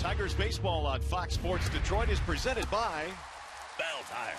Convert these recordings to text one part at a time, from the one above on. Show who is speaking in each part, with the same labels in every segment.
Speaker 1: Tigers baseball on Fox Sports Detroit is presented by Bell Tire.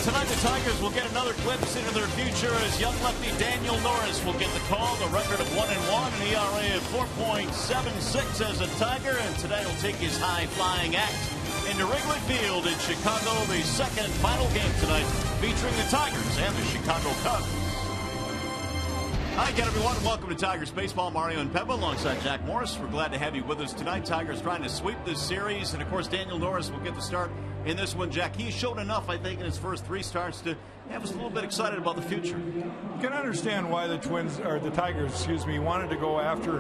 Speaker 1: Tonight the Tigers will get another glimpse into their future as young lefty Daniel Norris will get the call. The record of 1-1, an ERA of 4.76 as a Tiger, and today he'll take his high-flying act into Wrigley Field in Chicago. The second and final game tonight featuring the Tigers and the Chicago Cubs. Hi again, everyone, and welcome to Tigers Baseball. Mario and Peppa alongside Jack Morris. We're glad to have you with us tonight. Tigers trying to sweep this series, and of course Daniel Norris will get the start in this one. Jack, he showed enough, I think, in his first three starts to have us a little bit excited about the future.
Speaker 2: You can understand why the Tigers, wanted to go after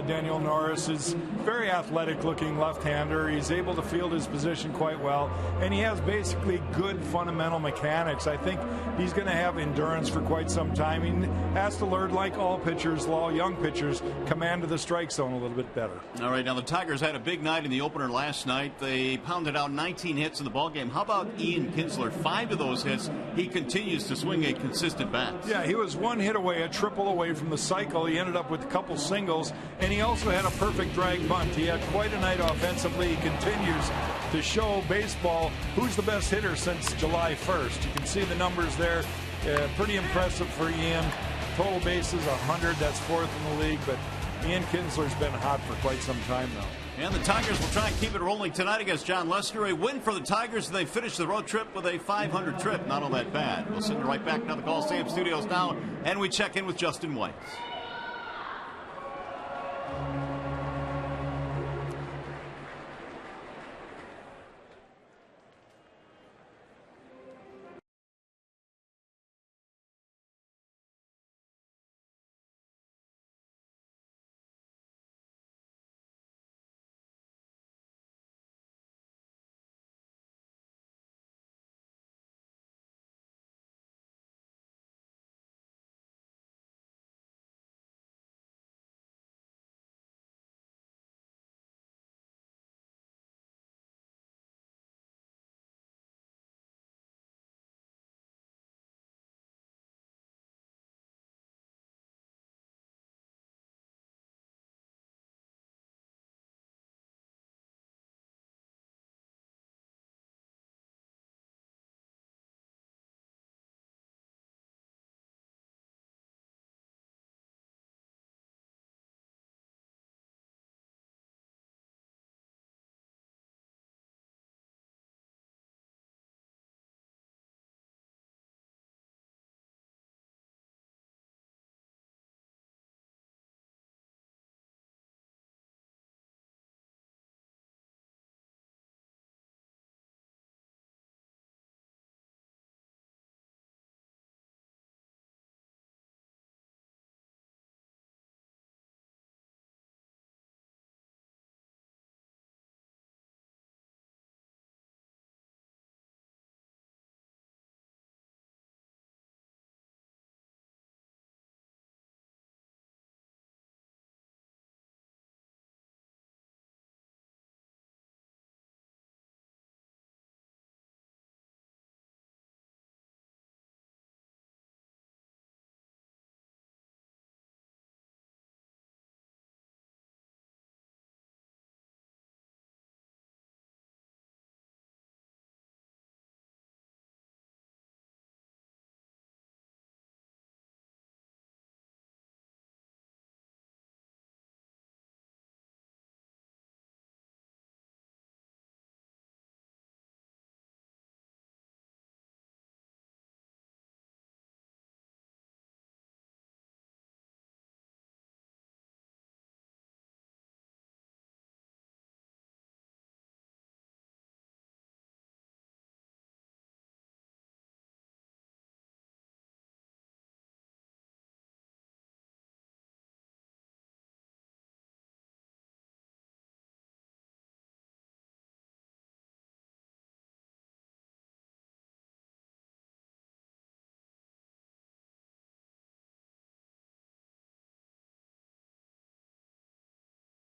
Speaker 2: Daniel Norris. Is very athletic-looking left-hander. He's able to field his position quite well, and he has basically good fundamental mechanics. I think he's going to have endurance for quite some time. He has to learn, like all pitchers, all young pitchers, command of the strike zone a little bit better.
Speaker 1: All right, now the Tigers had a big night in the opener last night. They pounded out 19 hits in the ballgame. How about Ian Kinsler? 5 of those hits, he continues to swing a consistent bat.
Speaker 2: Yeah, he was one hit away, a triple away from the cycle. He ended up with a couple singles, and he also had a perfect drag bunt. He had quite a night offensively. He continues to show baseball who's the best hitter since July 1st. You can see the numbers there. Pretty impressive for Ian. Total bases 100. That's 4th in the league, but Ian Kinsler's been hot for quite some time now.
Speaker 1: And the Tigers will try and keep it rolling tonight against John Lester. A win for the Tigers. They finish the road trip with a 500 trip. Not all that bad. We'll send you right back to the Coliseum Studios now, and we check in with Justin White.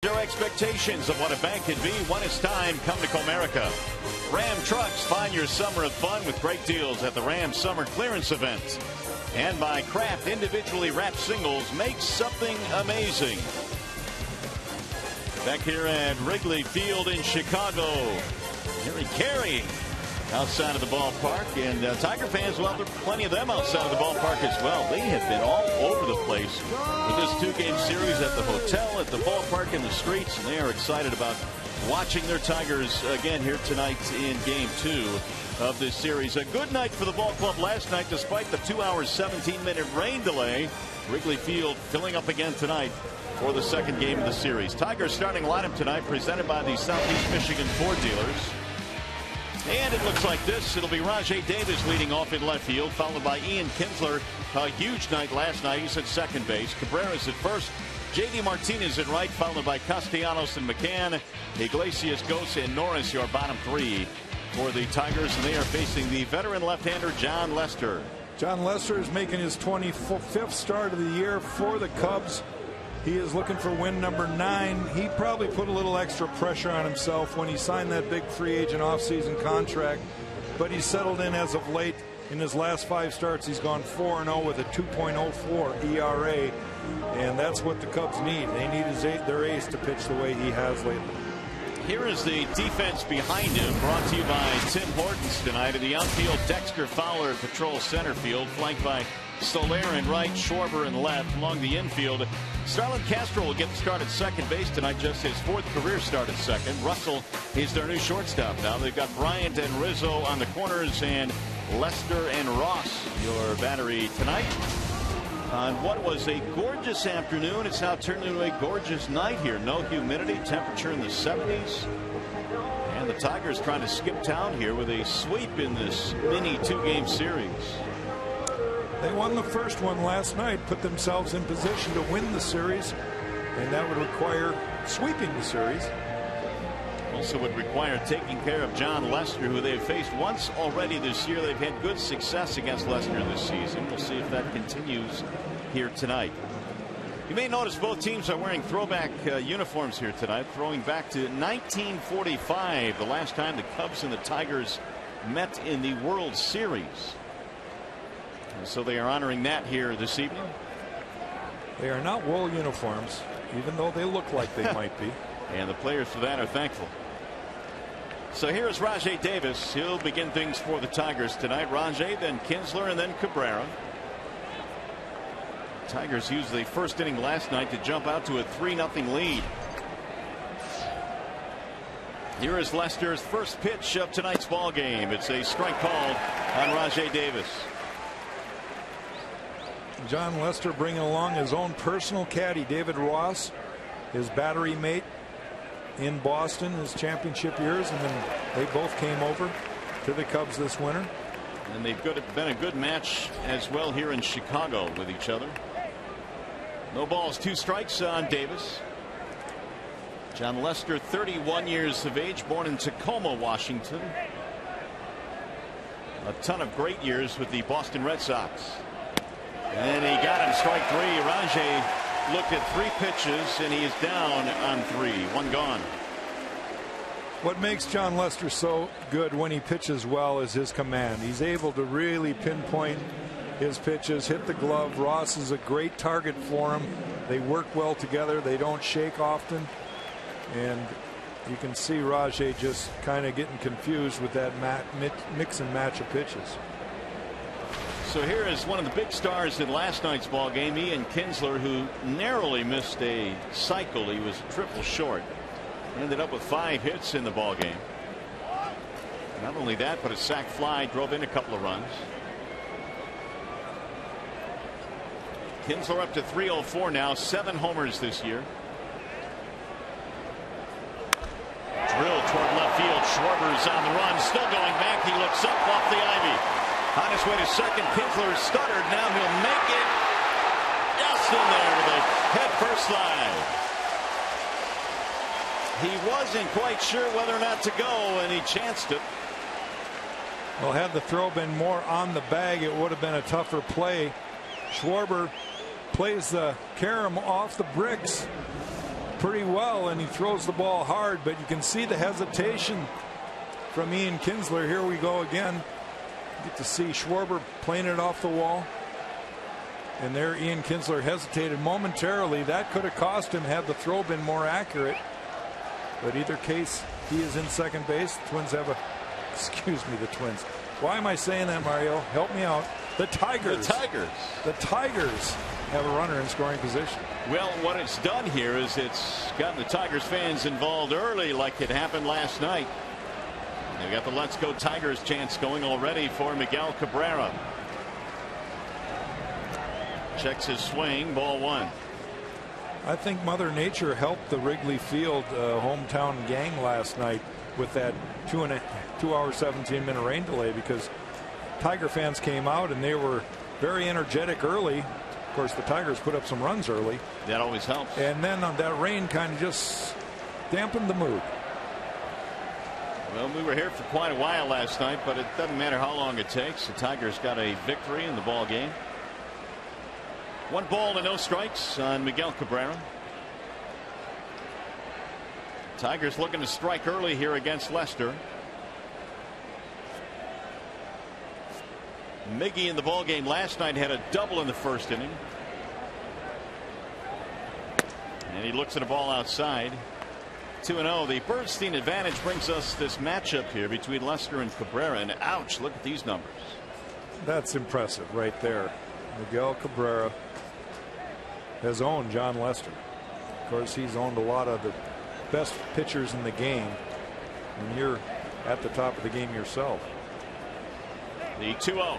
Speaker 1: Your expectations of what a bank can be when it's time come to Comerica. Ram Trucks, find your summer of fun with great deals at the Ram Summer Clearance Event. And by Kraft individually wrapped singles, make something amazing. Back here at Wrigley Field in Chicago, Harry Carey outside of the ballpark, and Tiger fans, well, there are plenty of them outside of the ballpark as well. They have been all over the place with this two-game series at the hotel, at the ballpark, in the streets, and they are excited about watching their Tigers again here tonight in Game 2 of this series. A good night for the ball club last night, despite the 2 hours, 17-minute rain delay. Wrigley Field filling up again tonight for the second game of the series. Tigers starting lineup tonight, presented by the Southeast Michigan Ford dealers. And it looks like this. It'll be Rajai Davis leading off in left field, followed by Ian Kinsler. A huge night last night. He's at second base. Cabrera's at first. J.D. Martinez at right, followed by Castellanos and McCann. Iglesias, Gose, and Norris, your bottom three for the Tigers. And they are facing the veteran left-hander, Jon Lester.
Speaker 2: Jon Lester is making his 25th start of the year for the Cubs. He is looking for win number 9. He probably put a little extra pressure on himself when he signed that big free agent offseason contract, but he's settled in as of late. In his last 5 starts, he's gone 4-0 with a 2.04 ERA, and that's what the Cubs need. They need their ace to pitch the way he has lately.
Speaker 1: Here is the defense behind him, brought to you by Tim Hortons tonight. In the outfield, Dexter Fowler patrols center field, flanked by Soler in right, Schwarber in left. Along the infield, Starlin Castro will get the start at second base tonight, just his 4th career start at second. Russell is their new shortstop now. They've got Bryant and Rizzo on the corners, and Lester and Ross, your battery tonight. On what was a gorgeous afternoon, it's now turned into a gorgeous night here. No humidity, temperature in the 70s. And the Tigers trying to skip town here with a sweep in this mini 2-game series.
Speaker 2: They won the first one last night, put themselves in position to win the series, and that would require sweeping the series.
Speaker 1: Also would require taking care of Jon Lester, who they've faced once already this year. They've had good success against Lester this season. We'll see if that continues here tonight. You may notice both teams are wearing throwback uniforms here tonight, throwing back to 1945, the last time the Cubs and the Tigers met in the World Series. And so they are honoring that here this evening.
Speaker 2: They are not wool uniforms, even though they look like they might be.
Speaker 1: And the players for that are thankful. So here's Rajai Davis. He'll begin things for the Tigers tonight. Rajai, then Kinsler, and then Cabrera. Tigers used the first inning last night to jump out to a 3-0 lead. Here is Lester's first pitch of tonight's ball game. It's a strike called on Rajai Davis.
Speaker 2: Jon Lester bringing along his own personal caddy, David Ross, his battery mate in Boston, his championship years, and then they both came over to the Cubs this winter.
Speaker 1: And they've been a good match as well here in Chicago with each other. No balls, 2 strikes on Davis. Jon Lester, 31 years of age, born in Tacoma, Washington. A ton of great years with the Boston Red Sox. And he got him strike 3. Rajai looked at 3 pitches, and he is down on 3. 1 gone.
Speaker 2: What makes Jon Lester so good when he pitches well is his command. He's able to really pinpoint his pitches, hit the glove. Ross is a great target for him. They work well together. They don't shake often. And you can see Rajai just kind of getting confused with that mix and match of pitches.
Speaker 1: So here is one of the big stars in last night's ball game, Ian Kinsler, who narrowly missed a cycle. He was triple short. Ended up with 5 hits in the ball game. Not only that, but a sac fly drove in a couple of runs. Kinsler up to 304 now, 7 homers this year. Drill toward left field. Schwarber's on the run, still going back. He looks up off the ivy. On his way to second, Kinsler stuttered. Now he'll make it. Just in there with a head-first slide. He wasn't quite sure whether or not to go, and he chanced it.
Speaker 2: Well, had the throw been more on the bag, it would have been a tougher play. Schwarber plays the carom off the bricks. pretty well, and he throws the ball hard, but you can see the hesitation from Ian Kinsler. Here we go again. Get to see Schwarber playing it off the wall. And there Ian Kinsler hesitated momentarily. That could have cost him had the throw been more accurate. But either case, he is in second base. The Twins have a, excuse me, the Twins. Why am I saying that, Mario? Help me out. The Tigers. The Tigers have a runner in scoring position.
Speaker 1: Well, what it's done here is it's gotten the Tigers fans involved early, like it happened last night. They got the Let's Go Tigers chants going already for Miguel Cabrera. Checks his swing, ball one.
Speaker 2: I think Mother Nature helped the Wrigley Field hometown gang last night with that 2 hour 17-minute rain delay, because Tiger fans came out and they were very energetic early. Of course, the Tigers put up some runs early.
Speaker 1: That always helps.
Speaker 2: And then that rain kind of just dampened the mood.
Speaker 1: Well, we were here for quite a while last night, but it doesn't matter how long it takes. The Tigers got a victory in the ball game. 1 ball and no strikes on Miguel Cabrera. Tigers looking to strike early here against Lester. Miggy in the ball game last night had a double in the first inning. And he looks at a ball outside. 2-0. The Bernstein advantage brings us this matchup here between Lester and Cabrera. And ouch, look at these numbers.
Speaker 2: That's impressive right there. Miguel Cabrera has owned John Lester. Of course, he's owned a lot of the best pitchers in the game when you're at the top of the game yourself.
Speaker 1: The 2-0.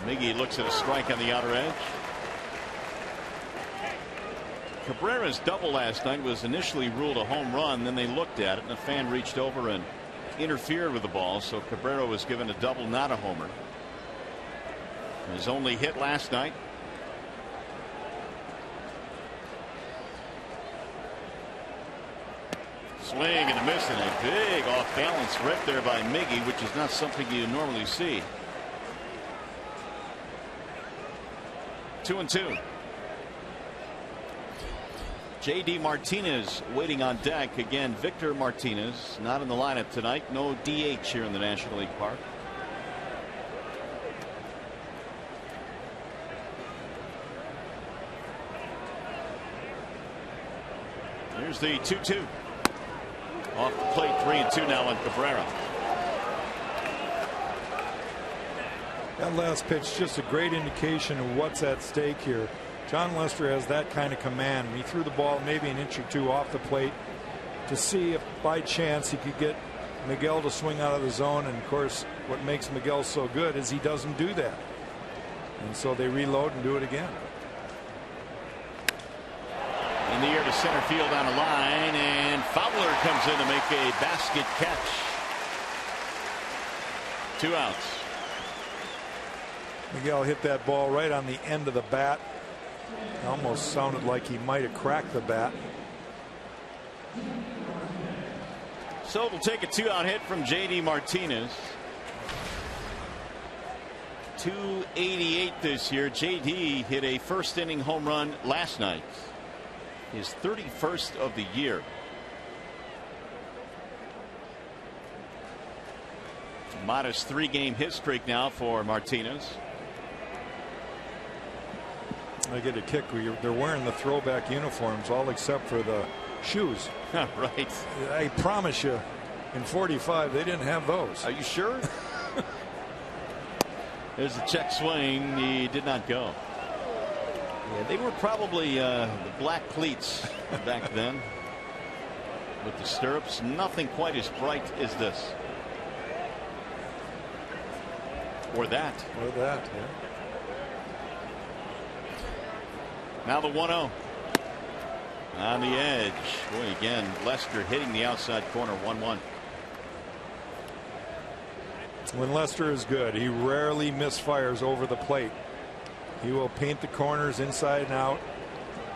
Speaker 1: Miggy looks at a strike on the outer edge. Cabrera's double last night was initially ruled a home run. Then they looked at it and a fan reached over and interfered with the ball. So Cabrera was given a double, not a homer. His only hit last night. Swing and a miss, and a big off balance rip there by Miggy, which is not something you normally see. 2-2. J.D. Martinez waiting on deck. Again, Victor Martinez not in the lineup tonight. No DH here in the National League Park. Here's the 2-2. Off the plate, 3-2 now on Cabrera.
Speaker 2: That last pitch, just a great indication of what's at stake here. John Lester has that kind of command. He threw the ball maybe an inch or two off the plate to see if by chance he could get Miguel to swing out of the zone. And of course, what makes Miguel so good is he doesn't do that. And so they reload and do it again.
Speaker 1: In the air to center field on a line, and Fowler comes in to make a basket catch. 2 outs.
Speaker 2: Miguel hit that ball right on the end of the bat. Almost sounded like he might have cracked the bat.
Speaker 1: So it'll take a 2-out hit from J.D. Martinez. 288 this year. J.D. hit a first inning home run last night. His 31st of the year. Modest 3-game hit streak now for Martinez.
Speaker 2: I get a kick. They're wearing the throwback uniforms, all except for the shoes.
Speaker 1: Right.
Speaker 2: I promise you, in 45, they didn't have those.
Speaker 1: Are you sure? There's a check swing. He did not go. Yeah, they were probably the black cleats back then with the stirrups. Nothing quite as bright as this. Or that.
Speaker 2: Or that, yeah.
Speaker 1: Now the 1-0. On the edge. Boy, again, Lester hitting the outside corner. 1-1.
Speaker 2: When Lester is good, he rarely misfires over the plate. He will paint the corners inside and out,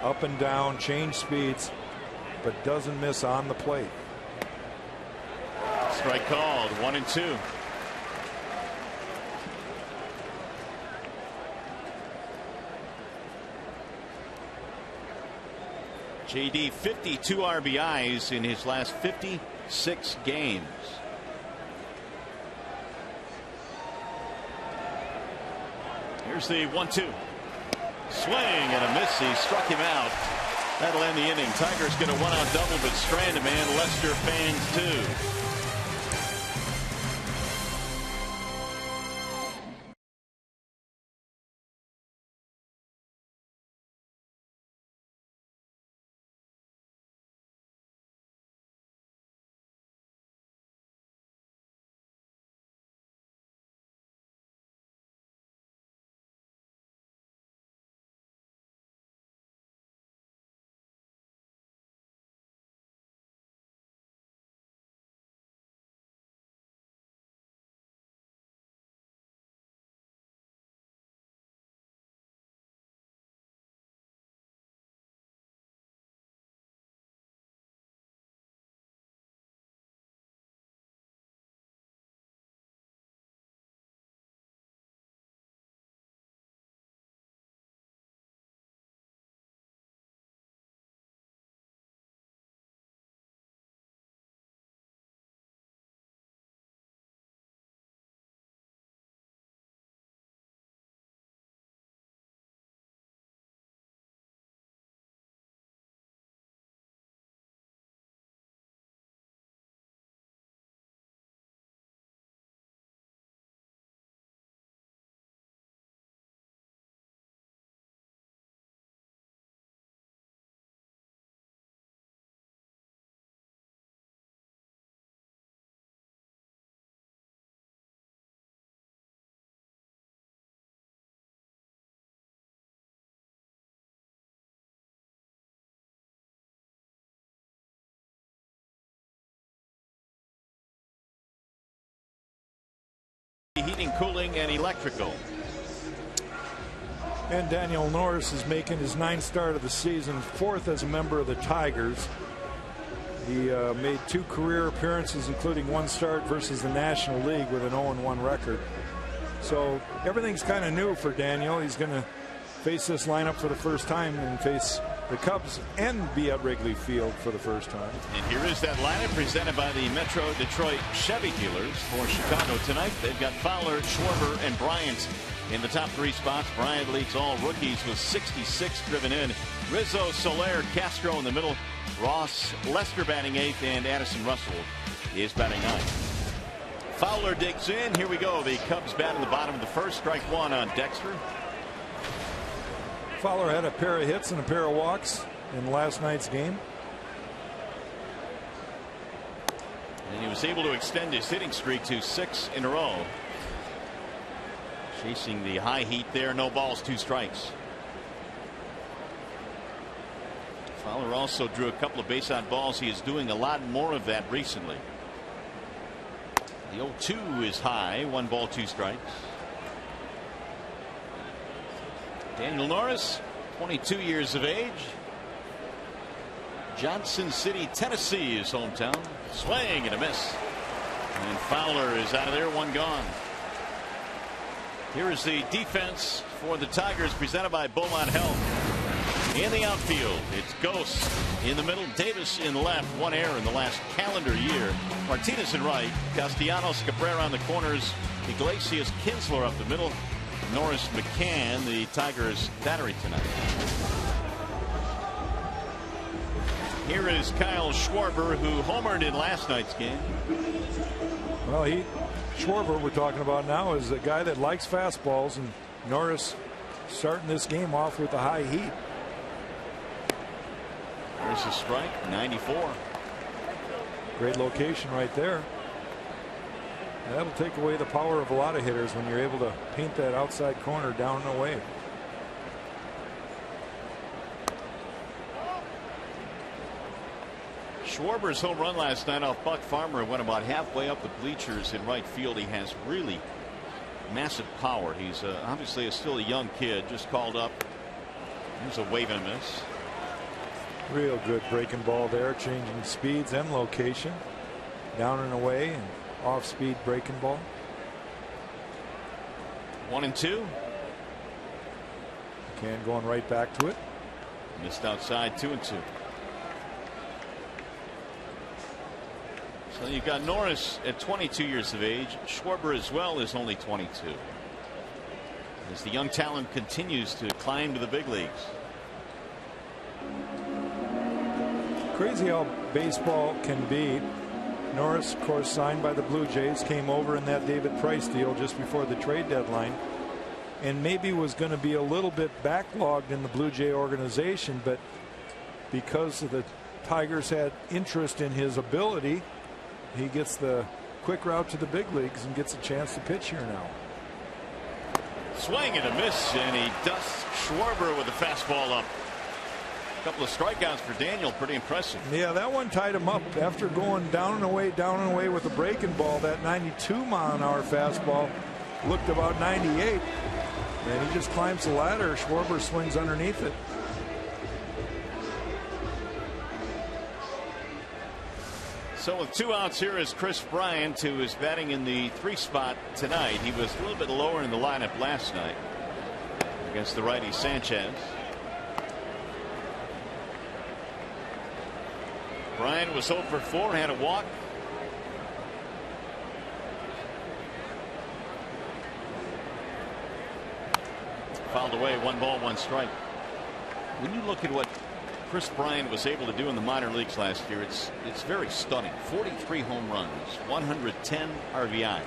Speaker 2: up and down, change speeds, but doesn't miss on the plate.
Speaker 1: Strike called. 1-2. JD 52 RBIs in his last 56 games. Here's the 1-2. Swing and a miss. He struck him out. That'll end the inning. Tigers get a one-out double, but strand a man. Lester fans too. Heating, cooling, and electrical.
Speaker 2: And Daniel Norris is making his 9th start of the season, 4th as a member of the Tigers. He made 2 career appearances, including 1 start versus the National League with an 0-1 record. So everything's kind of new for Daniel. He's going to face this lineup for the first time and face the Cubs and be at Wrigley Field for the first time.
Speaker 1: And here is that lineup presented by the Metro Detroit Chevy dealers for Chicago tonight. They've got Fowler, Schwarber, and Bryant in the top 3 spots. Bryant leads all rookies with 66 driven in. Rizzo, Soler, Castro in the middle. Ross, Lester batting 8th, and Addison Russell is batting 9th. Fowler digs in. Here we go. The Cubs bat in the bottom of the first. Strike 1 on Dexter.
Speaker 2: Fowler had a pair of hits and a pair of walks in last night's game.
Speaker 1: And he was able to extend his hitting streak to 6 in a row. Chasing the high heat there. No balls, 2 strikes. Fowler also drew a couple of base on balls. He is doing a lot more of that recently. The 0-2 is high. 1 ball, 2 strikes. Daniel Norris, 22 years of age. Johnson City, Tennessee, his hometown. Swing and a miss. And Fowler is out of there, 1 gone. Here is the defense for the Tigers, presented by Beaumont Health. In the outfield, it's Ghost in the middle, Davis in left, 1 error in the last calendar year. Martinez in right, Castellanos, Cabrera on the corners, Iglesias, Kinsler up the middle. Norris, McCann, the Tigers battery tonight. Here is Kyle Schwarber, who homered in last night's game.
Speaker 2: Well, Schwarber we're talking about now is a guy that likes fastballs, and Norris starting this game off with the high heat.
Speaker 1: There's a strike, 94.
Speaker 2: Great location right there. That'll take away the power of a lot of hitters when you're able to paint that outside corner down and away.
Speaker 1: Schwarber's home run last night off Buck Farmer went about halfway up the bleachers in right field. He has really massive power. He's obviously still a young kid, just called up. Here's a wave and a miss.
Speaker 2: Real good breaking ball there, changing speeds and location. Down and away and off speed breaking ball.
Speaker 1: 1-2.
Speaker 2: McCann going right back to it.
Speaker 1: Missed outside, 2-2. So you've got Norris at 22 years of age. Schwarber as well is only 22. As the young talent continues to climb to the big leagues.
Speaker 2: Crazy how baseball can be. Norris, of course, signed by the Blue Jays, came over in that David Price deal just before the trade deadline, and maybe was going to be a little bit backlogged in the Blue Jay organization, but because of the Tigers had interest in his ability, he gets the quick route to the big leagues and gets a chance to pitch here now.
Speaker 1: Swing and a miss, and he dusts Schwarber with a fastball up. A couple of strikeouts for Daniel, pretty impressive.
Speaker 2: Yeah, that one tied him up after going down and away with a breaking ball. That 92-mile-an-hour fastball looked about 98, and he just climbs the ladder. Schwarber swings underneath it.
Speaker 1: So with 2 outs, here is Chris Bryant, who is batting in the 3 spot tonight. He was a little bit lower in the lineup last night against the righty Sanchez. Bryant was 0 for 4, had a walk. Fouled away, 1 ball, 1 strike. When you look at what Chris Bryant was able to do in the minor leagues last year, it's very stunning. 43 home runs, 110 RBIs.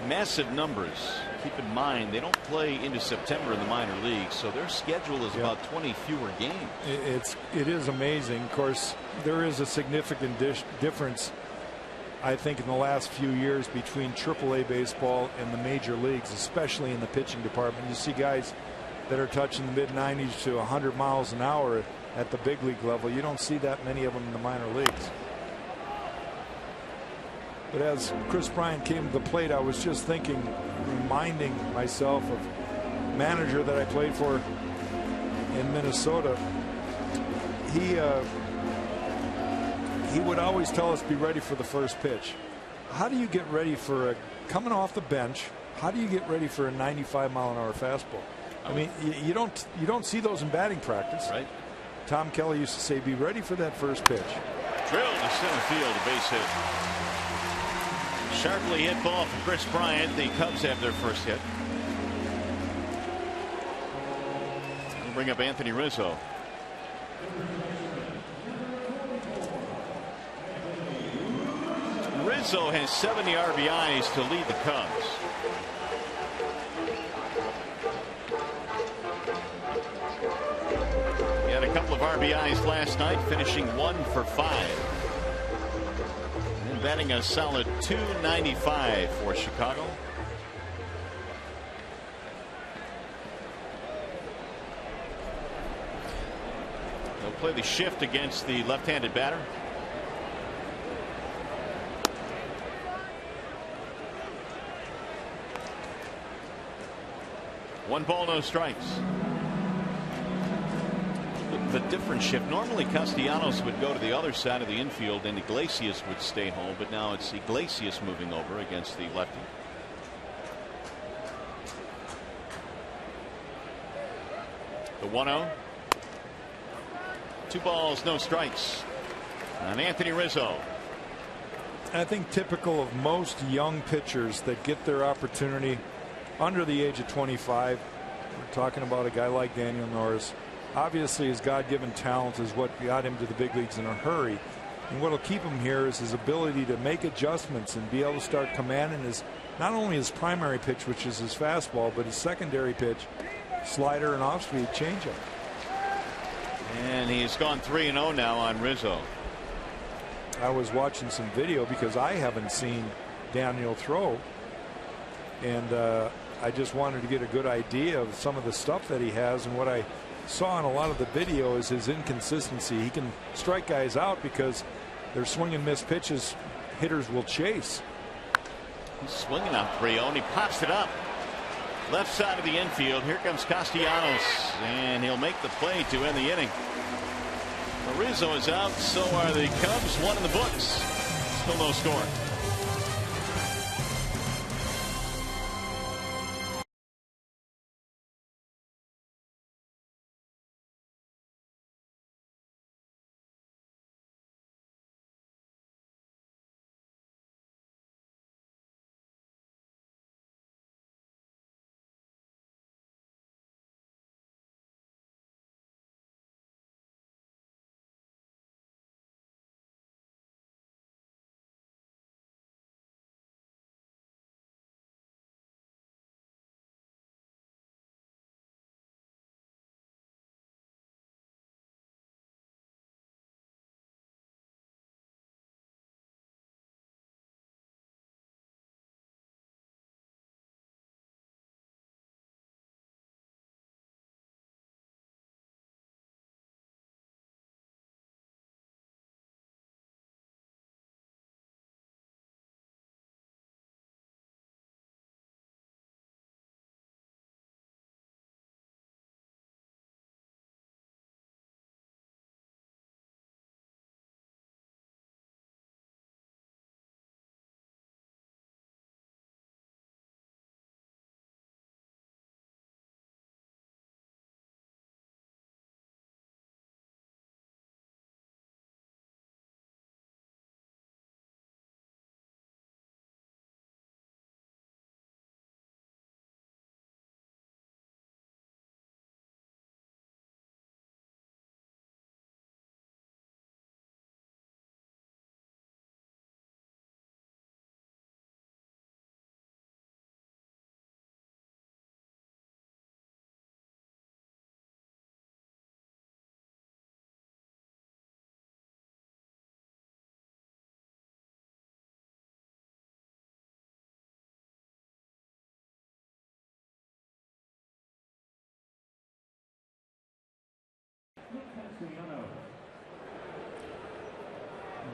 Speaker 1: Massive numbers. Keep in mind they don't play into September in the minor leagues, so their schedule is about 20 fewer games.
Speaker 2: It is amazing. Of course, there is a significant difference, I think, in the last few years between AAA baseball and the major leagues, especially in the pitching department. You see guys that are touching the mid-90s to 100 miles an hour at the big league level. You don't see that many of them in the minor leagues. But as Chris Bryant came to the plate, I was just thinking, reminding myself of a manager that I played for in Minnesota. He would always tell us, be ready for the first pitch. How do you get ready for coming off the bench? How do you get ready for a 95-mile-an-hour fastball? I mean, you don't see those in batting practice.
Speaker 1: Right.
Speaker 2: Tom Kelly used to say, be ready for that first pitch.
Speaker 1: Drilled to center field, a base hit. Sharply hit ball from Chris Bryant. The Cubs have their first hit. We'll bring up Anthony Rizzo. Rizzo has 70 RBIs to lead the Cubs. He had a couple of RBIs last night, finishing 1 for 5. And batting a solid .295 for Chicago. They'll play the shift against the left-handed batter. One ball, no strikes. The different shift. Normally Castellanos would go to the other side of the infield and Iglesias would stay home, but now it's Iglesias moving over against the lefty. The 1-0. 2 balls, no strikes on Anthony Rizzo.
Speaker 2: I think typical of most young pitchers that get their opportunity under the age of 25. We're talking about a guy like Daniel Norris. Obviously, his God-given talent is what got him to the big leagues in a hurry. And what will keep him here is his ability to make adjustments and be able to start commanding his, not only his primary pitch, which is his fastball, but his secondary pitch, slider and off-speed changeup.
Speaker 1: And he's gone 3-0 now on Rizzo.
Speaker 2: I was watching some video because I haven't seen Daniel throw, and I just wanted to get a good idea of some of the stuff that he has. And what I saw in a lot of the video is his inconsistency. He can strike guys out because they're swing and miss pitches hitters will chase.
Speaker 1: He's swinging on 3-0 and he pops it up left side of the infield. Here comes Castellanos, and he'll make the play to end the inning. Rizzo is out, so are the Cubs. 1 in the books. Still no score.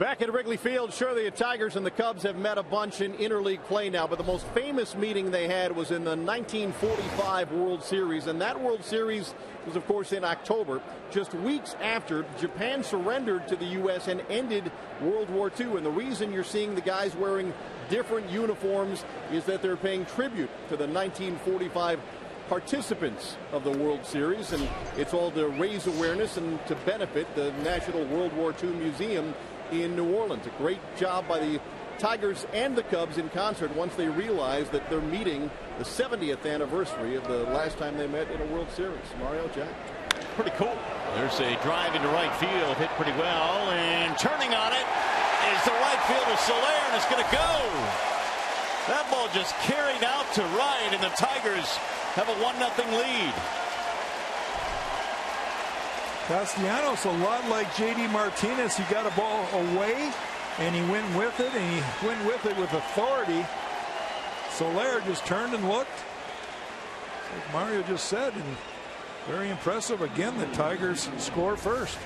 Speaker 3: Back at Wrigley Field, sure, the Tigers and the Cubs have met a bunch in interleague play now, but the most famous meeting they had was in the 1945 World Series, and that World Series was, of course, in October, just weeks after Japan surrendered to the U.S. and ended World War II. And the reason you're seeing the guys wearing different uniforms is that they're paying tribute to the 1945 participants of the World Series, and it's all to raise awareness and to benefit the National World War II Museum in New Orleans. A great job by the Tigers and the Cubs in concert once they realized that they're meeting the 70th anniversary of the last time they met in a World Series. Mario, Jack.
Speaker 1: Pretty cool. There's a drive into right field, hit pretty well, and turning on it is the right fielder Soler, and it's going to go. That ball just carried out to right, and the Tigers have a 1-0 lead.
Speaker 2: Castellanos, a lot like J.D. Martinez. He got a ball away, and he went with it, and he went with it with authority. Soler just turned and looked, like Mario just said, and very impressive. Again, the Tigers score first.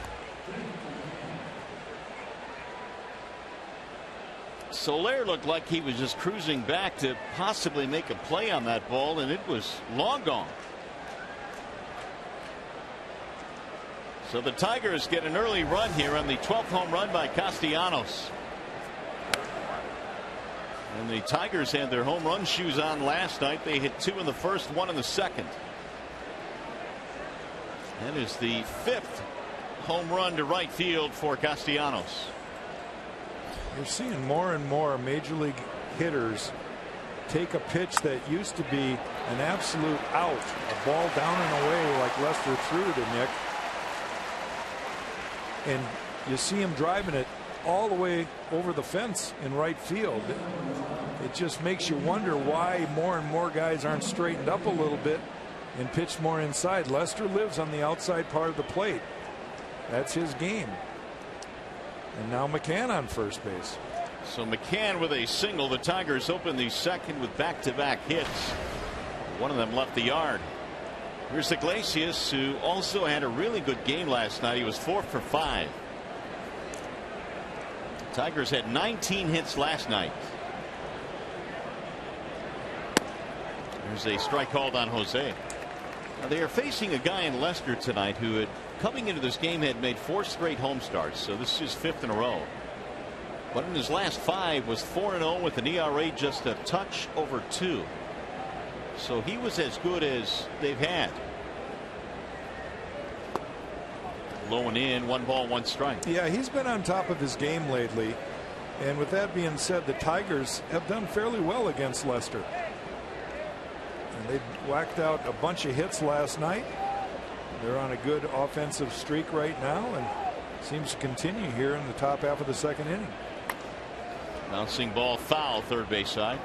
Speaker 1: Soler looked like he was just cruising back to possibly make a play on that ball, and it was long gone. So the Tigers get an early run here on the 12th home run by Castellanos. And the Tigers had their home run shoes on last night. They hit 2 in the first, 1 in the second. That is the 5th home run to right field for Castellanos.
Speaker 2: You're seeing more and more major league hitters take a pitch that used to be an absolute out, a ball down and away like Lester threw to Nick, and you see him driving it all the way over the fence in right field. It just makes you wonder why more and more guys aren't straightened up a little bit and pitch more inside. Lester lives on the outside part of the plate. That's his game. And now McCann on first base.
Speaker 1: So McCann with a single. The Tigers open the second with back-to-back hits. One of them left the yard. Here's Iglesias, who also had a really good game last night. He was 4 for 5. Tigers had 19 hits last night. There's a strike called on Jose. Now they are facing a guy in Lester tonight who had, coming into this game, had made 4 straight home starts. So this is his 5th in a row. But in his last 5 was 4-0 with an ERA just a touch over 2. So he was as good as they've had. Low and in, 1 ball, 1 strike.
Speaker 2: Yeah, he's been on top of his game lately. And with that being said, the Tigers have done fairly well against Lester. And they whacked out a bunch of hits last night. They're on a good offensive streak right now, and seems to continue here in the top half of the second inning.
Speaker 1: Bouncing ball foul, third base side.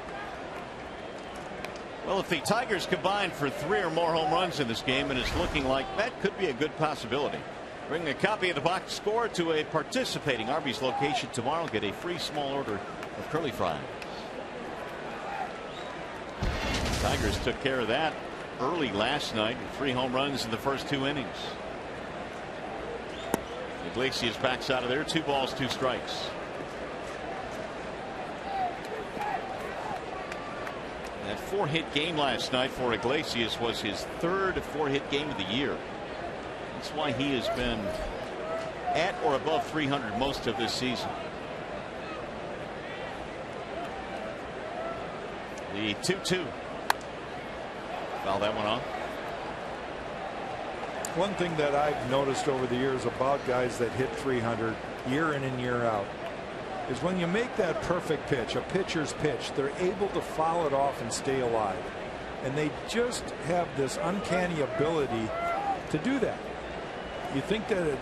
Speaker 1: Well, if the Tigers combine for 3 or more home runs in this game, and it's looking like that could be a good possibility. Bring a copy of the box score to a participating Arby's location tomorrow. Get a free small order of curly fries. Tigers took care of that early last night with 3 home runs in the first 2 innings. Iglesias backs out of there. 2 balls, 2 strikes. That 4-hit game last night for Iglesias was his 3rd 4-hit game of the year. That's why he has been at or above 300 most of this season. The 2-2. Foul that one off.
Speaker 2: One thing that I've noticed over the years about guys that hit 300 year in and year out is when you make that perfect pitch, a pitcher's pitch, they're able to foul it off and stay alive. And they just have this uncanny ability to do that. You think that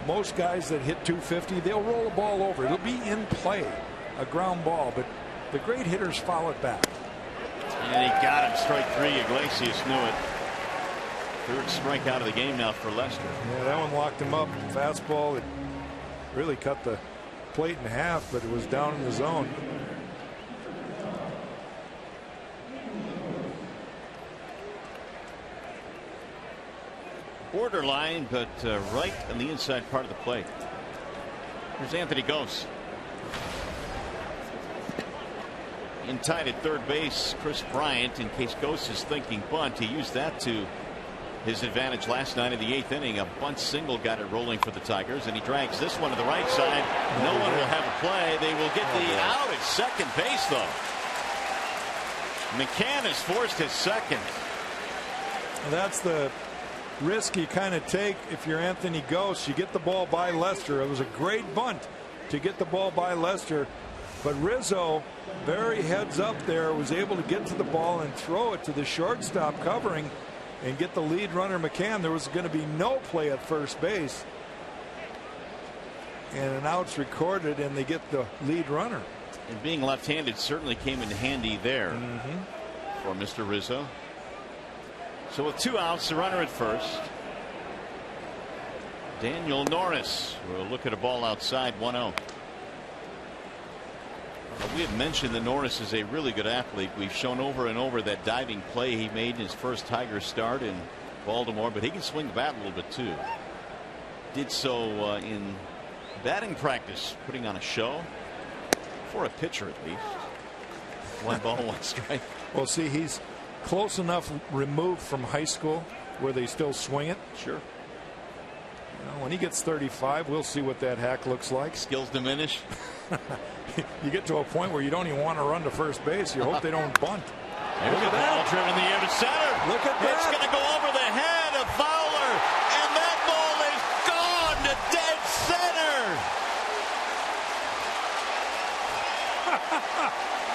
Speaker 2: most guys that hit 250, they'll roll the ball over. It'll be in play, a ground ball, but the great hitters foul it back.
Speaker 1: And he got him, strike 3. Iglesias knew it. 3rd strikeout of the game now for Lester.
Speaker 2: Yeah, that one locked him up. Fastball, it really cut the plate in half, but it was down in the zone.
Speaker 1: Borderline, but right on the inside part of the plate. Here's Anthony Gose. In tight at third base, Chris Bryant, in case Gose is thinking bunt. He used that to his advantage last night in the 8th inning. A bunt single got it rolling for the Tigers, and he drags this one to the right side. No one will have a play. They will get the out at second base, though. McCann has forced his second.
Speaker 2: That's the risk you kind of take if you're Anthony Gose. You get the ball by Lester. It was a great bunt to get the ball by Lester, but Rizzo, very heads up there, was able to get to the ball and throw it to the shortstop covering and get the lead runner McCann. There was going to be no play at first base, and an out's recorded, and they get the lead runner.
Speaker 1: And being left-handed certainly came in handy there for Mr. Rizzo. So with 2 outs, the runner at first. Daniel Norris will look at a ball outside, 1-0. We have mentioned that Norris is a really good athlete. We've shown over and over that diving play he made in his first Tiger start in Baltimore, but he can swing the bat a little bit too. Did so in batting practice, putting on a show for a pitcher at least. 1 ball, 1 strike.
Speaker 2: Well, see, he's close enough removed from high school where they still swing it.
Speaker 1: Sure.
Speaker 2: You know, when he gets 35, we'll see what that hack looks like.
Speaker 1: Skills diminish.
Speaker 2: You get to a point where you don't even want to run to first base. You hope they don't bunt.
Speaker 1: Look at that. Ball driven in the air to center.
Speaker 2: Look at that.
Speaker 1: It's going to go over the head of Fowler, and that ball is gone to dead center.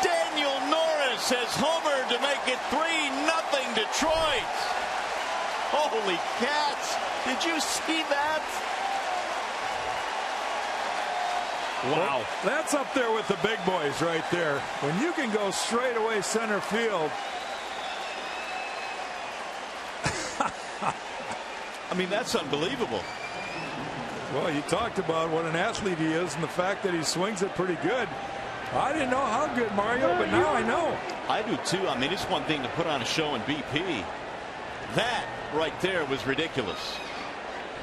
Speaker 1: Daniel Norris has homered to make it 3-0 Detroit. Holy cats. Did you see that? Wow.
Speaker 2: Well, that's up there with the big boys right there. When you can go straight away center field.
Speaker 1: I mean, that's unbelievable.
Speaker 2: Well, you talked about what an athlete he is and the fact that he swings it pretty good. I didn't know how good, Mario, but now I know.
Speaker 1: I do too. I mean, it's one thing to put on a show in BP. That right there was ridiculous.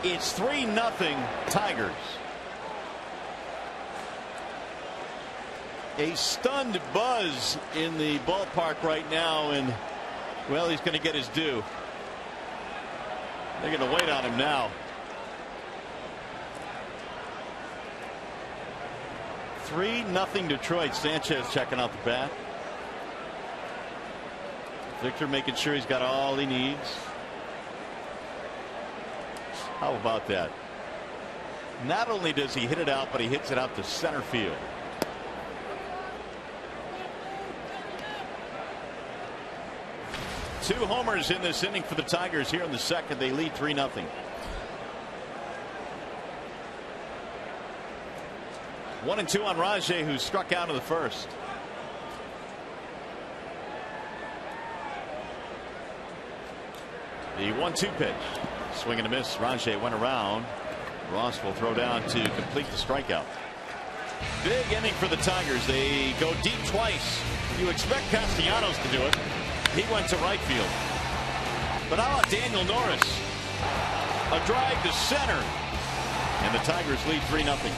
Speaker 1: It's 3-0 Tigers. A stunned buzz in the ballpark right now, and well, he's going to get his due. They're going to wait on him now. 3-0 Detroit. Sanchez checking out the bat. Victor making sure he's got all he needs. How about that? Not only does he hit it out, but he hits it out to center field. Two homers in this inning for the Tigers here in the second. They lead 3-0. One and two on Rajai, who struck out in the first. The 1-2 pitch. Swing and a miss. Rajai went around. Ross will throw down to complete the strikeout. Big inning for the Tigers. They go deep twice. You expect Castellanos to do it. He went to right field. But how about Daniel Norris? A drive to center. And the Tigers lead 3-0.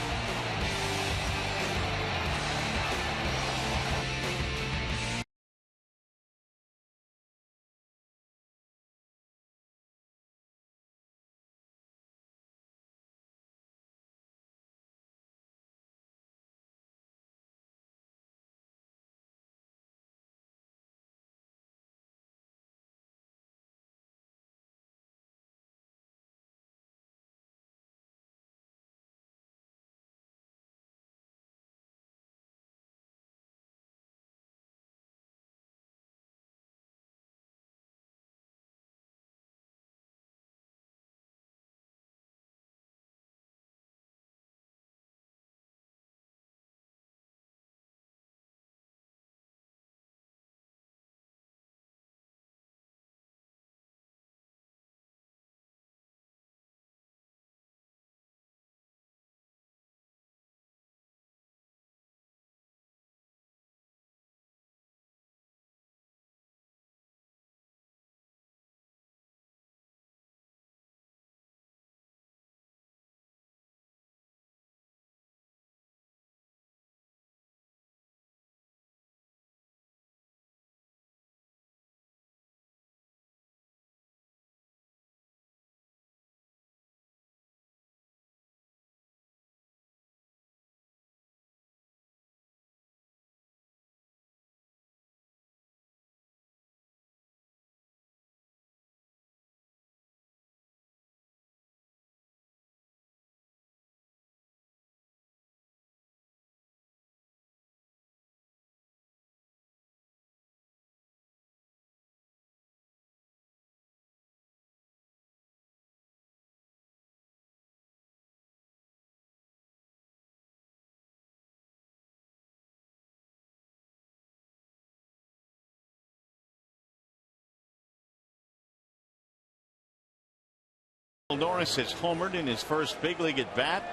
Speaker 1: Norris has homered in his first big league at bat.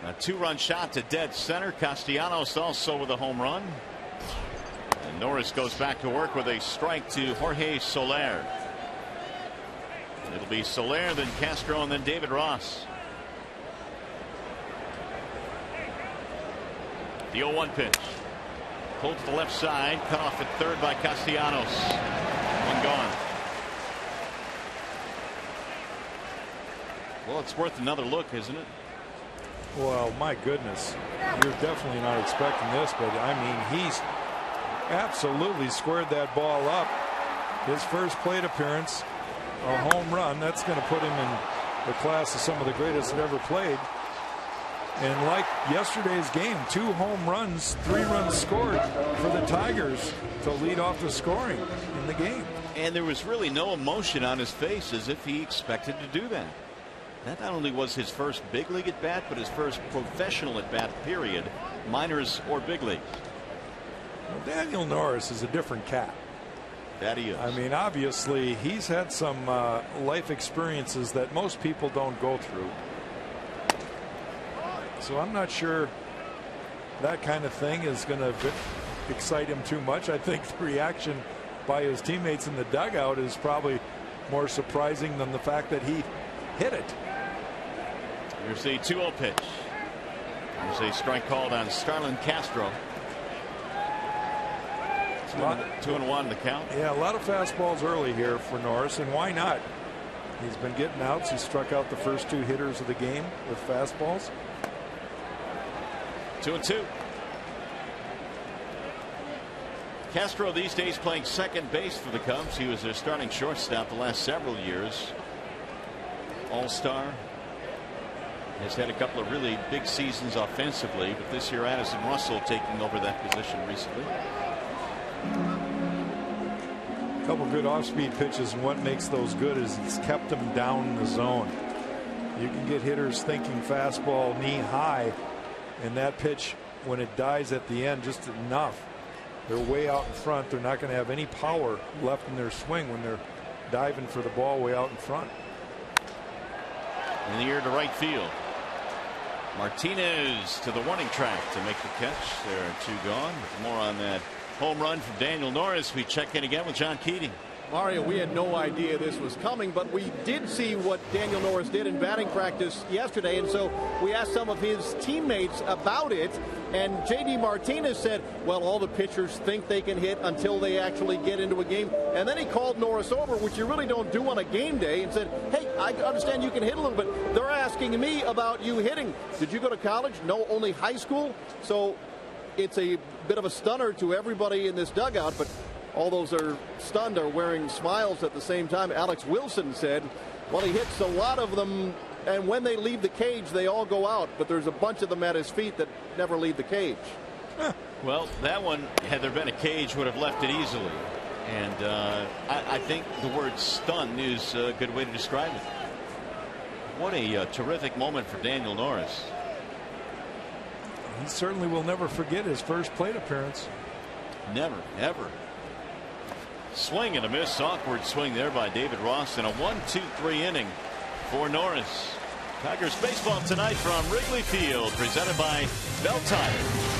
Speaker 1: A 2-run shot to dead center. Castellanos also with a home run. And Norris goes back to work with a strike to Jorge Soler. It'll be Soler, then Castro, and then David Ross. The 0-1 pitch. Pulled to the left side, cut off at third by Castellanos. One gone. Well, it's worth another look, isn't it?
Speaker 2: Well, my goodness, you're definitely not expecting this, but I mean, he's absolutely squared that ball up. His first plate appearance, a home run. That's going to put him in the class of some of the greatest that ever played. And like yesterday's game, 2 home runs, 3 runs scored for the Tigers to lead off the scoring in the game.
Speaker 1: And there was really no emotion on his face, as if he expected to do that. That not only was his first big league at bat, but his first professional at bat, period, minors or big leagues.
Speaker 2: Well, Daniel Norris is a different cat.
Speaker 1: That he is.
Speaker 2: I mean, obviously, he's had some life experiences that most people don't go through. So I'm not sure that kind of thing is going to excite him too much. I think the reaction by his teammates in the dugout is probably more surprising than the fact that he hit it.
Speaker 1: Here's the 2-0 pitch. There's a strike called on Starlin Castro. 2-1 the count.
Speaker 2: Yeah, a lot of fastballs early here for Norris, and why not? He's been getting outs. He struck out the first 2 hitters of the game with fastballs.
Speaker 1: 2-2. Castro these days playing second base for the Cubs. He was their starting shortstop the last several years. All-star. Has had a couple of really big seasons offensively, but this year Addison Russell taking over that position recently.
Speaker 2: A couple good off-speed pitches, and what makes those good is he's kept them down in the zone. You can get hitters thinking fastball knee high, and that pitch, when it dies at the end, just enough. They're way out in front. They're not going to have any power left in their swing when they're diving for the ball way out in front.
Speaker 1: In the air to right field. Martinez to the warning track to make the catch. There are 2 gone. With more on that home run from Daniel Norris, we check in again with John Keating.
Speaker 3: Mario, we had no idea this was coming, but we did see what Daniel Norris did in batting practice yesterday, and so we asked some of his teammates about it, and J.D. Martinez said, well, all the pitchers think they can hit until they actually get into a game, and then he called Norris over, which you really don't do on a game day, and said, hey, I understand you can hit a little bit. They're asking me about you hitting. Did you go to college? No, only high school. So it's a bit of a stunner to everybody in this dugout, but all those are stunned are wearing smiles at the same time. Alex Wilson said, well, he hits a lot of them, and when they leave the cage, they all go out. But there's a bunch of them at his feet that never leave the cage.
Speaker 1: Well, that one, had there been a cage, would have left it easily. And I think the word stun is a good way to describe it. What a terrific moment for Daniel Norris.
Speaker 2: He certainly will never forget his first plate appearance.
Speaker 1: Never, ever. Swing and a miss. Awkward swing there by David Ross in a 1-2-3 inning for Norris. Tigers baseball tonight from Wrigley Field, presented by Bell Tire.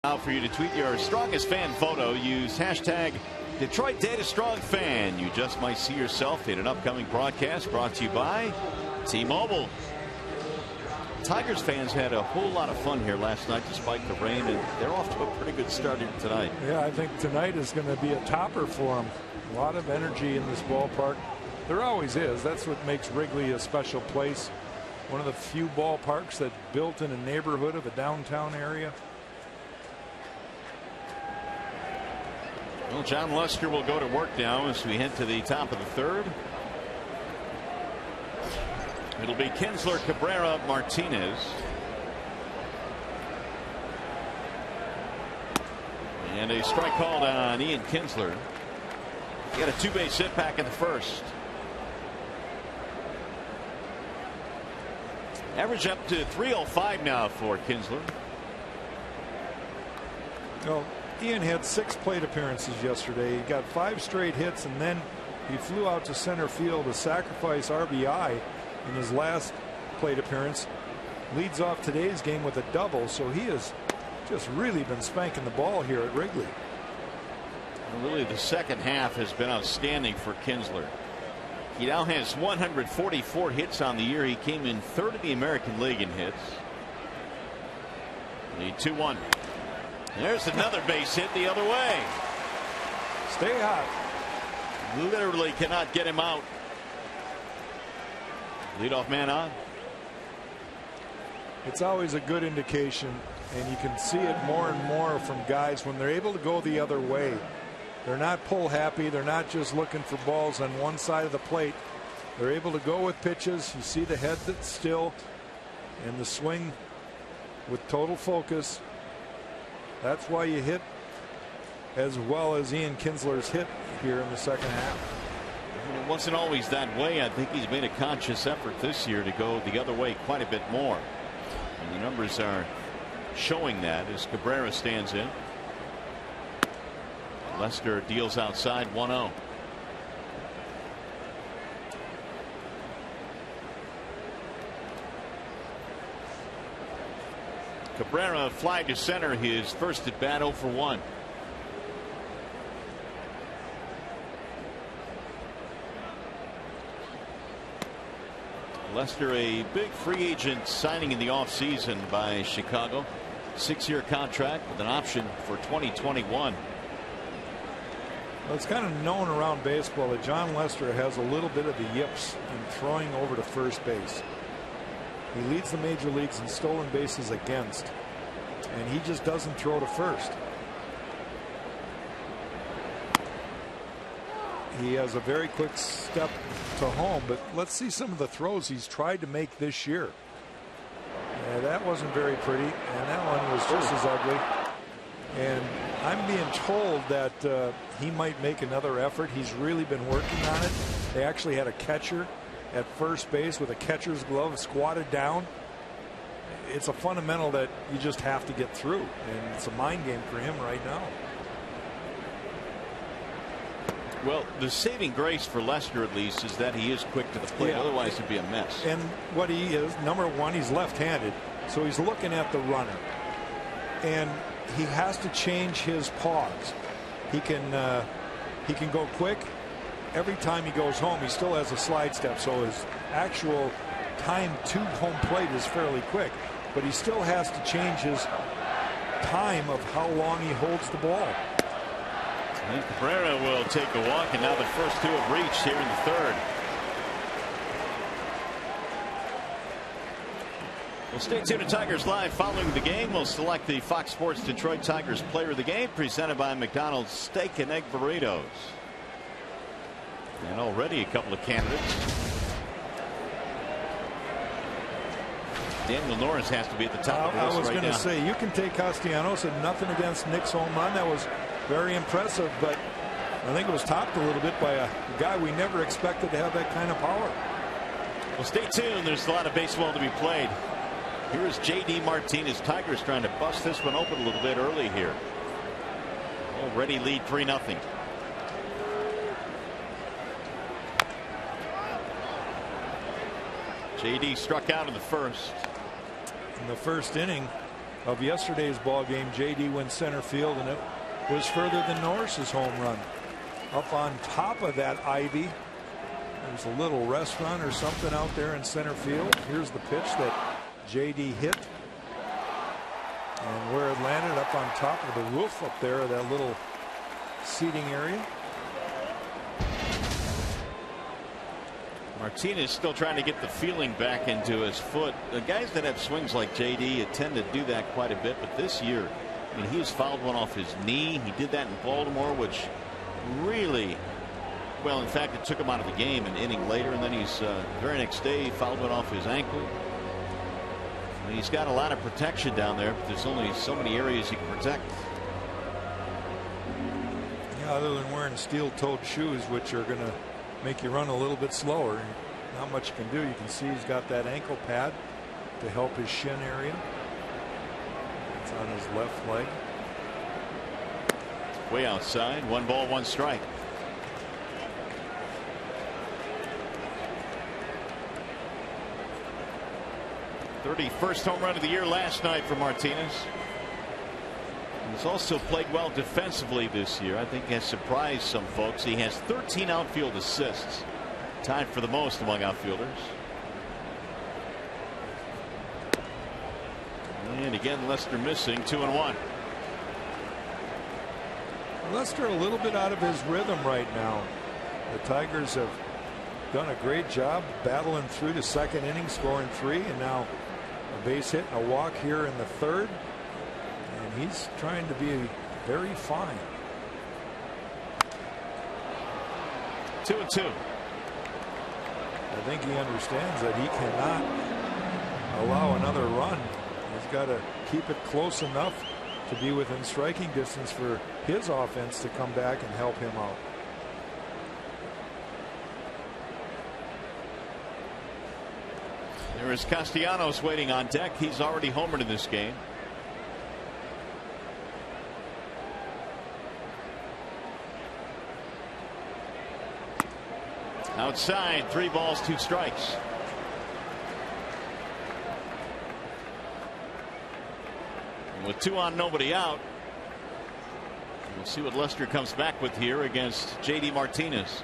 Speaker 1: Now for you to tweet your strongest fan photo, use hashtag Detroit Data Strong Fan. You just might see yourself in an upcoming broadcast brought to you by T-Mobile. Tigers fans had a whole lot of fun here last night despite the rain, and they're off to a pretty good start here tonight.
Speaker 2: Yeah, I think tonight is going to be a topper for them. A lot of energy in this ballpark. There always is. That's what makes Wrigley a special place. One of the few ballparks that's built in a neighborhood of a downtown area.
Speaker 1: Well, John Lester will go to work now as we head to the top of the third. It'll be Kinsler, Cabrera, Martinez. And a strike called on Ian Kinsler. He got a two-base hit back in the first. Average up to 305 now for Kinsler.
Speaker 2: Well, Ian had 6 plate appearances yesterday. He got 5 straight hits, and then he flew out to center field to sacrifice RBI in his last plate appearance. Leads off today's game with a double, so he has just really been spanking the ball here at Wrigley.
Speaker 1: Well, really, the second half has been outstanding for Kinsler. He now has 144 hits on the year. He came in third in the American League in hits. The 2-1. There's another base hit the other way.
Speaker 2: Stay hot.
Speaker 1: Literally cannot get him out. Leadoff man on.
Speaker 2: It's always a good indication, and you can see it more and more from guys when they're able to go the other way. They're not pull happy. They're not just looking for balls on one side of the plate. They're able to go with pitches. You see the head that's still and the swing with total focus. That's why you hit as well as Ian Kinsler's hit here in the second half.
Speaker 1: It wasn't always that way. I think he's made a conscious effort this year to go the other way quite a bit more. And the numbers are showing that as Cabrera stands in. Lester deals outside 1-0. Cabrera fly to center, his first at bat, 0 for 1. Lester, a big free agent signing in the offseason by Chicago. 6-year contract with an option for 2021.
Speaker 2: Well, it's kind of known around baseball that John Lester has a little bit of the yips in throwing over to first base. He leads the major leagues in stolen bases against, and he just doesn't throw to first. He has a very quick step to home, but let's see some of the throws he's tried to make this year. That wasn't very pretty, and that one was just as ugly. And I'm being told that he might make another effort. He's really been working on it. They actually had a catcher at first base with a catcher's glove squatted down. It's a fundamental that you just have to get through, and it's a mind game for him right now.
Speaker 1: Well, the saving grace for Lester, at least, is that he is quick to the plate. Yeah. Otherwise, it'd be a mess.
Speaker 2: And what he is, number one, he's left-handed, so he's looking at the runner, and he has to change his pause. He can go quick. Every time he goes home, he still has a slide step, so his actual time to home plate is fairly quick, but he still has to change his time of how long he holds the ball.
Speaker 1: And Cabrera will take a walk, and now the first two have reached here in the third. Well, stay tuned to Tigers Live. Following the game, we'll select the Fox Sports Detroit Tigers Player of the Game, presented by McDonald's Steak and Egg Burritos. And already a couple of candidates. Daniel Norris has to be at the top of the list right now.
Speaker 2: I was going to say, you can take Castellanos, and nothing against Nick's home run. That was very impressive, but I think it was topped a little bit by a guy we never expected to have that kind of power.
Speaker 1: Well, stay tuned. There's a lot of baseball to be played. Here's J.D. Martinez. Tigers trying to bust this one open a little bit early here. Already lead 3-0. J.D. struck out in the first.
Speaker 2: In the first inning, of yesterday's ball game, J.D. went center field, and it was further than Norris's home run. Up on top of that ivy, there's a little restaurant or something out there in center field. Here's the pitch that J.D. hit, and where it landed, up on top of the roof up there, that little seating area.
Speaker 1: Martinez still trying to get the feeling back into his foot. The guys that have swings like J.D. tend to do that quite a bit, but this year, I mean, he's fouled one off his knee. He did that in Baltimore, which really, well, in fact, it took him out of the game an inning later, and then he's the very next day he fouled one off his ankle. And he's got a lot of protection down there, but there's only so many areas you can protect.
Speaker 2: Yeah, other than wearing steel-toed shoes, which are going to make you run a little bit slower. Not much you can do. You can see he's got that ankle pad to help his shin area. It's on his left leg.
Speaker 1: Way outside. 1 ball, 1 strike. '31st home run of the year last night for Martinez. He's also played well defensively this year. I think he has surprised some folks. He has 13 outfield assists, tied for the most among outfielders. And again, Lester missing. 2-1.
Speaker 2: Lester a little bit out of his rhythm right now. The Tigers have done a great job battling through the 2nd inning, scoring 3, and now a base hit and a walk here in the 3rd. And he's trying to be very fine.
Speaker 1: 2-2.
Speaker 2: I think he understands that he cannot allow another run. He's got to keep it close enough to be within striking distance for his offense to come back and help him out.
Speaker 1: There is Castellanos waiting on deck. He's already homered in this game. Outside, 3 balls, 2 strikes. And with 2 on, nobody out, we'll see what Lester comes back with here against J.D. Martinez.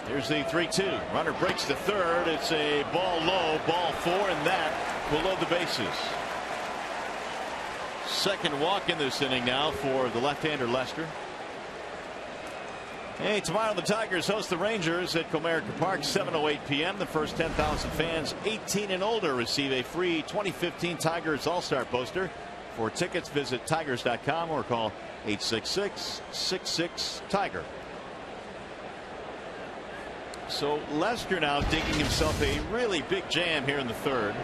Speaker 1: Here's the 3-2. Runner breaks to third. It's a ball low, ball 4, and that will load the bases. 2nd walk in this inning now for the left-hander Lester. Hey, tomorrow the Tigers host the Rangers at Comerica Park, 7:08 p.m. The first 10,000 fans 18 and older receive a free 2015 Tigers All-Star poster. For tickets, visit tigers.com or call 866-66-TIGER. So Lester now digging himself a really big jam here in the 3rd.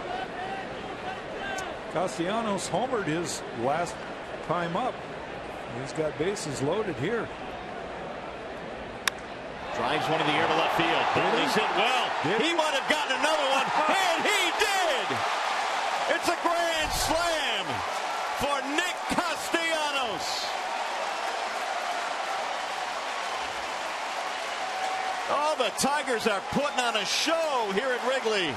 Speaker 2: Castellanos homered his last time up. He's got bases loaded here.
Speaker 1: Drives one in the air to left field. He's hit well. He might have gotten another one, and he did. It's a grand slam for Nick Castellanos. Oh, the Tigers are putting on a show here at Wrigley.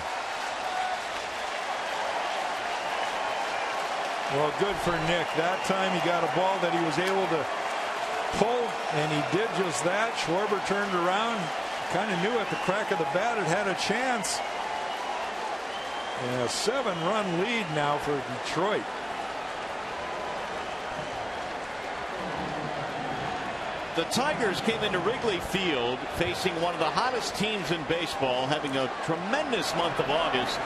Speaker 2: Well, good for Nick. That time he got a ball that he was able to pull, and he did just that. Schwarber turned around, kind of knew at the crack of the bat it had a chance. And a 7-run lead now for Detroit.
Speaker 1: The Tigers came into Wrigley Field facing one of the hottest teams in baseball, having a tremendous month of August.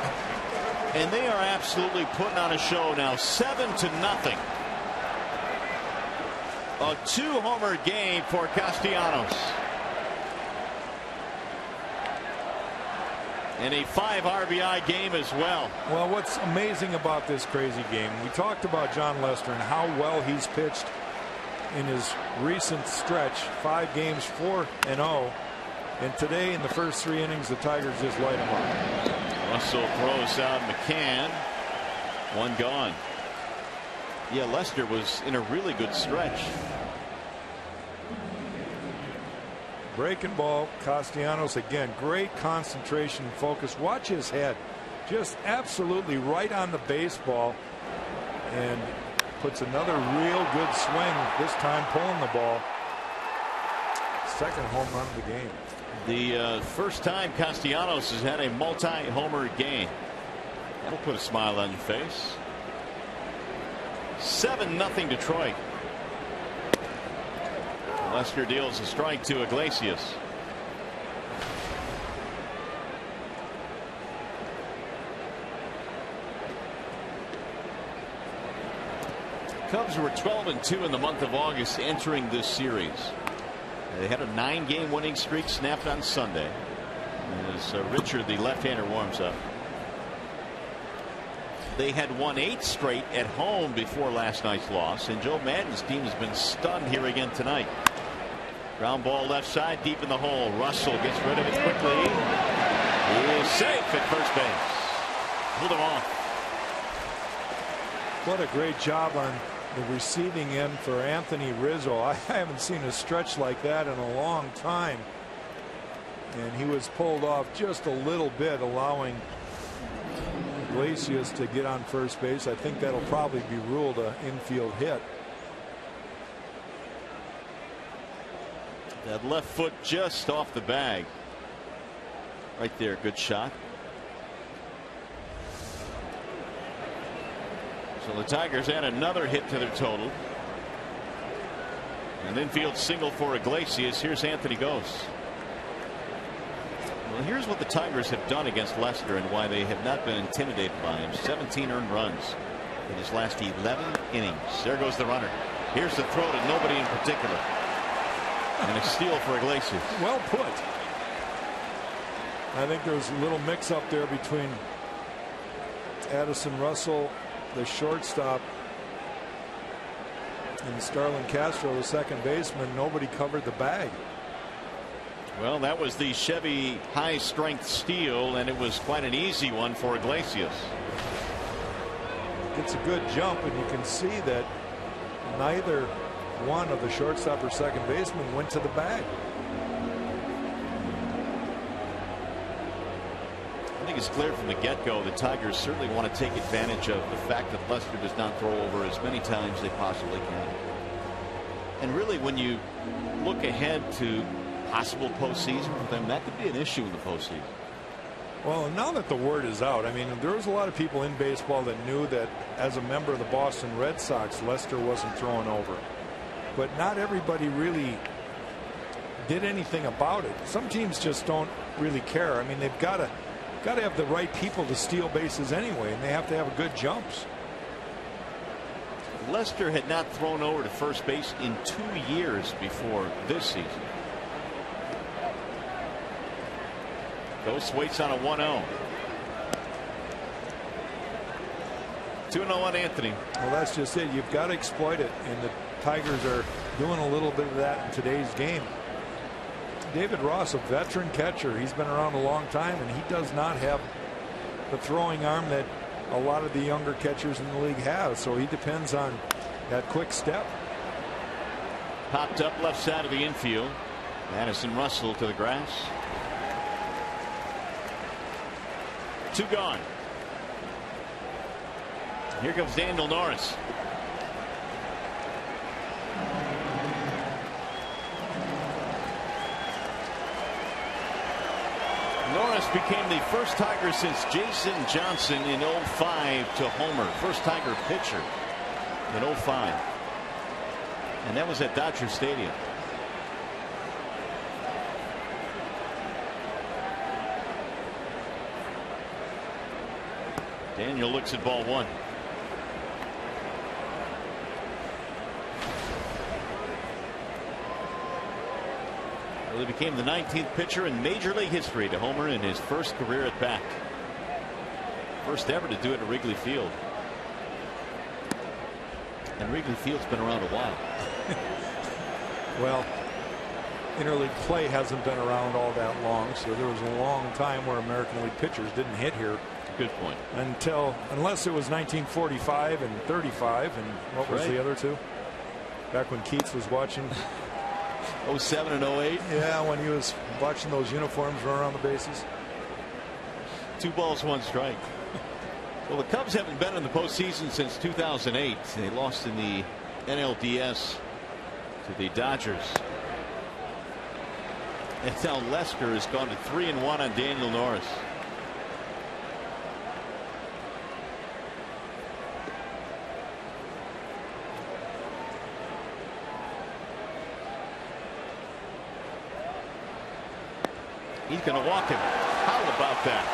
Speaker 1: And they are absolutely putting on a show now, 7-0. A 2-homer game for Castellanos. And a 5 RBI game as well.
Speaker 2: Well, what's amazing about this crazy game, we talked about John Lester and how well he's pitched in his recent stretch, 5 games, 4-0. And today in the first 3 innings, the Tigers just light him up.
Speaker 1: Russell throws out McCann. 1 gone. Yeah, Lester was in a really good stretch.
Speaker 2: Breaking ball. Castellanos again. Great concentration and focus. Watch his head. Just absolutely right on the baseball. And puts another real good swing. This time pulling the ball. Second home run of the game.
Speaker 1: The first time Castellanos has had a multi-homer game. That'll put a smile on your face. 7-0 Detroit. Lester deals a strike to Iglesias. Cubs were 12-2 in the month of August entering this series. They had a 9-game winning streak snapped on Sunday as Richard, the left-hander, warms up. They had won 8 straight at home before last night's loss, and Joe Maddon's team has been stunned here again tonight. Ground ball left side deep in the hole. Russell gets rid of it quickly. He is safe at first base. Pulled him off.
Speaker 2: What a great job on the receiving end for Anthony Rizzo. I haven't seen a stretch like that in a long time. And he was pulled off just a little bit, allowing Iglesias to get on first base. I think that'll probably be ruled an infield hit.
Speaker 1: That left foot just off the bag. Right there, good shot. So the Tigers add another hit to their total. An infield single for Iglesias. Here's Anthony Gose. Well, here's what the Tigers have done against Lester and why they have not been intimidated by him. 17 earned runs in his last 11 innings. There goes the runner. Here's the throw to nobody in particular. And a steal for Iglesias.
Speaker 2: Well put. I think there's a little mix up there between Addison Russell, the shortstop, and Starlin Castro, the second baseman. Nobody covered the bag.
Speaker 1: Well, that was the Chevy high strength steal, and it was quite an easy one for Iglesias.
Speaker 2: Gets a good jump, and you can see that neither one of the shortstop or second baseman went to the bag.
Speaker 1: I think it's clear from the get-go the Tigers certainly want to take advantage of the fact that Lester does not throw over as many times as they possibly can. And really, when you look ahead to possible postseason for them, that could be an issue in the postseason.
Speaker 2: Well, now that the word is out, I mean, there was a lot of people in baseball that knew that as a member of the Boston Red Sox, Lester wasn't throwing over. But not everybody really did anything about it. Some teams just don't really care. I mean, they've got to have the right people to steal bases anyway, and they have to have good jumps.
Speaker 1: Lester had not thrown over to first base in 2 years before this season. Ghost waits on a 1-0. 2-0 on Anthony.
Speaker 2: Well, that's just it. You've got to exploit it, and the Tigers are doing a little bit of that in today's game. David Ross, a veteran catcher, he's been around a long time, and he does not have the throwing arm that a lot of the younger catchers in the league have. So he depends on that quick step.
Speaker 1: Popped up left side of the infield. Addison Russell to the grass. 2 gone. Here comes Daniel Norris. Norris became the first Tiger since Jason Johnson in 05 to homer. First Tiger pitcher in 05. And that was at Dodger Stadium. Daniel looks at ball 1. Well, he became the 19th pitcher in Major League history to homer in his first career at bat. First ever to do it at Wrigley Field. And Wrigley Field's been around a while.
Speaker 2: Well, interleague play hasn't been around all that long, so there was a long time where American League pitchers didn't hit here.
Speaker 1: Good point.
Speaker 2: Unless it was 1945 and 35, and what was the other two? Back when Keats was watching
Speaker 1: 07 and 08.
Speaker 2: Yeah, when he was watching those uniforms run around the bases.
Speaker 1: 2 balls, 1 strike. Well, the Cubs haven't been in the postseason since 2008. They lost in the NLDS to the Dodgers. And now Lester has gone to 3-1 on Daniel Norris. He's going to walk him. How about that?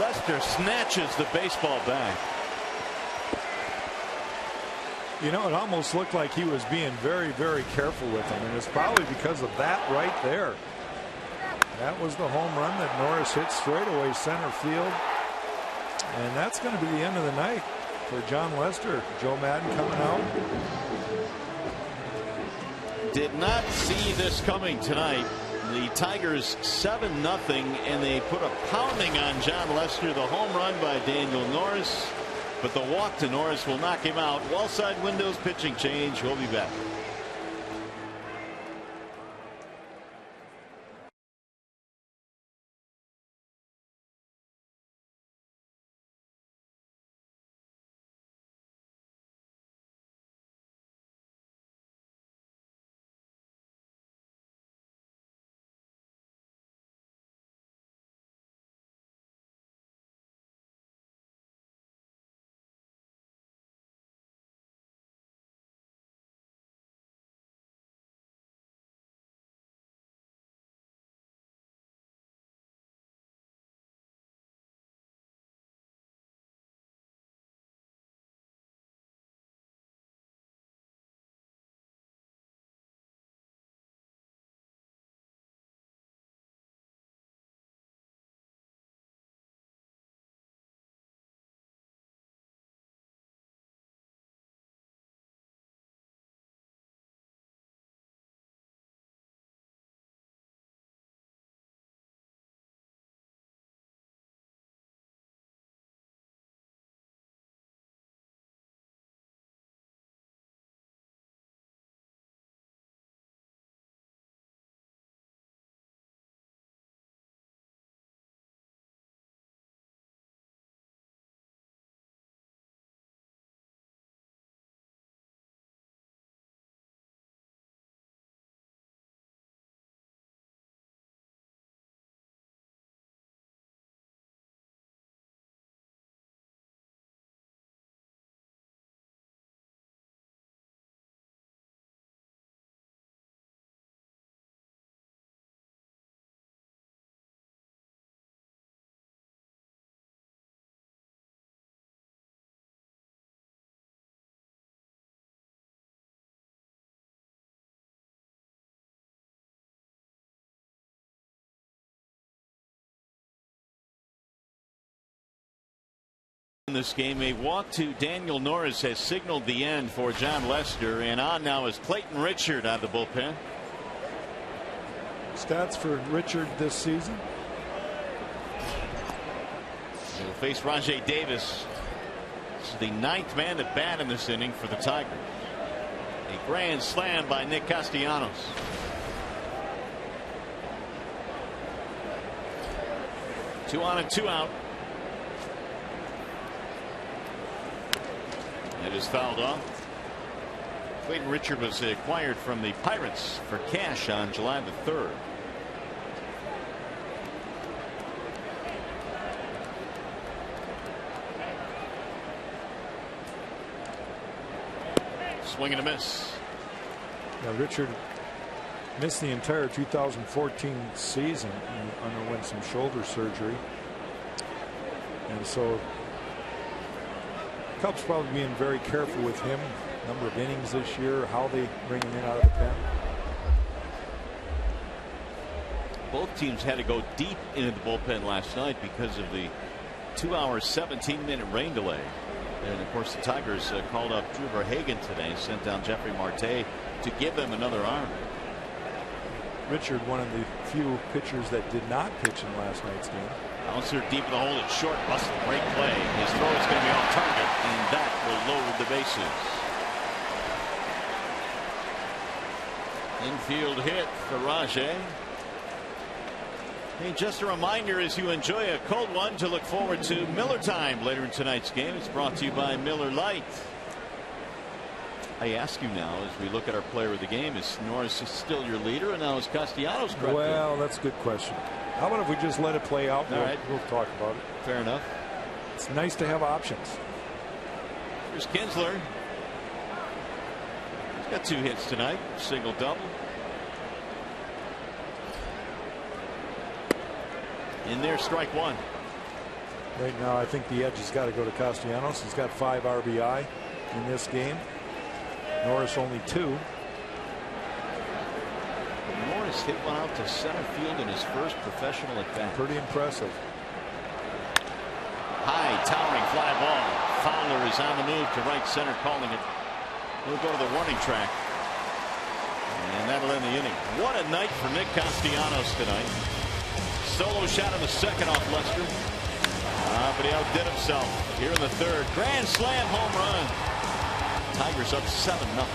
Speaker 1: Lester snatches the baseball back.
Speaker 2: You know, it almost looked like he was being very, very careful with him, and it's probably because of that right there. That was the home run that Norris hit straight away center field, and that's going to be the end of the night for John Lester. Joe Madden coming out.
Speaker 1: Did not see this coming tonight. The Tigers 7-0, and they put a pounding on John Lester. The home run by Daniel Norris, but the walk to Norris will knock him out. Wallside Windows pitching change. We'll be back. In this game, a walk to Daniel Norris has signaled the end for John Lester, and on now is Clayton Richard out of the bullpen.
Speaker 2: Stats for Richard this season.
Speaker 1: He'll face Rajai Davis. This is the 9th man to bat in this inning for the Tigers. A grand slam by Nick Castellanos. Two on and 2 out. It is fouled off. Clayton Richard was acquired from the Pirates for cash on July the 3rd. Swing and a miss.
Speaker 2: Now Richard missed the entire 2014 season and underwent some shoulder surgery, and so Cubs probably being very careful with him. Number of innings this year, how they bring him in out of the pen.
Speaker 1: Both teams had to go deep into the bullpen last night because of the 2-hour 17-minute rain delay. And of course the Tigers called up Drew Verhagen today, sent down Jeffrey Marte to give them another arm.
Speaker 2: Richard, one of the few pitchers that did not pitch in last night's game.
Speaker 1: Bouncer deep in the hole. It's short. Russell, great play. His throw is going to be on target, and that will load the bases. Infield hit for Rajai. Hey, just a reminder as you enjoy a cold one to look forward to Miller Time later in tonight's game. It's brought to you by Miller Lite. I ask you now as we look at our player of the game, is Norris still your leader, and now is Castellanos correct?
Speaker 2: Well, that's a good question. How about if we just let it play out?
Speaker 1: All right.
Speaker 2: We'll talk about it.
Speaker 1: Fair enough.
Speaker 2: It's nice to have options.
Speaker 1: Here's Kinsler. He's got 2 hits tonight, single double. In there, strike 1.
Speaker 2: Right now, I think the edge has got to go to Castellanos. He's got 5 RBI in this game. Norris only 2.
Speaker 1: Norris hit one out to center field in his first professional at bat.
Speaker 2: Pretty impressive.
Speaker 1: High, towering fly ball. Fowler is on the move to right center, calling it. He'll go to the warning track. And that'll end the inning. What a night for Nick Castellanos tonight. Solo shot in the second off Lester. But he outdid himself here in the third. Grand slam home run. Tigers up 7-0.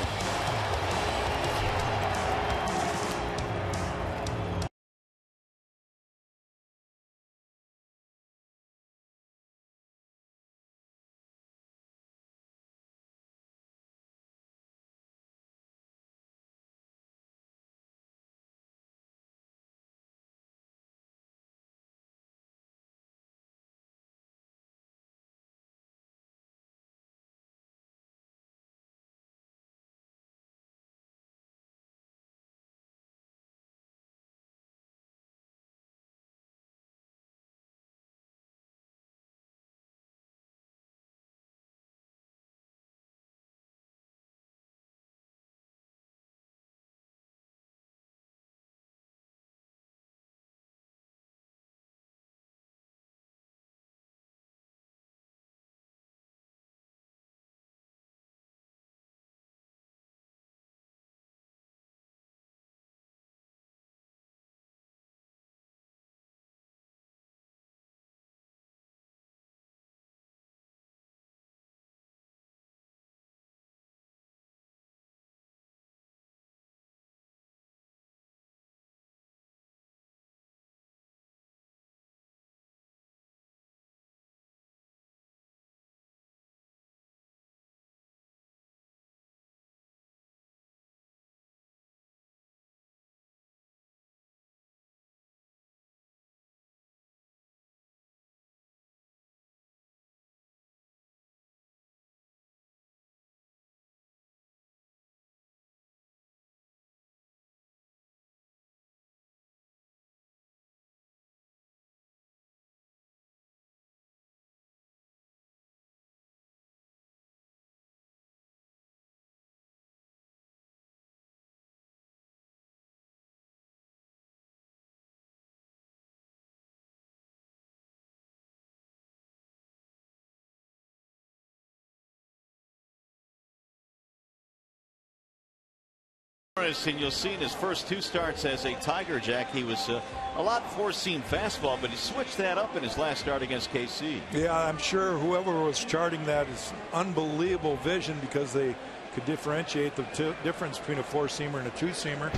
Speaker 1: And you'll see in his first 2 starts as a Tiger, Jack, he was a lot four-seam fastball, but he switched that up in his last start against KC.
Speaker 2: Yeah, I'm sure whoever was charting that is unbelievable vision, because they could differentiate the difference between a 4-seamer and a 2-seamer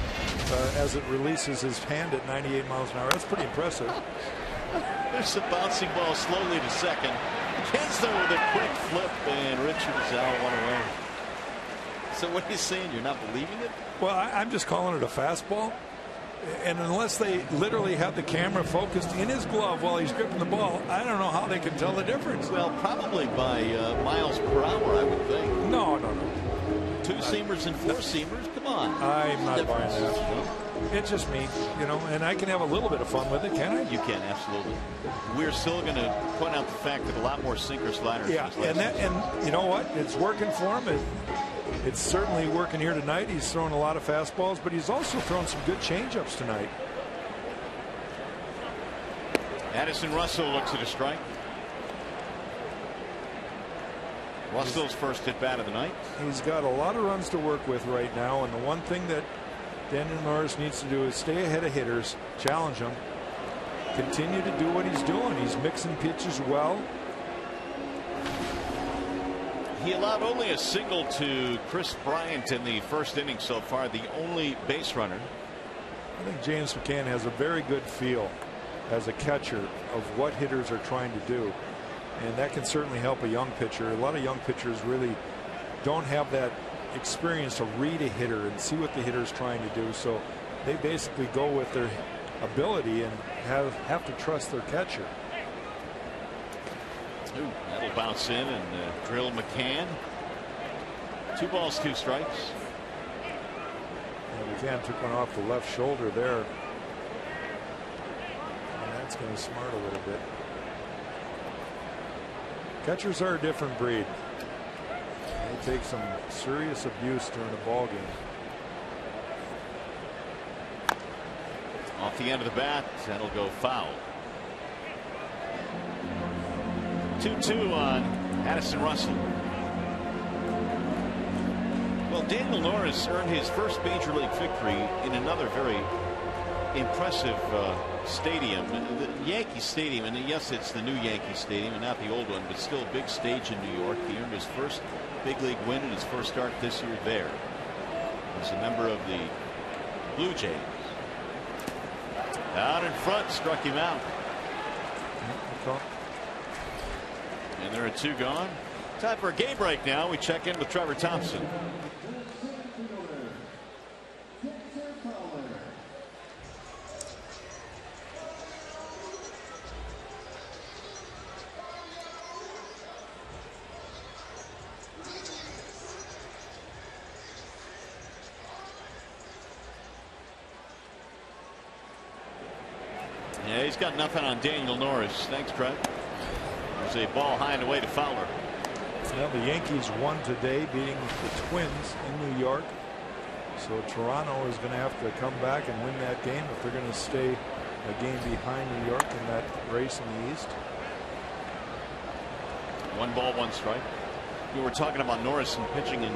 Speaker 2: as it releases his hand at 98 miles an hour. That's pretty impressive.
Speaker 1: There's a bouncing ball slowly to second. Kinsler with a quick flip, and Richards out 1 away. So what are you saying? You're not believing it?
Speaker 2: Well, I'm just calling it a fastball. And unless they literally have the camera focused in his glove while he's gripping the ball, I don't know how they can tell the difference.
Speaker 1: Well, probably by miles per hour, I would think.
Speaker 2: No.
Speaker 1: 2-seamers and 4-seamers? Come on.
Speaker 2: I'm not buying that. It's just me, and I can have a little bit of fun with it, can I?
Speaker 1: You can, absolutely. We're still going to point out the fact that a lot more sinker sliders.
Speaker 2: Yeah, and you know what? It's working for him. It's certainly working here tonight. He's thrown a lot of fastballs, but he's also thrown some good changeups tonight.
Speaker 1: Addison Russell looks at a strike. Russell's first at bat of the night.
Speaker 2: He's got a lot of runs to work with right now, and the one thing that Daniel Norris needs to do is stay ahead of hitters, challenge them, continue to do what he's doing. He's mixing pitches well.
Speaker 1: He allowed only a single to Chris Bryant in the first inning so far, the only base runner.
Speaker 2: I think James McCann has a very good feel as a catcher of what hitters are trying to do, and that can certainly help a young pitcher. A lot of young pitchers really don't have that experience to read a hitter and see what the hitter is trying to do, so they basically go with their ability and have to trust their catcher.
Speaker 1: Ooh, that'll bounce in and drill McCann. 2 balls, 2 strikes.
Speaker 2: And McCann took one off the left shoulder there, and that's going to smart a little bit. Catchers are a different breed. They take some serious abuse during a ball game.
Speaker 1: Off the end of the bat, that'll go foul. 2-2 on Addison Russell. Well, Daniel Norris earned his first major league victory in another very impressive stadium, the Yankee Stadium. And yes, it's the new Yankee Stadium and not the old one, but still a big stage in New York. He earned his first big league win in his first start this year there. As a member of the Blue Jays. Out in front, struck him out. And there are 2 gone. Time for a game break now. We check in with Trevor Thompson. Yeah, he's got nothing on Daniel Norris. Thanks, Trev. There's a ball high and away to Fowler.
Speaker 2: Well, the Yankees won today, beating the Twins in New York. So Toronto is going to have to come back and win that game if they're going to stay a game behind New York in that race in the East.
Speaker 1: 1 ball, 1 strike. We were talking about Norris and pitching in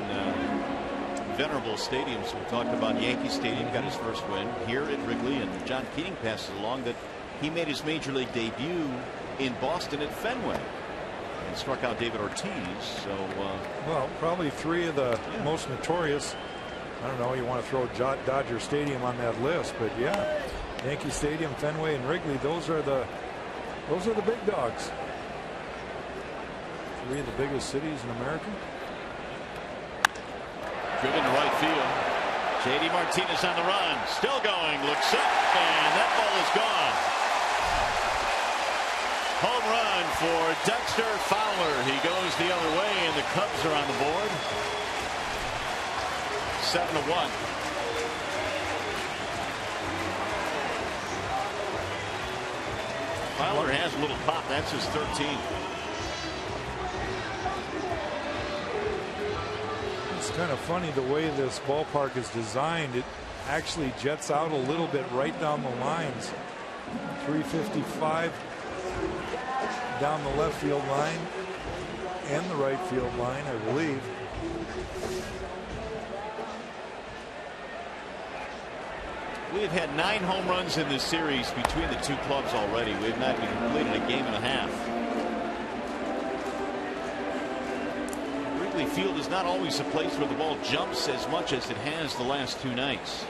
Speaker 1: venerable stadiums. We talked about Yankee Stadium, got his first win here at Wrigley, and John Keating passes along that he made his major league debut in Boston at Fenway and struck out David Ortiz. So
Speaker 2: well, probably 3 of the most notorious. I don't know, you want to throw Dodger Stadium on that list, but yeah, Yankee Stadium, Fenway, and Wrigley, those are the big dogs. 3 of the biggest cities in America.
Speaker 1: Driven to right field. J.D. Martinez on the run, still going, looks up, and that ball is gone. Home run for Dexter Fowler. He goes the other way, and the Cubs are on the board. 7-1. Fowler has a little pop. That's his 13th.
Speaker 2: It's kind of funny the way this ballpark is designed. It actually jets out a little bit right down the lines. 355 down the left field line and the right field line, I believe.
Speaker 1: We have had 9 home runs in this series between the 2 clubs already. We have not even completed a game and a half. Wrigley Field is not always a place where the ball jumps as much as it has the last 2 nights.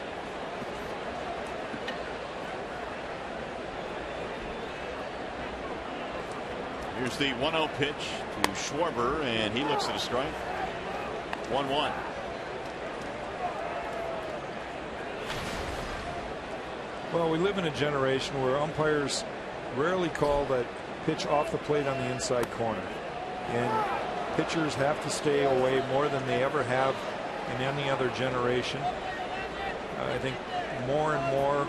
Speaker 1: Here's the 1-0 pitch to Schwarber, and he looks at a strike. 1-1.
Speaker 2: Well, we live in a generation where umpires rarely call that pitch off the plate on the inside corner, and pitchers have to stay away more than they ever have in any other generation. I think more and more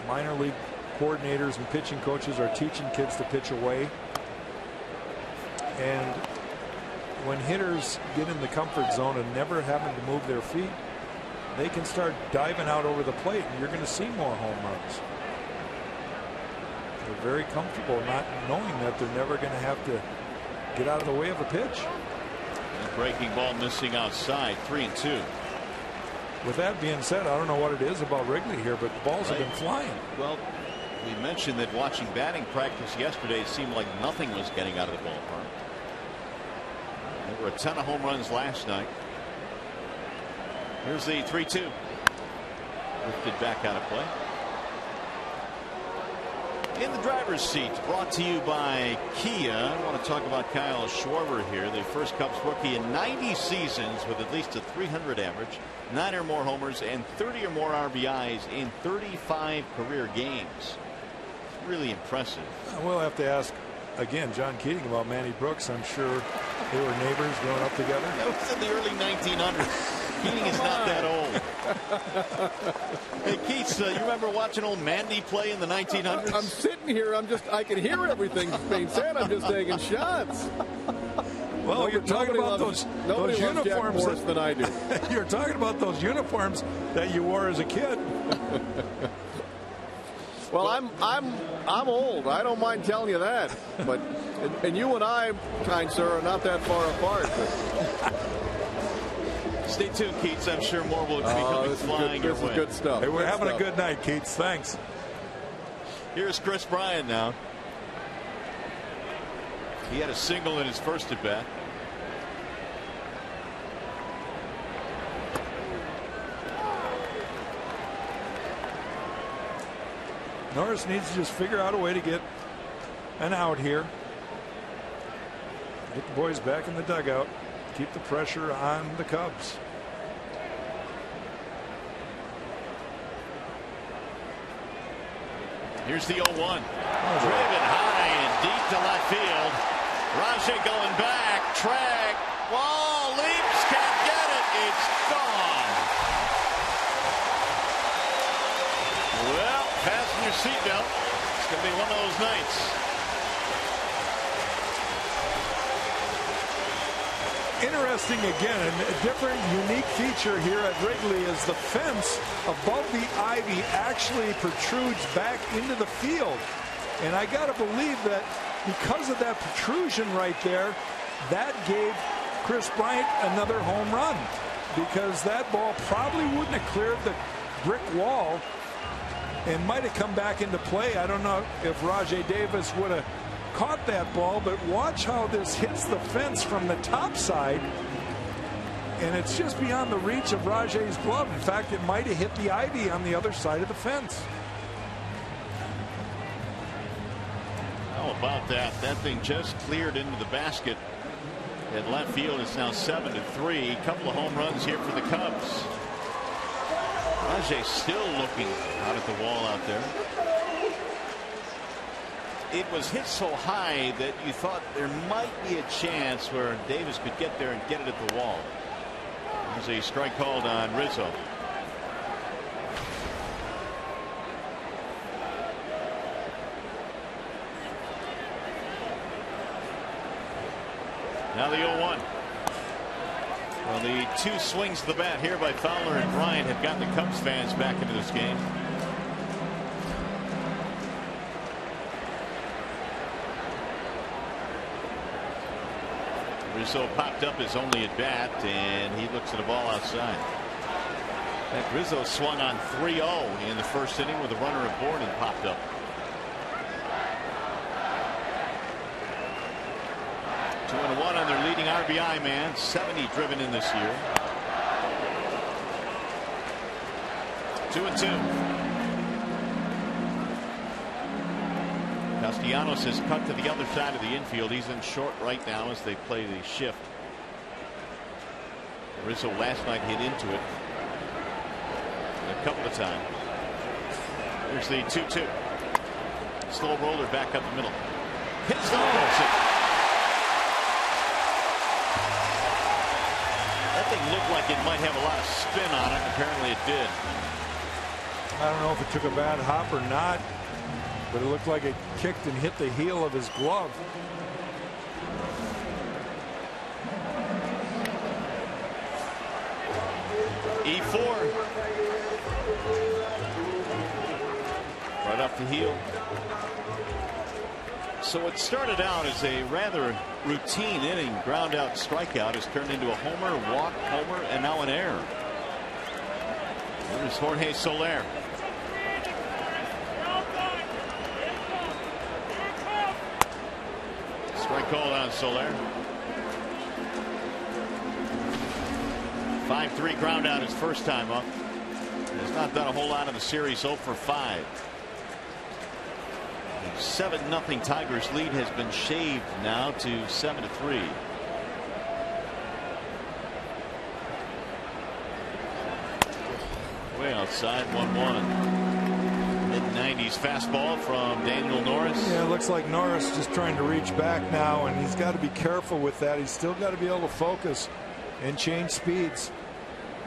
Speaker 2: minor league coordinators and pitching coaches are teaching kids to pitch away. And when hitters get in the comfort zone and never having to move their feet, they can start diving out over the plate, and you're going to see more home runs. They're very comfortable not knowing that they're never going to have to get out of the way of a pitch.
Speaker 1: And breaking ball missing outside, 3-2.
Speaker 2: With that being said, I don't know what it is about Wrigley here, but balls have been flying.
Speaker 1: Well, we mentioned that watching batting practice yesterday, it seemed like nothing was getting out of the ballpark. There were a ton of home runs last night. Here's the 3-2. Lifted back out of play. In the driver's seat, brought to you by Kia. I want to talk about Kyle Schwarber here, the first Cubs rookie in 90 seasons with at least a 300 average, 9 or more homers, and 30 or more RBIs in 35 career games. It's really impressive.
Speaker 2: We'll have to ask again John Keating about Manny Brooks. I'm sure they were neighbors growing up together.
Speaker 1: That was in the early 1900s. Keating is not that old. Hey, Keats, you remember watching old Mandy play in the 1900s?
Speaker 3: I'm sitting here. I can hear everything being said. I'm just taking shots.
Speaker 2: Well, you're talking about those uniforms
Speaker 3: worse than I do.
Speaker 2: You're talking about those uniforms that you wore as a kid.
Speaker 3: Well, I'm old. I don't mind telling you that. But and you and I, kind sir, are not that far apart. But.
Speaker 1: Stay tuned, Keats. I'm sure more will be coming flying your way.
Speaker 3: This is good stuff.
Speaker 2: Hey, we're having a good night, Keats. Thanks.
Speaker 1: Here's Chris Bryant now. He had a single in his first at bat.
Speaker 2: Norris needs to just figure out a way to get an out here. Get the boys back in the dugout. Keep the pressure on the Cubs.
Speaker 1: Here's the 0-1. Driven high and deep to left field. Rajai going back. Track. Wall. Leaps. Can't get it. It's gone. Well, fasten your seatbelt. It's going to be one of those nights.
Speaker 2: Interesting again, a different unique feature here at Wrigley is the fence above the ivy actually protrudes back into the field. And I got to believe that because of that protrusion right there, that gave Chris Bryant another home run, because that ball probably wouldn't have cleared the brick wall and might have come back into play. I don't know if Rajai Davis would have caught that ball, but watch how this hits the fence from the top side, and it's just beyond the reach of Rajai's glove. In fact, it might have hit the ivy on the other side of the fence.
Speaker 1: How about that? That thing just cleared into the basket at left field. It's now 7-3. A couple of home runs here for the Cubs. Rajai still looking out at the wall out there. It was hit so high that you thought there might be a chance where Davis could get there and get it at the wall. There's a strike called on Rizzo. Now the 0-1. Well, the two swings of the bat here by Fowler and Bryant have gotten the Cubs fans back into this game. Rizzo popped up his only at bat, and he looks at a ball outside. That Rizzo swung on 3-0 in the first inning with a runner aboard and popped up. Two and one on their leading RBI man, 70 driven in this year. 2-2. Castellanos has cut to the other side of the infield. He's in short right now as they play the shift. Rizzo last night hit into it a couple of times. Here's the 2-2. Slow roller back up the middle. Hits the ball. That thing looked like it might have a lot of spin on it. Apparently it did.
Speaker 2: I don't know if it took a bad hop or not, but it looked like it kicked and hit the heel of his glove.
Speaker 1: E4. Right off the heel. So it started out as a rather routine inning. Ground out strikeout has turned into a homer, walk, homer, and now an error. There's Jorge Soler. Strike called on Soler. 5-3 ground out his first time up. Has not done a whole lot in the series. 0 for 5. 7-0 Tigers lead has been shaved now to 7-3. Way outside, 1-1. Mid-90s fastball from Daniel Norris.
Speaker 2: Yeah, it looks like Norris just trying to reach back now, and he's got to be careful with that. He's still got to be able to focus and change speeds.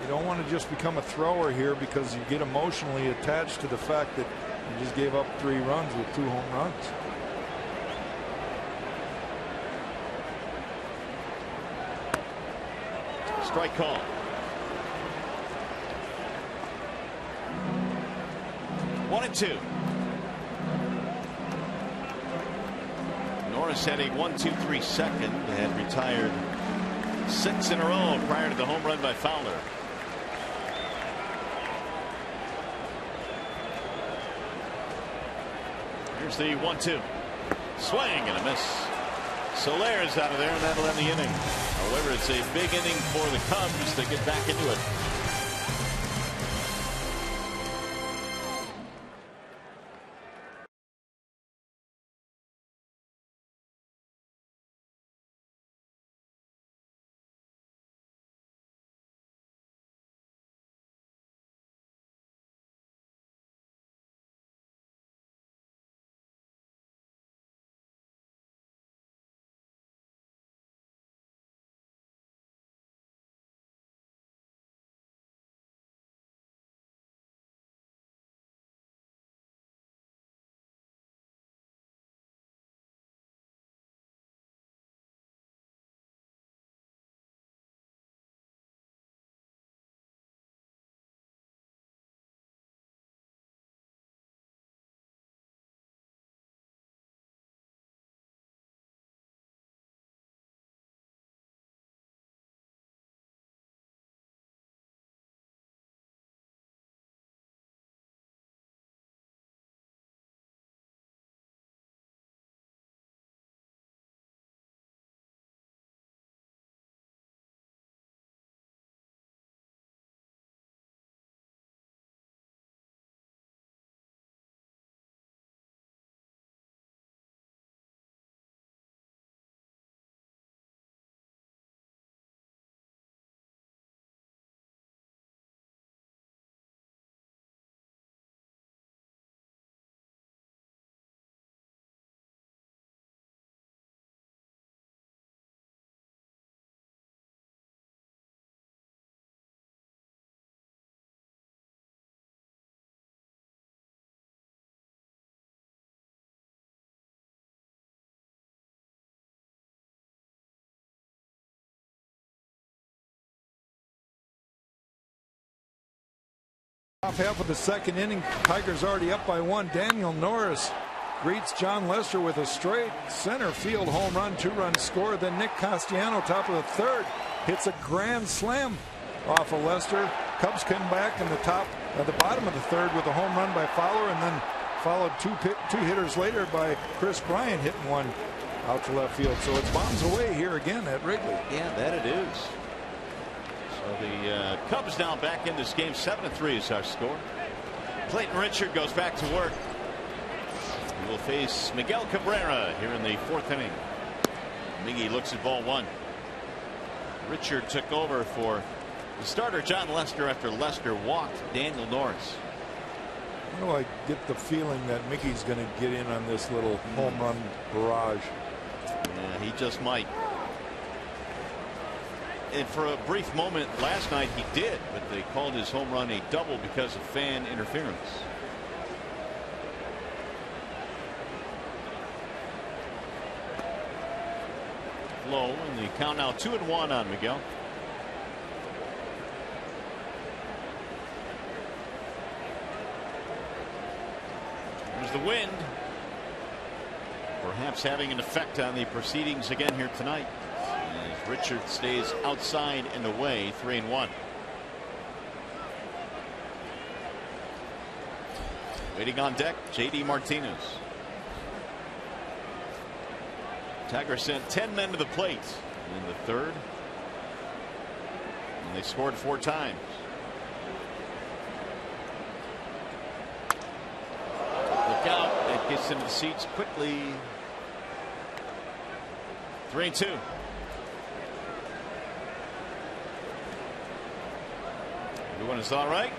Speaker 2: You don't want to just become a thrower here because you get emotionally attached to the fact that you just gave up 3 runs with 2 home runs.
Speaker 1: Strike call. One and 2. Norris had a 1-2-3 second, had retired 6 in a row prior to the home run by Fowler. Here's the 1-2. Swing and a miss. Soler's out of there, and that'll end the inning. However, it's a big inning for the Cubs to get back into it.
Speaker 2: Off half of the second inning, Tigers already up by 1. Daniel Norris greets John Lester with a straight center field home run, 2-run score. Then Nick Castellanos, top of the third, hits a grand slam off of Lester. Cubs come back in the bottom of the third with a home run by Fowler, and then followed two hitters later by Chris Bryant hitting one out to left field. So it's bombs away here again at Wrigley.
Speaker 1: Yeah, that it is. So the Cubs now back in this game. 7-3 is our score. Clayton Richard goes back to work. He will face Miguel Cabrera here in the 4th inning. Miggy looks at ball 1. Richard took over for the starter John Lester after Lester walked Daniel Norris.
Speaker 2: Why do I get the feeling that Mickey's going to get in on this little home run barrage?
Speaker 1: Yeah, he just might. And for a brief moment last night he did, but they called his home run a double because of fan interference. Low, and the count now 2-1 on Miguel. There's the wind, perhaps having an effect on the proceedings again here tonight, as Richard stays outside and away. 3-1. Waiting on deck, J.D. Martinez. Tigers sent 10 men to the plate in the third. And they scored 4 times. Look out. That gets into the seats quickly. 3-2. Everyone is all right.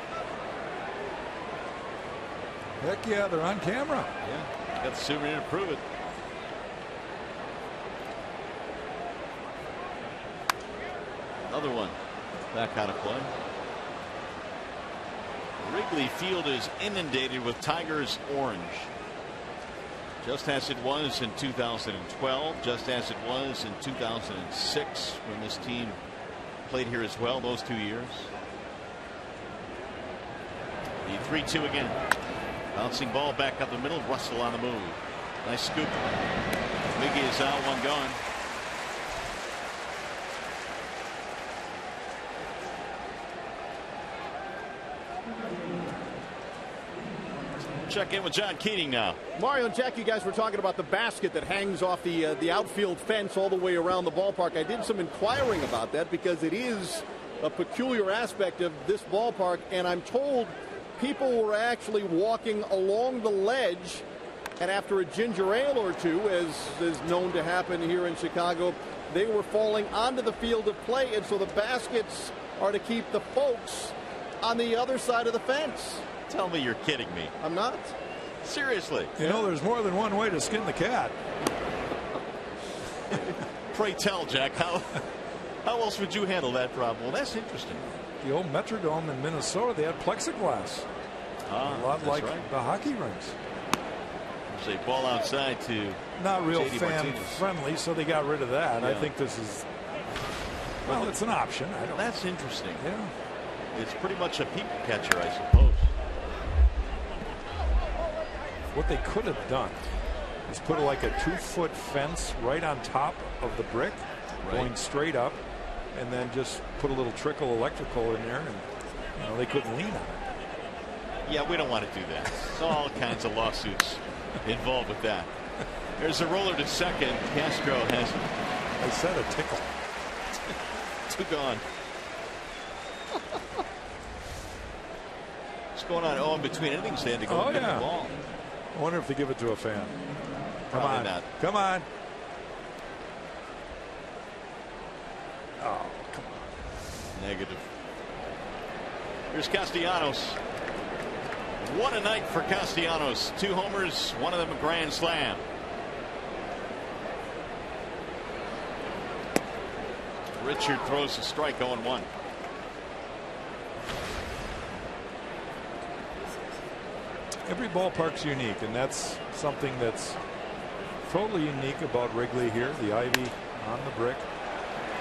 Speaker 2: Heck yeah, they're on camera.
Speaker 1: Yeah, got the souvenir to prove it. Another one back out of play. Wrigley Field is inundated with Tigers orange. Just as it was in 2012, just as it was in 2006 when this team played here as well, those 2 years. The 3-2 again. Bouncing ball back up the middle. Russell on the move. Nice scoop. Miggy is out, 1 gone. Check in with John Keating now.
Speaker 3: Mario and Jack, you guys were talking about the basket that hangs off the outfield fence all the way around the ballpark. I did some inquiring about that because it is a peculiar aspect of this ballpark, and I'm told people were actually walking along the ledge, and after a ginger ale or two, as is known to happen here in Chicago, they were falling onto the field of play, and so the baskets are to keep the folks on the other side of the fence.
Speaker 1: Tell me you're kidding me.
Speaker 3: I'm not.
Speaker 1: Seriously.
Speaker 2: You know, there's more than one way to skin the cat.
Speaker 1: Pray tell, Jack, how else would you handle that problem? Well, that's interesting.
Speaker 2: The old Metrodome in Minnesota, they had plexiglass. A lot like the hockey rinks.
Speaker 1: There's a ball outside to
Speaker 2: not real
Speaker 1: JD
Speaker 2: fan
Speaker 1: Martinez.
Speaker 2: Friendly, so they got rid of that.
Speaker 1: Yeah.
Speaker 2: I think this is, well, it's an option. I don't.
Speaker 1: That's interesting.
Speaker 2: Yeah.
Speaker 1: It's pretty much a people catcher, I suppose.
Speaker 2: What they could have done is put like a 2-foot fence right on top of the brick, going straight up, and then just put a little trickle electrical in there, and they couldn't lean on it.
Speaker 1: Yeah, we don't want to do that. There's all kinds of lawsuits involved with that. There's a roller to second. Castro has.
Speaker 2: I said a tickle.
Speaker 1: 2 gone. What's going on? Oh, in between innings, they had to go and get the ball.
Speaker 2: I wonder if they give it to a fan. Come
Speaker 1: Probably
Speaker 2: on.
Speaker 1: not.
Speaker 2: Come on. Oh, come on.
Speaker 1: Negative. Here's Castellanos. What a night for Castellanos. 2 homers, one of them a grand slam. Richard throws a strike, 0-1.
Speaker 2: Every ballpark's unique, and that's something that's totally unique about Wrigley here. The ivy on the brick.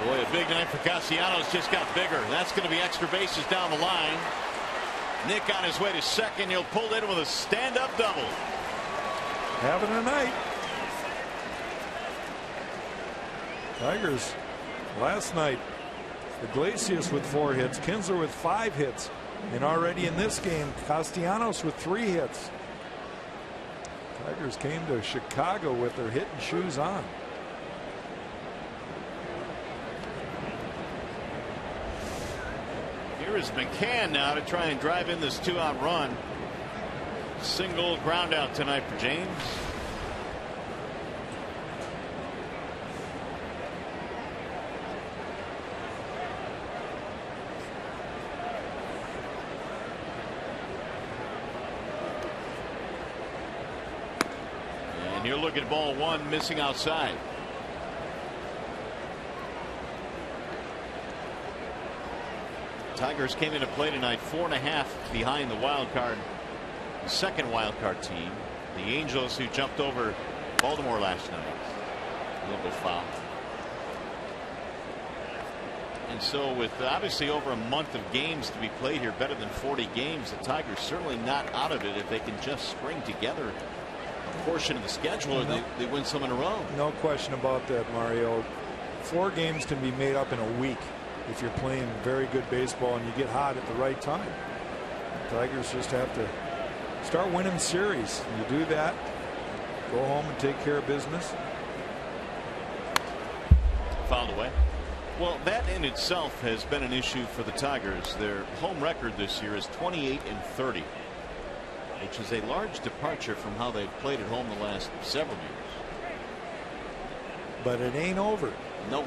Speaker 1: Boy, a big night for Castellanos. Just got bigger. That's going to be extra bases down the line. Nick on his way to second. He'll pull in with a stand-up double.
Speaker 2: Having a night. Tigers last night. Iglesias with 4 hits. Kinsler with 5 hits. And already in this game, Castellanos with 3 hits. Tigers came to Chicago with their hitting shoes on.
Speaker 1: Here is McCann now to try and drive in this 2-out run. Single ground out tonight for James. And you're looking at ball 1 missing outside. Tigers came into play tonight 4.5 behind the wild card, second wild card team, the Angels, who jumped over Baltimore last night. A little bit foul. And so with obviously over a month of games to be played here, better than 40 games, the Tigers certainly not out of it if they can just string together a portion of the schedule, or they win some in a row.
Speaker 2: No question about that, Mario. 4 games can be made up in a week if you're playing very good baseball and you get hot at the right time. The Tigers just have to start winning series. You do that, go home and take care of business.
Speaker 1: Fouled away. Well, that in itself has been an issue for the Tigers. Their home record this year is 28-30, which is a large departure from how they've played at home the last several years.
Speaker 2: But it ain't over.
Speaker 1: No,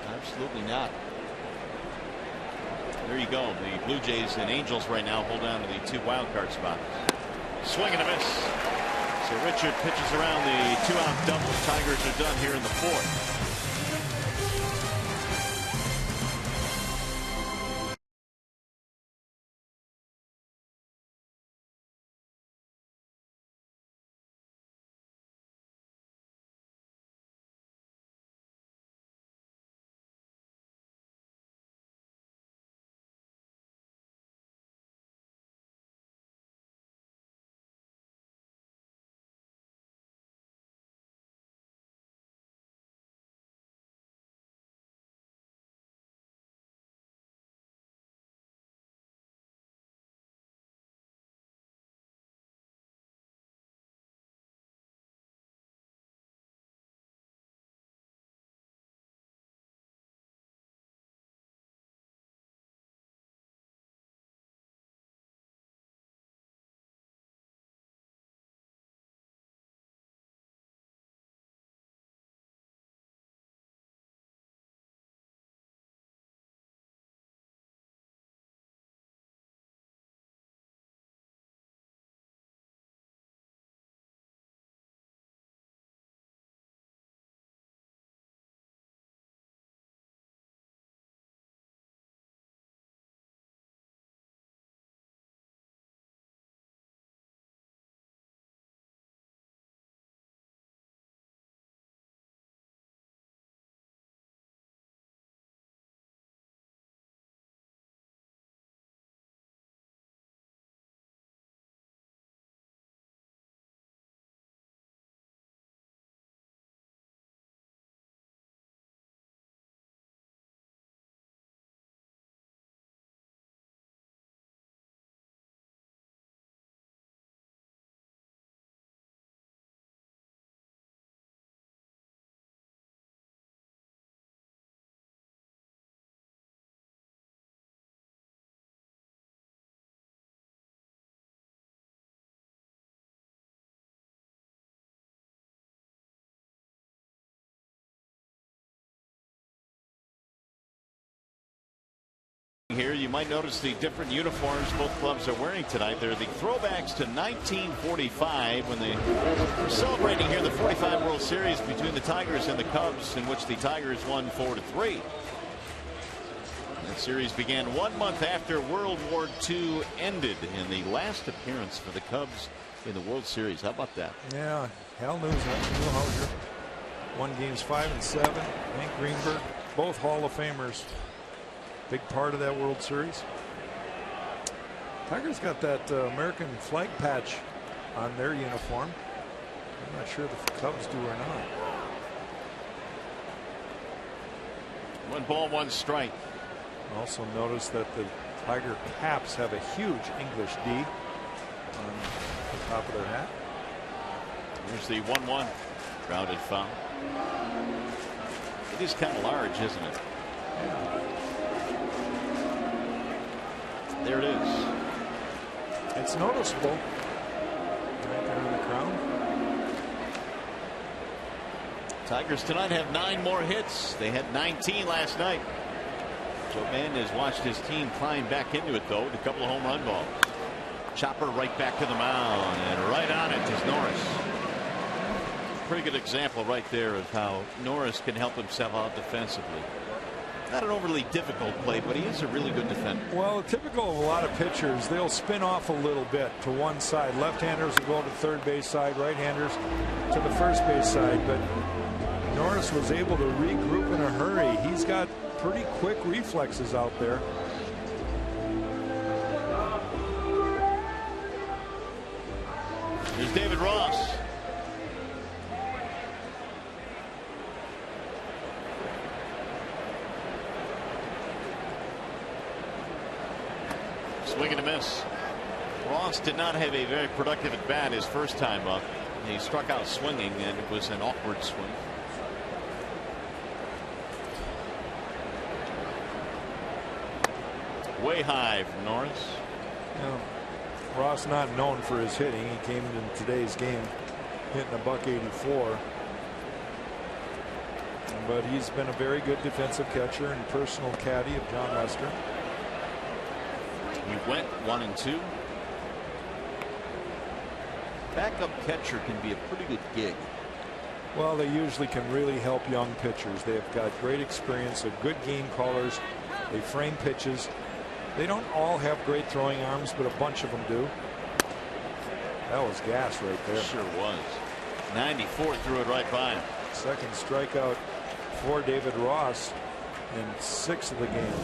Speaker 1: absolutely not. There you go. The Blue Jays and Angels right now hold on to the 2 wild card spots. Swing and a miss. So Richard pitches around the 2-out double. Tigers are done here in the 4th. Here you might notice the different uniforms both clubs are wearing tonight. They're the throwbacks to 1945 when they were celebrating here the 45 World Series between the Tigers and the Cubs, in which the Tigers won 4-3. That series began 1 month after World War II ended, in the last appearance for the Cubs in the World Series. How about that?
Speaker 2: Yeah, Hal Newhouser won games 5 and 7. Hank Greenberg, both Hall of Famers. Big part of that World Series. Tigers got that American flag patch on their uniform. I'm not sure if the Cubs do or not.
Speaker 1: 1 ball, 1 strike.
Speaker 2: Also notice that the Tiger caps have a huge English D on the top of their hat.
Speaker 1: Here's the 1-1 grounded foul. It is kind of large, isn't it?
Speaker 2: Yeah.
Speaker 1: There it is.
Speaker 2: It's noticeable. Right there on the crown.
Speaker 1: Tigers tonight have 9 more hits. They had 19 last night. Joe Maddon has watched his team climb back into it, though, with a couple of home run balls. Chopper right back to the mound, and right on it is Norris. Pretty good example right there of how Norris can help himself out defensively. Not an overly difficult play, but he is a really good defender.
Speaker 2: Well, typical of a lot of pitchers, they'll spin off a little bit to one side. Left-handers will go to third base side, right-handers to the first base side. But Norris was able to regroup in a hurry. He's got pretty quick reflexes out there.
Speaker 1: Here's David Ross. Swing and a miss. Ross did not have a very productive at bat his first time up. He struck out swinging, and it was an awkward swing. Way high from Norris.
Speaker 2: Ross not known for his hitting. He came in today's game hitting a .184. But he's been a very good defensive catcher and personal caddy of John Lester.
Speaker 1: He went 1-2. Backup catcher can be a pretty good gig.
Speaker 2: Well, they usually can really help young pitchers. They have got great experience. They're good game callers. They frame pitches. They don't all have great throwing arms, but a bunch of them do. That was gas right there.
Speaker 1: Sure was. 94 threw it right by him.
Speaker 2: Second strikeout for David Ross in 6 of the game.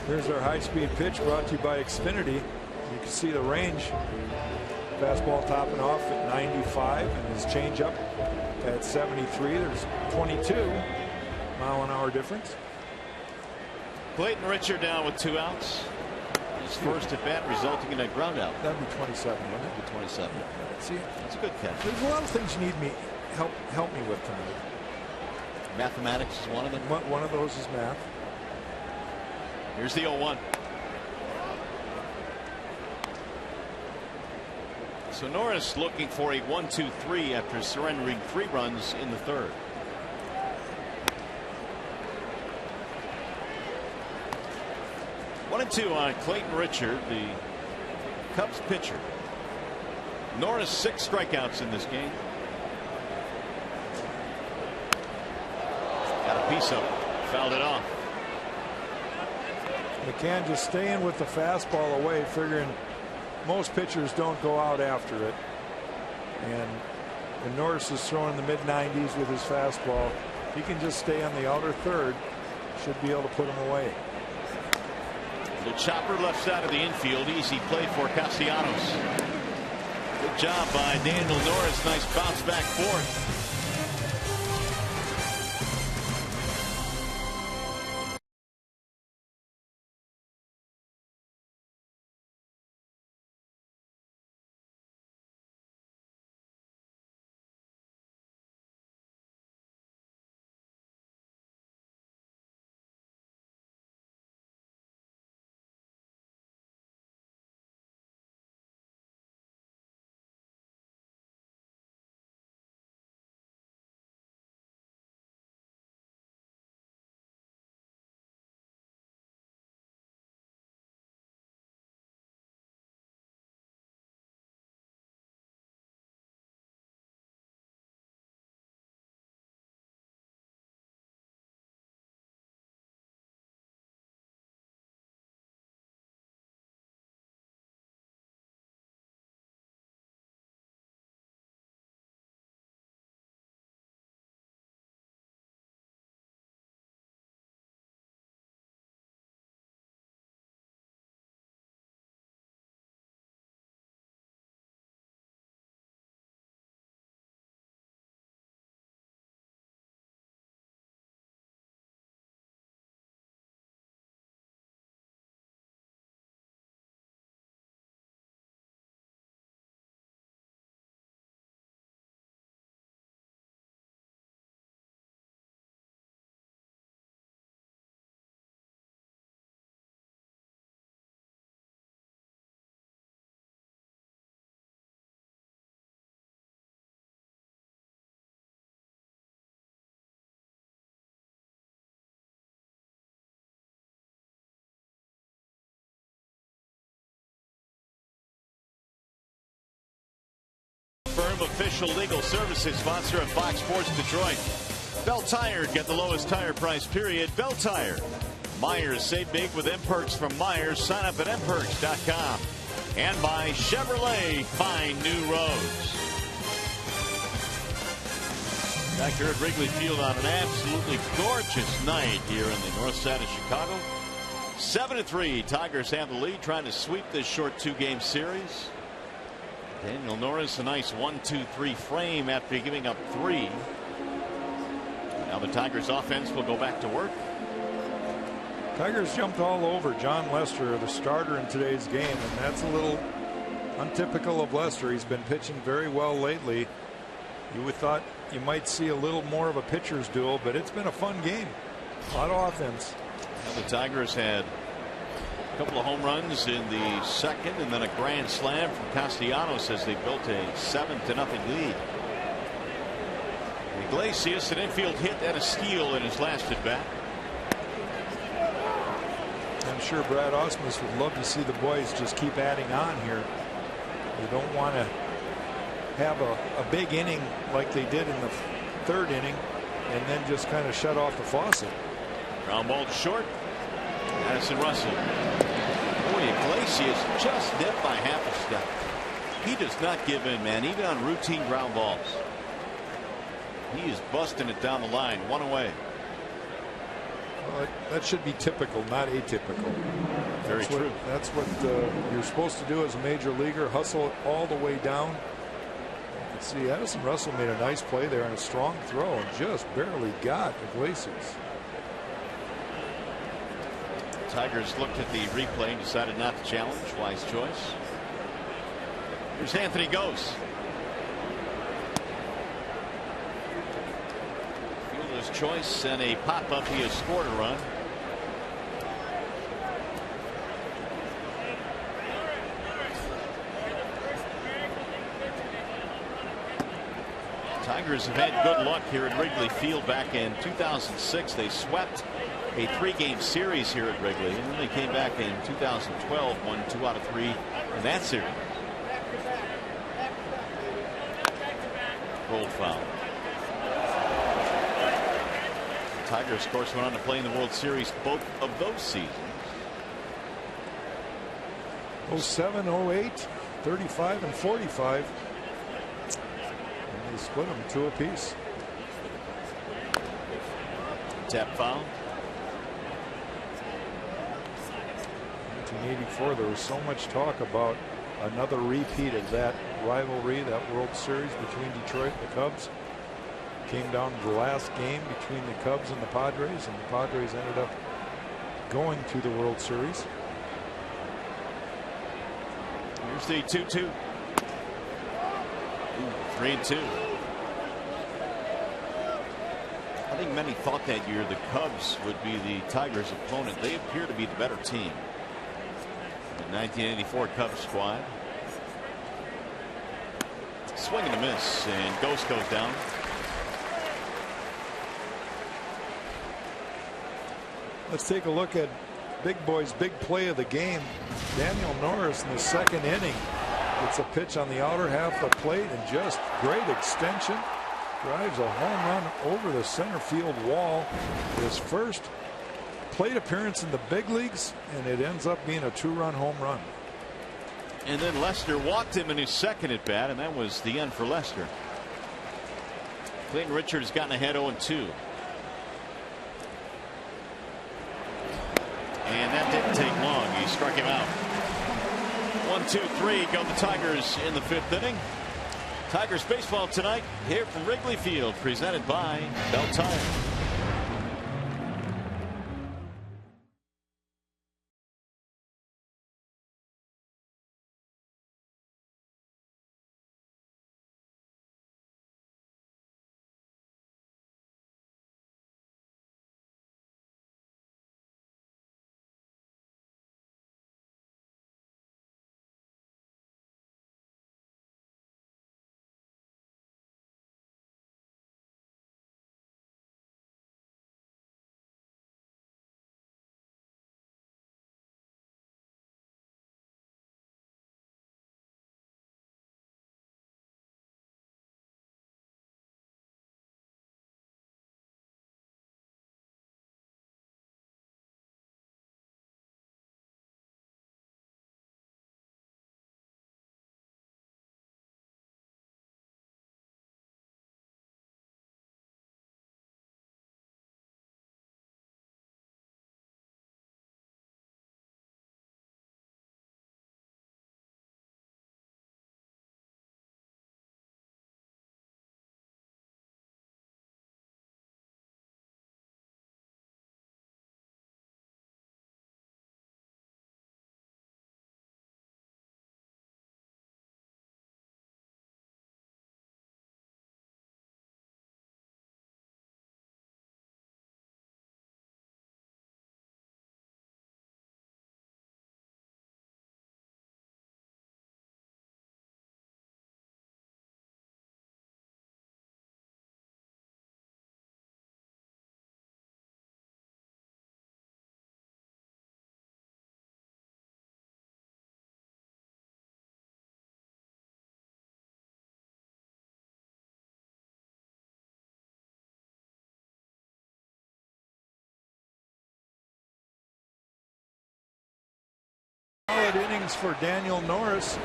Speaker 2: Here's our high-speed pitch brought to you by Xfinity. You can see the range. Fastball topping off at 95 and his changeup at 73. There's 22-mile-an-hour difference.
Speaker 1: Clayton Richard down with 2 outs. His first at bat resulting in a ground out.
Speaker 2: That'd be 27, wouldn't it?
Speaker 1: That'd be 27.
Speaker 2: See,
Speaker 1: that's a good catch.
Speaker 2: There's a lot of things you need me help me with tonight.
Speaker 1: Mathematics is one of them.
Speaker 2: One of those is math.
Speaker 1: Here's the 0-1. So Norris looking for a 1-2-3 after surrendering 3 runs in the 3rd. One and 2 on Clayton Richard, the Cubs pitcher. Norris 6 strikeouts in this game. Got a piece of it. Fouled it off.
Speaker 2: McCann just staying with the fastball away, figuring most pitchers don't go out after it. And Norris is throwing in the mid-90s with his fastball. He can just stay on the outer third. Should be able to put him away.
Speaker 1: The chopper left side of the infield. Easy play for Castellanos. Good job by Daniel Norris. Nice bounce back fourth. Firm official legal services sponsor of Fox Sports Detroit. Bell Tire, get the lowest tire price period. Bell Tire. Myers, save big with M-Perks from Myers. Sign up at mperks.com. And by Chevrolet, find new roads. Back here at Wrigley Field on an absolutely gorgeous night here in the north side of Chicago. 7-3. Tigers have the lead, trying to sweep this short 2-game series. Daniel Norris, a nice 1-2-3 frame after giving up 3. Now the Tigers offense will go back to work.
Speaker 2: Tigers jumped all over John Lester, the starter in today's game, and that's a little untypical of Lester. He's been pitching very well lately, You would thought you might see a little more of a pitcher's duel, but it's been a fun game. A lot of offense.
Speaker 1: Now the Tigers had a couple of home runs in the second, and then a grand slam from Castellanos as they built a 7-0 lead. Iglesias, an infield hit and a steal in his last at bat.
Speaker 2: I'm sure Brad Ausmus would love to see the boys just keep adding on here. They don't want to have a big inning like they did in the third inning and then just kind of shut off the faucet.
Speaker 1: Ground ball short. Addison Russell. Boy, Iglesias just nipped by half a step. He does not give in, man, even on routine ground balls. He is busting it down the line, one away.
Speaker 2: Well, that should be typical, not atypical.
Speaker 1: Very true.
Speaker 2: That's what you're supposed to do as a major leaguer, hustle it all the way down. You can see Addison Russell made a nice play there and a strong throw and just barely got Iglesias.
Speaker 1: Tigers looked at the replay and decided not to challenge. Wise choice. Here's Anthony Gose. Fielder's choice and a pop-up. He has scored a run. Tigers have had good luck here at Wrigley Field. Back in 2006, they swept a 3-game series here at Wrigley, and then they came back in 2012, won 2 out of 3 in that series. Gold foul. Tigers, of course, went on to play in the World Series both of those seasons.
Speaker 2: 07, 08, 35 and 45. And they split them 2 apiece.
Speaker 1: Tap foul.
Speaker 2: 1984, there was so much talk about another repeat of that rivalry, that World Series between Detroit and the Cubs. Came down to the last game between the Cubs and the Padres, and the Padres ended up going to the World Series.
Speaker 1: Here's the 2-2. 3-2. I think many thought that year the Cubs would be the Tigers' opponent. They appear to be the better team. The 1984 Cubs squad. Swing and a miss, and Gose goes down.
Speaker 2: Let's take a look at Big Boy's big play of the game. Daniel Norris in the second inning gets a pitch on the outer half of the plate and just great extension. Drives a home run over the center field wall. His first plate appearance in the big leagues, and it ends up being a 2-run home run.
Speaker 1: And then Lester walked him in his second at bat, and that was the end for Lester. Clayton Richards gotten ahead 0-2. And that didn't take long. He struck him out. 1-2-3 go the Tigers in the 5th inning. Tigers baseball tonight here from Wrigley Field, presented by Bell Tire.
Speaker 2: good innings for Daniel Norris.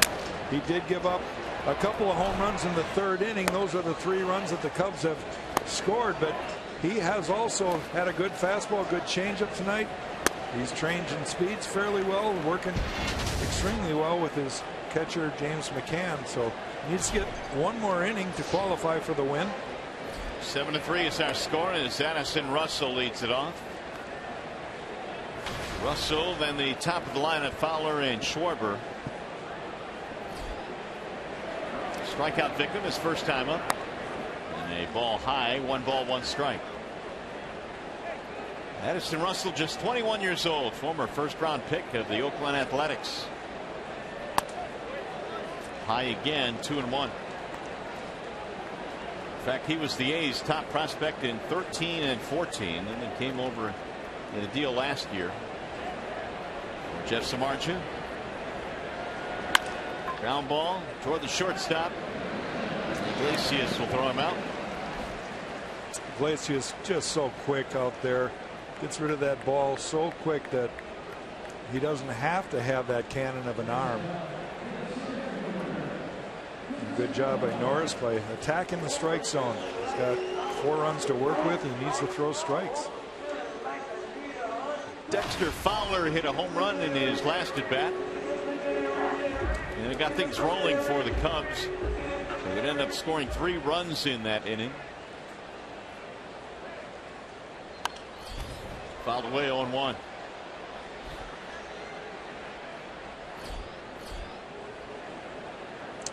Speaker 2: He did give up a couple of home runs in the third inning. Those are the 3 runs that the Cubs have scored, but he has also had a good fastball, good changeup tonight. He's changing speeds fairly well, working extremely well with his catcher James McCann. So needs to get one more inning to qualify for the win.
Speaker 1: 7-3 is our score as Addison Russell leads it off. Russell, then the top of the lineup, Fowler and Schwarber. Strikeout victim his first time up. And a ball high, 1 ball, 1 strike. Addison Russell, just 21 years old, former first-round pick of the Oakland Athletics. High again, 2-1. In fact, he was the A's top prospect in 13 and 14, and then came over in a deal last year. Jeff Samardzija. Ground ball toward the shortstop. Iglesias will throw him out.
Speaker 2: Iglesias just so quick out there. Gets rid of that ball so quick that he doesn't have to have that cannon of an arm. Good job by Norris by attacking the strike zone. He's got 4 runs to work with. He needs to throw strikes.
Speaker 1: Dexter Fowler hit a home run in his last at bat. And it got things rolling for the Cubs. They would end up scoring 3 runs in that inning. Fouled away 0-1.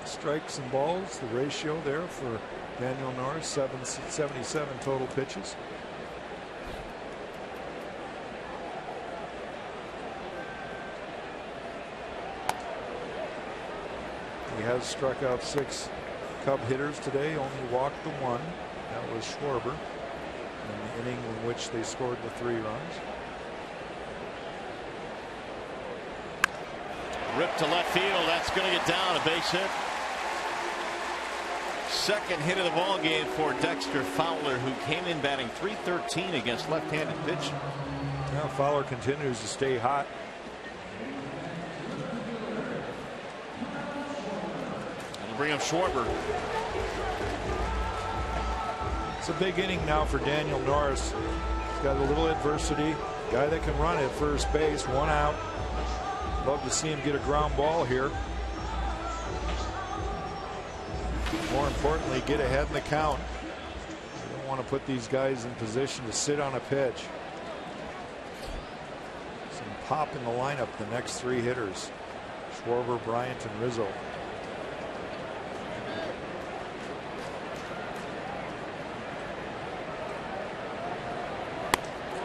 Speaker 2: Strikes and balls, the ratio there for Daniel Norris, 77 total pitches. He has struck out 6 Cub hitters today, only walked the 1. That was Schwarber in the inning in which they scored the 3 runs.
Speaker 1: Ripped to left field. That's going to get down, a base hit. Second hit of the ball game for Dexter Fowler, who came in batting .313 against left-handed pitch.
Speaker 2: Now Fowler continues to stay hot.
Speaker 1: It'll bring up Schwarber.
Speaker 2: It's a big inning now for Daniel Norris. He's got a little adversity. Guy that can run at first base, 1 out. Love to see him get a ground ball here. More importantly, get ahead in the count. You don't want to put these guys in position to sit on a pitch. Some pop in the lineup, the next 3 hitters. Schwarber, Bryant, and Rizzo.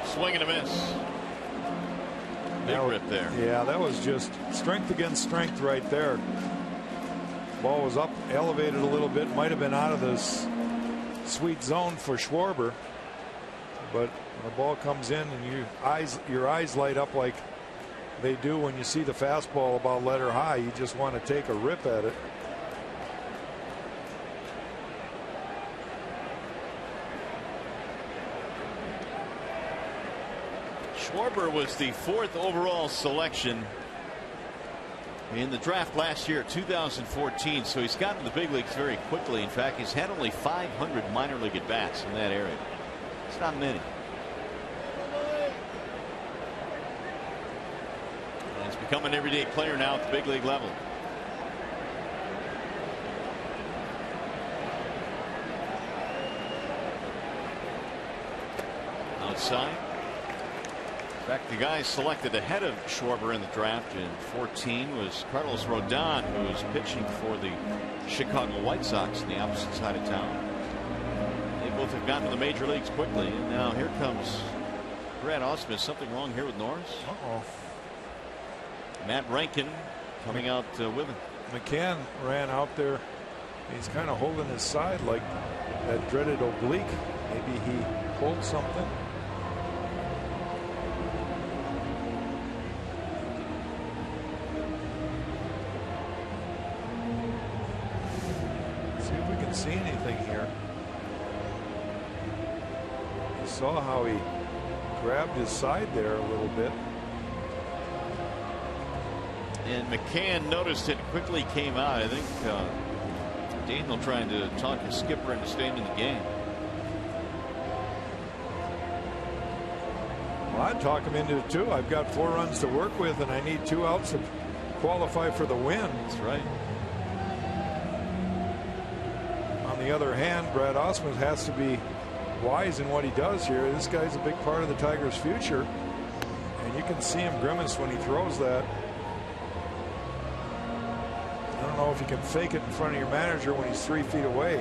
Speaker 1: Swing and a miss. Big rip there.
Speaker 2: Yeah, that was just strength against strength right there. Ball was up, elevated a little bit, might have been out of this sweet zone for Schwarber, but when the ball comes in and your eyes light up like they do when you see the fastball about letter high, you just want to take a rip at it.
Speaker 1: Schwarber was the 4th overall selection in the draft last year, 2014. So he's gotten to the big leagues very quickly. In fact, he's had only 500 minor league at bats in that area. It's not many. And he's become an everyday player now at the big league level. Outside. In fact, the guy selected ahead of Schwarber in the draft in 14 was Carlos Rodon, who was pitching for the Chicago White Sox on the opposite side of town. They both have gotten to the major leagues quickly, and now here comes Brad Austin. Is something wrong here with Norris? Matt Rankin coming out with him.
Speaker 2: McCann ran out there. He's kind of holding his side like that dreaded oblique. Maybe he pulled something. See anything here. You saw how he grabbed his side there a little bit.
Speaker 1: And McCann noticed it, quickly came out. I think Daniel trying to talk his skipper into staying in the game.
Speaker 2: Well, I'd talk him into it too. I've got 4 runs to work with, and I need 2 outs to qualify for the win.
Speaker 1: That's right.
Speaker 2: On the other hand, Brad Ausmus has to be wise in what he does here. This guy's a big part of the Tigers' future, and you can see him grimace when he throws that. I don't know if you can fake it in front of your manager when he's 3 feet away.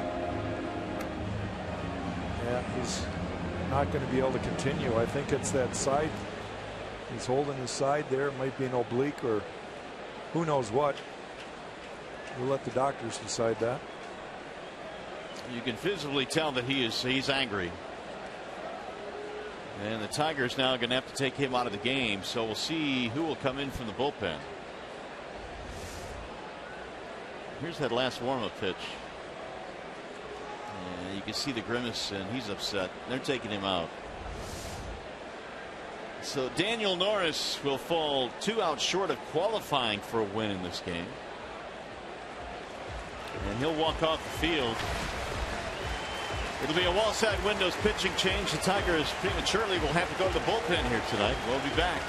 Speaker 2: Yeah, he's not going to be able to continue. I think it's that side. He's holding his side there. It might be an oblique or who knows what. We'll let the doctors decide that.
Speaker 1: You can visibly tell that he's angry. And the Tigers now are going to have to take him out of the game. So we'll see who will come in from the bullpen. Here's that last warm-up pitch. And you can see the grimace, and he's upset. They're taking him out. So Daniel Norris will fall 2 outs short of qualifying for a win in this game. And he'll walk off the field. It'll be a wall side windows pitching change. The Tigers prematurely will have to go to the bullpen here tonight. We'll be back.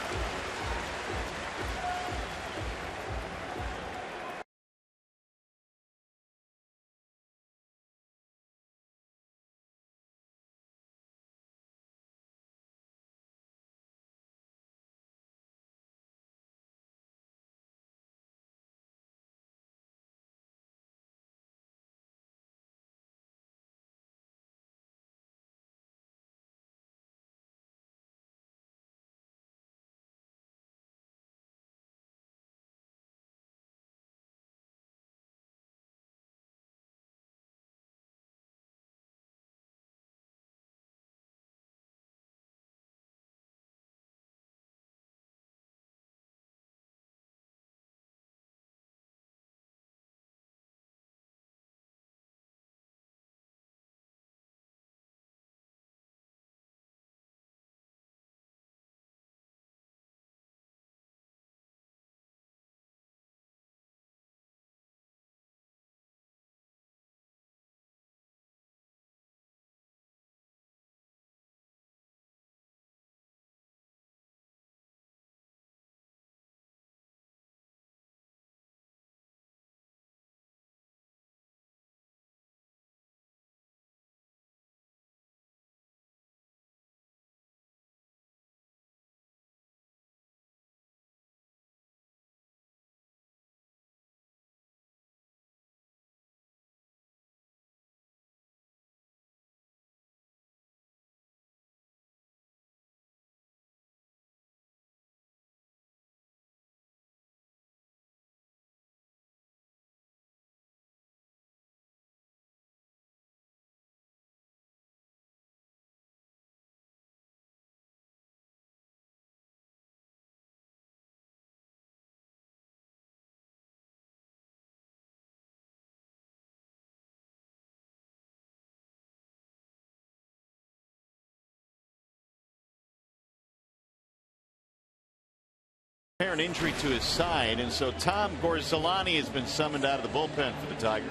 Speaker 1: Apparent injury to his side, and so Tom Gorzelani has been summoned out of the bullpen for the Tigers.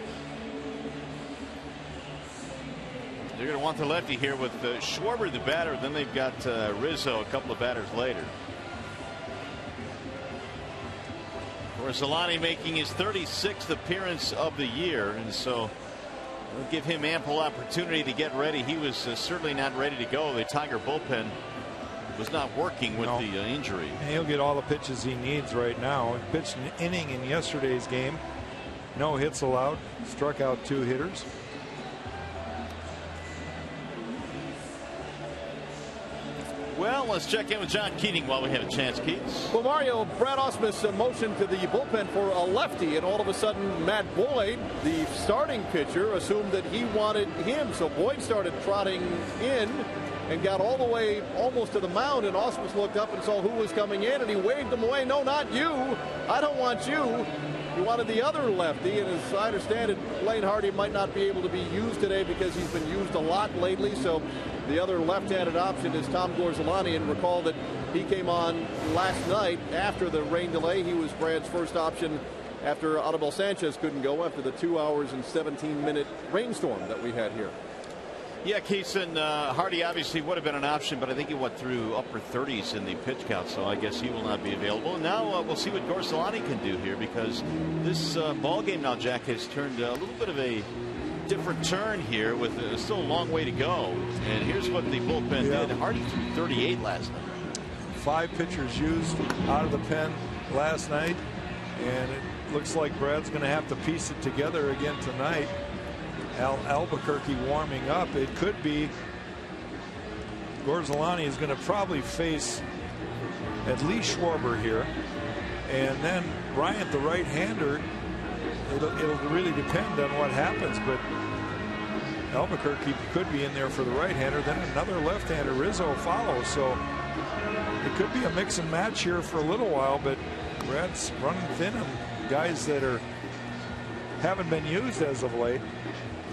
Speaker 1: They're going to want the lefty here with Schwarber the batter. Then they've got Rizzo a couple of batters later. Gorzelani making his 36th appearance of the year, and so we'll give him ample opportunity to get ready. He was certainly not ready to go. The Tiger bullpen was not working with the injury.
Speaker 2: And he'll get all the pitches he needs right now. He pitched an inning in yesterday's game. No hits allowed. Struck out 2 hitters.
Speaker 3: Well, let's check in with John Keating while we have a chance, Keats. Well, Mario, Brad Ausmus motioned to the bullpen for a lefty, and all of a sudden Matt Boyd, the starting pitcher, assumed that he wanted him. So Boyd started trotting in and got all the way almost to the mound, and Ausmus looked up and saw who was coming in, and he waved him away. No, not you. I don't want you. He wanted the other lefty, and as I understand it, Blaine Hardy might not be able to be used today because he's been used a lot lately. So the other left-handed option is Tom Gorzelani, and recall that He came on last night after the rain delay. He was Brad's first option after Audubon Sanchez couldn't go after the 2 hours and 17-minute rainstorm that we had here.
Speaker 1: Yeah, Kaysen, Hardy obviously would have been an option, but I think he went through upper 30s in the pitch count, so I guess he will not be available. And now we'll see what Gorsalani can do here, because this ball game now, Jack, has turned a little bit of a different turn here with still a long way to go. And here's what the bullpen did. Hardy threw 38 last night. 5
Speaker 2: pitchers used out of the pen last night, and it looks like Brad's going to have to piece it together again tonight. Albuquerque warming up. It could be Gorsalani is going to probably face at least Schwarber here, and then Bryant, the right-hander. It'll really depend on what happens, but Albuquerque could be in there for the right-hander. Then another left-hander, Rizzo, follows. So it could be a mix and match here for a little while, but Brad's running thin on guys that haven't been used as of late.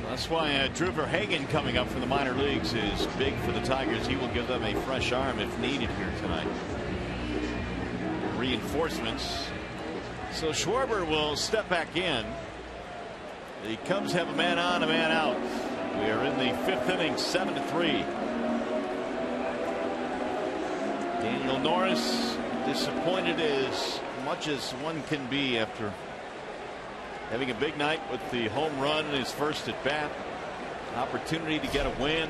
Speaker 1: That's why Drew Verhagen coming up from the minor leagues is big for the Tigers. He will give them a fresh arm if needed here tonight. Reinforcements. So Schwarber will step back in. The Cubs have a man on, a man out. We are in the 5th inning, 7-3. Daniel Norris disappointed as much as one can be after having a big night with the home run in his first at bat. Opportunity to get a win.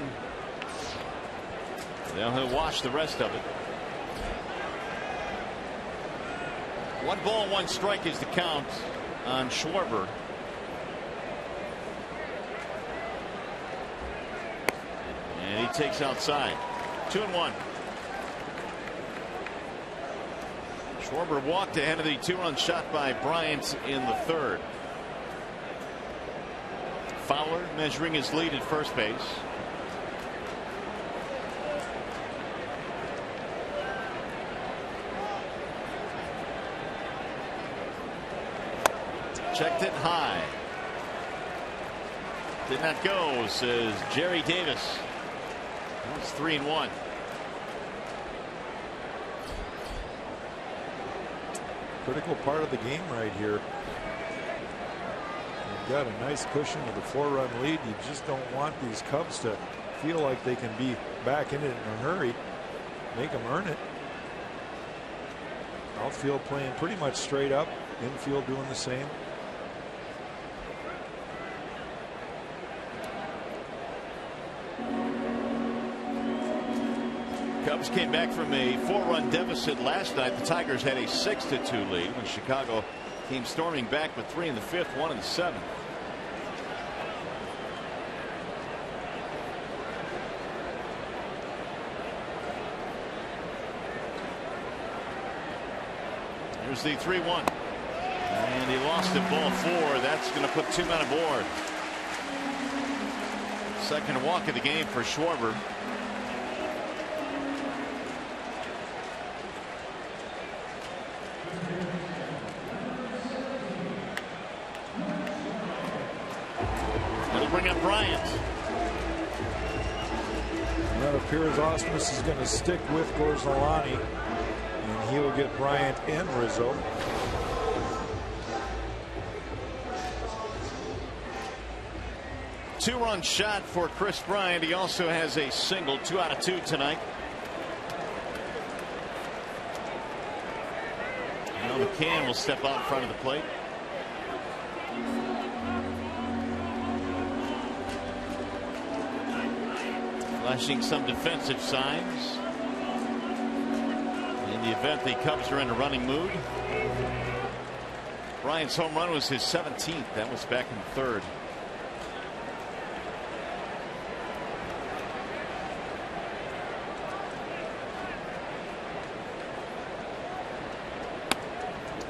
Speaker 1: Now he'll watch the rest of it. 1 ball, 1 strike is the count on Schwarber. And he takes outside. 2-1. Schwarber walked ahead of the 2-run shot by Bryant in the 3rd. Fowler measuring his lead at first base. Checked it high. Did not go, says Jerry Davis. That's 3-1.
Speaker 2: Critical part of the game right here. You've got a nice cushion with a 4-run lead. You just don't want these Cubs to feel like they can be back in it in a hurry. Make them earn it. Outfield playing pretty much straight up. Infield doing the same.
Speaker 1: Cubs came back from a 4-run deficit last night. The Tigers had a 6-2 lead when Chicago came storming back with 3 in the 5th, 1 in the 7th. Here's the 3-1. And he lost at ball 4. That's going to put 2 men aboard. Second walk of the game for Schwarber. Bring up Bryant.
Speaker 2: That appears Osmus is going to stick with Gorsalani, and he will get Bryant and Rizzo.
Speaker 1: Two-run shot for Chris Bryant. He also has a single, 2 out of 2 tonight. Now McCann will step out in front of the plate. Flashing some defensive signs. In the event the Cubs are in a running mood. Bryant's home run was his 17th. That was back in the 3rd.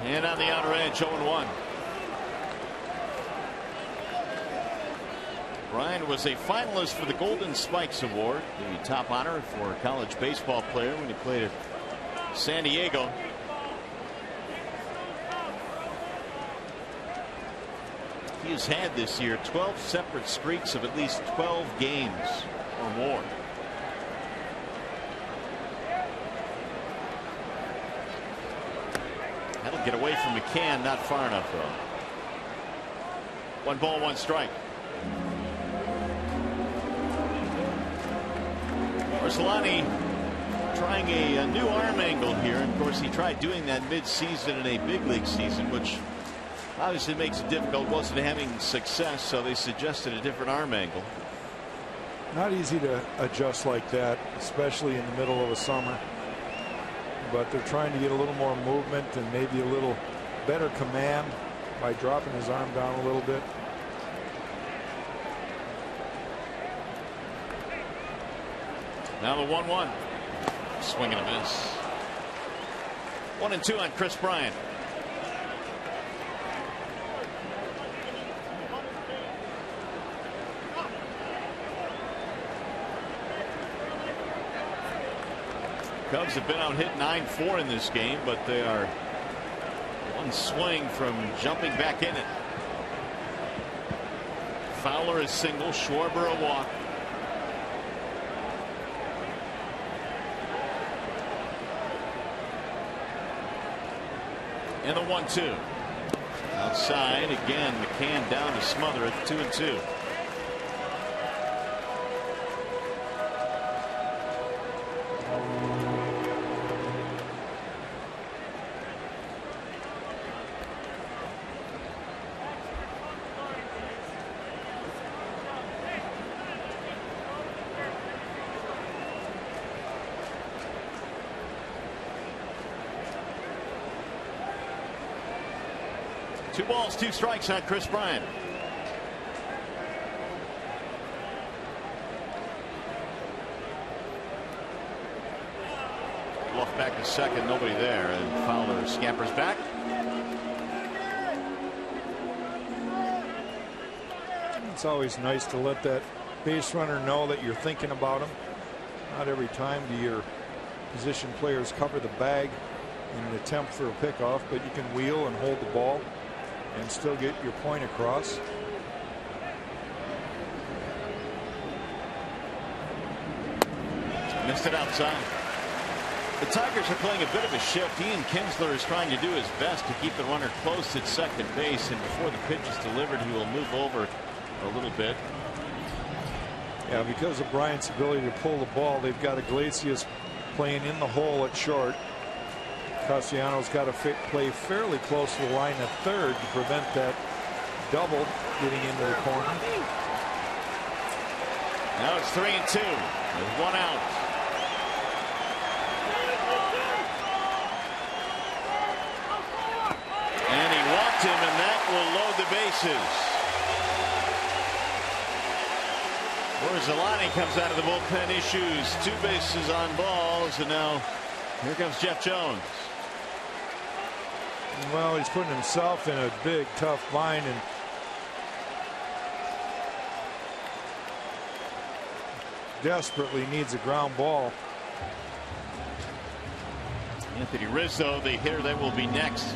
Speaker 1: And on the outer edge, 0-1. Bryant was a finalist for the Golden Spikes Award, the top honor for a college baseball player when he played at San Diego. He has had this year 12 separate streaks of at least 12 games or more. Get away from McCann, not far enough though. 1 ball, 1 strike. Orsolani trying a new arm angle here. Of course, he tried doing that mid-season in a big league season, which obviously makes it difficult. Wasn't having success, so they suggested a different arm angle.
Speaker 2: Not easy to adjust like that, especially in the middle of a summer. But they're trying to get a little more movement and maybe a little better command by dropping his arm down a little bit.
Speaker 1: Now the 1-1. Swing and a miss. 1-2 on Chris Bryant. Cubs have been out hit 9-4 in this game, but they are one swing from jumping back in it. Fowler is single, Schwarber a walk. And the 1-2. Outside again, McCann down to smother it. 2-2. Two balls, 2 strikes on Chris Bryant. Bluff back to second, nobody there, and Fowler scampers back.
Speaker 2: It's always nice to let that base runner know that you're thinking about him. Not every time do your position players cover the bag in an attempt for a pickoff, but you can wheel and hold the ball and still get your point across.
Speaker 1: Missed it outside. The Tigers are playing a bit of a shift. Ian Kinsler is trying to do his best to keep the runner close at second base, and before the pitch is delivered, he will move over a little bit.
Speaker 2: Yeah, because of Bryant's ability to pull the ball, they've got Iglesias playing in the hole at short. Castellanos got to play fairly close to the line at third to prevent that double getting into the corner.
Speaker 1: Now it's 3-2 with 1 out. And he walked him, and that will load the bases. Orsolani comes out of the bullpen, issues 2 bases on balls, and now here comes Jeff Jones.
Speaker 2: Well, he's putting himself in a big, tough bind, and desperately needs a ground ball.
Speaker 1: Anthony Rizzo, the hitter that will be next.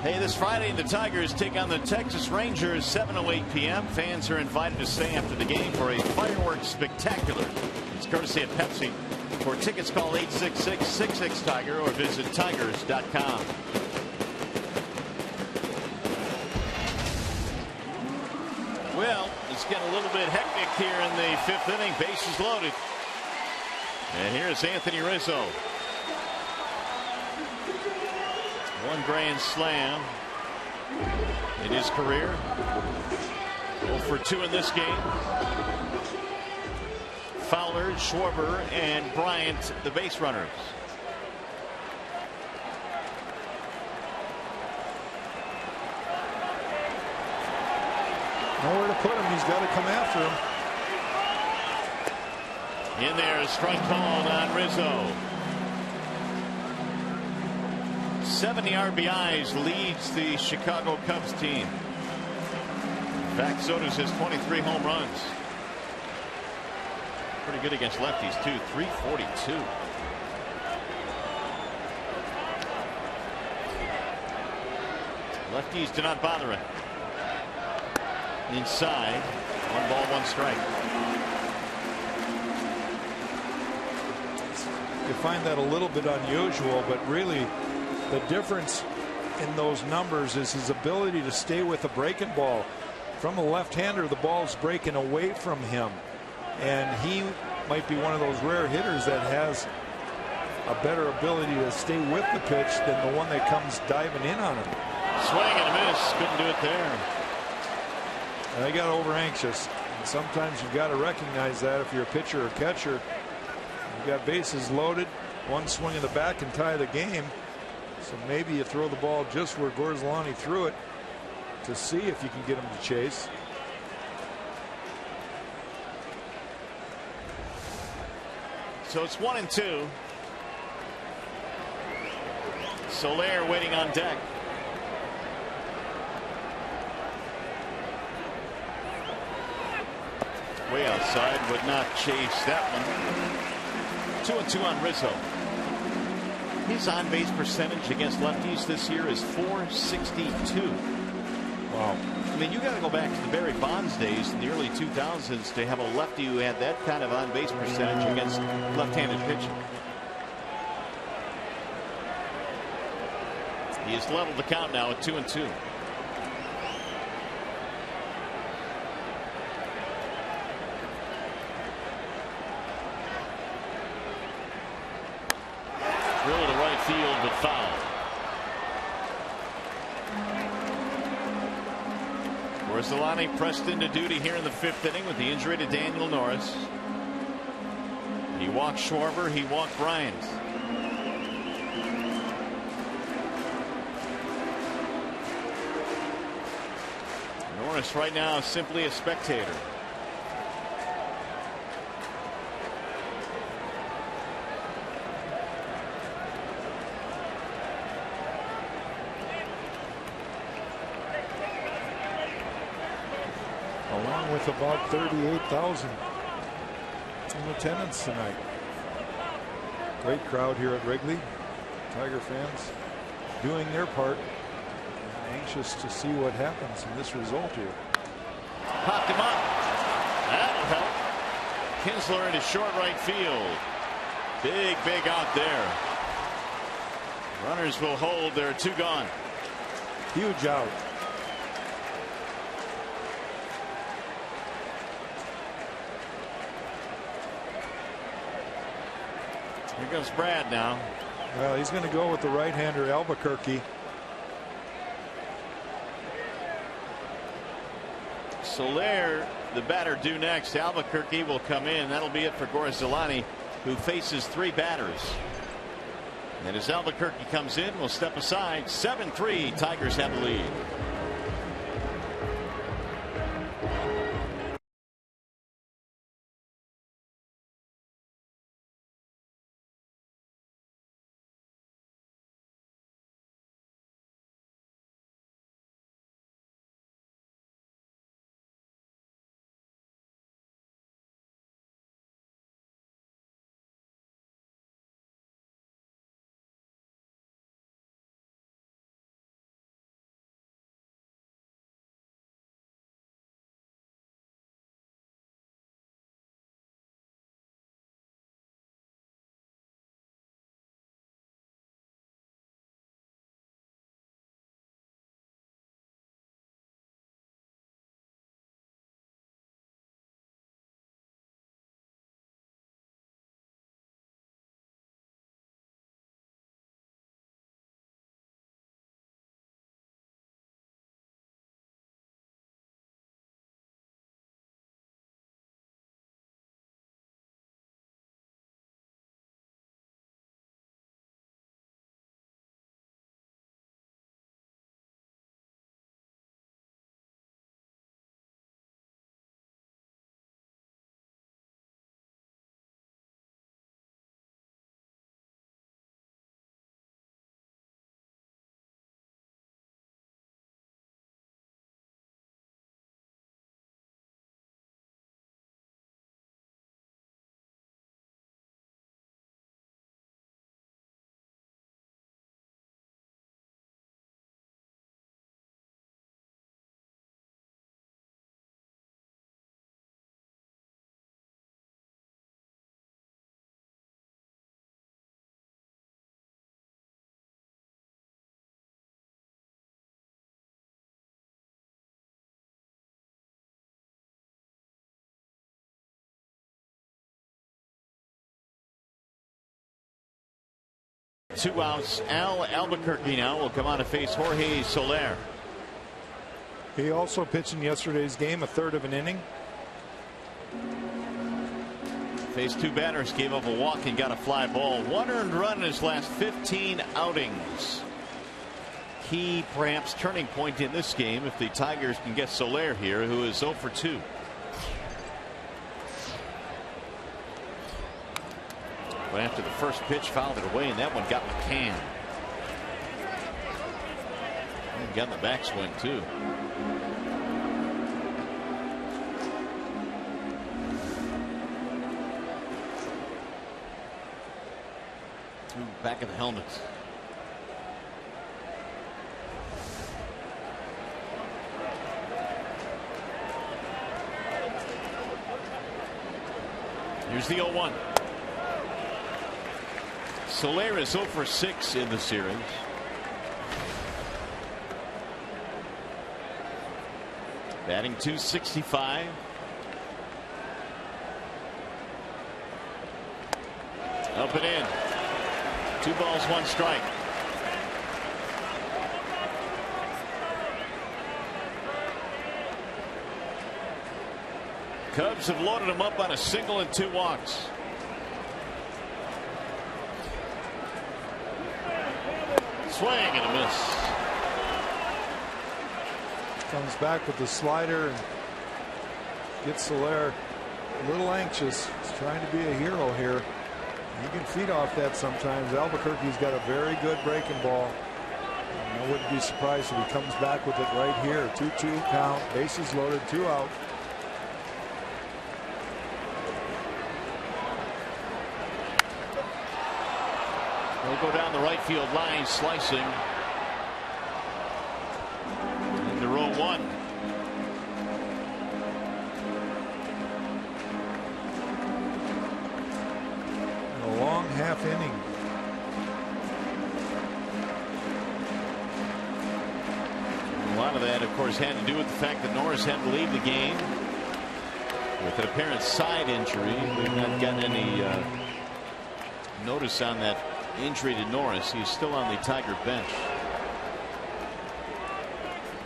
Speaker 1: Hey, this Friday, the Tigers take on the Texas Rangers, 7:08 p.m. Fans are invited to stay after the game for a fireworks spectacular. It's courtesy of Pepsi. For tickets, call 866-66-TIGER or visit tigers.com. Well, it's getting a little bit hectic here in the 5th inning. Bases loaded. And here's Anthony Rizzo. 1 grand slam in his career. 0 for 2 in this game. Fowler, Schwarber, and Bryant, the base runners.
Speaker 2: Nowhere to put him. He's got to come after him.
Speaker 1: In there, a strike called on Rizzo. 70 RBIs leads the Chicago Cubs team. In fact, so does his 23 home runs. Pretty good against lefties, too. 342. Lefties do not bother him. Inside. 1 ball, 1 strike.
Speaker 2: You find that a little bit unusual, but really The difference in those numbers is his ability to stay with a breaking ball. From a left-hander, the ball's breaking away from him, and he might be one of those rare hitters that has a better ability to stay with the pitch than the one that comes diving in on him.
Speaker 1: Swing and a miss. Couldn't do it there.
Speaker 2: They got over anxious. And sometimes you've got to recognize that if you're a pitcher or catcher. You've got bases loaded. One swing in the back can tie the game. So maybe you throw the ball just where Gorzelani threw it to see if you can get him to chase.
Speaker 1: So it's 1-2. Soler waiting on deck. Way outside, would not chase that one. 2-2 on Rizzo. His on base percentage against lefties this year is .462.
Speaker 2: Wow.
Speaker 1: I mean, you got to go back to the Barry Bonds days in the early 2000s to have a lefty who had that kind of on base percentage against left-handed pitching. He has leveled the count now at 2-2. Drill to right field, but foul. Gorzelani pressed into duty here in the 5th inning with the injury to Daniel Norris. He walked Schwarber, he walked Bryant. Norris right now is simply a spectator.
Speaker 2: Along with about 38,000 in attendance tonight. Great crowd here at Wrigley. Tiger fans doing their part. Anxious to see what happens in this result here.
Speaker 1: Popped him up. That'll help. Kinsler into short right field. Big out there. Runners will hold. There are 2 gone.
Speaker 2: Huge out.
Speaker 1: Here goes Brad now.
Speaker 2: Well, he's going to go with the right-hander Albuquerque.
Speaker 1: Soler, the batter due next. Albuquerque will come in. That'll be it for Gorzelani, who faces 3 batters. And as Albuquerque comes in, we'll step aside. 7-3. Tigers have the lead. 2 outs. Al Albuquerque now will come on to face Jorge Soler.
Speaker 2: He also pitched in yesterday's game, a third of an inning.
Speaker 1: Faced 2 batters, gave up a walk and got a fly ball. 1 earned run in his last 15 outings. Key, perhaps, turning point in this game if the Tigers can get Soler here, who is 0 for 2. But after the first pitch, fouled it away, and that one got McCann. And got in the backswing, too. Back of the helmet. Here's the 0-1. Soler is 0 for 6 in the series. Batting .265. Up and in. 2 balls, 1 strike. Cubs have loaded him up on a single and 2 walks. Swing and a miss.
Speaker 2: Comes back with the slider and gets Soler a little anxious. He's trying to be a hero here. You can feed off that sometimes. Albuquerque's got a very good breaking ball. And I wouldn't be surprised if he comes back with it right here. 2-2 count, bases loaded, 2 out.
Speaker 1: He'll go down the right field line, slicing into row 1.
Speaker 2: Long half inning.
Speaker 1: A lot of that, of course, had to do with the fact that Norris had to leave the game with an apparent side injury. We've not gotten any notice on that injury to Norris. He's still on the Tiger bench.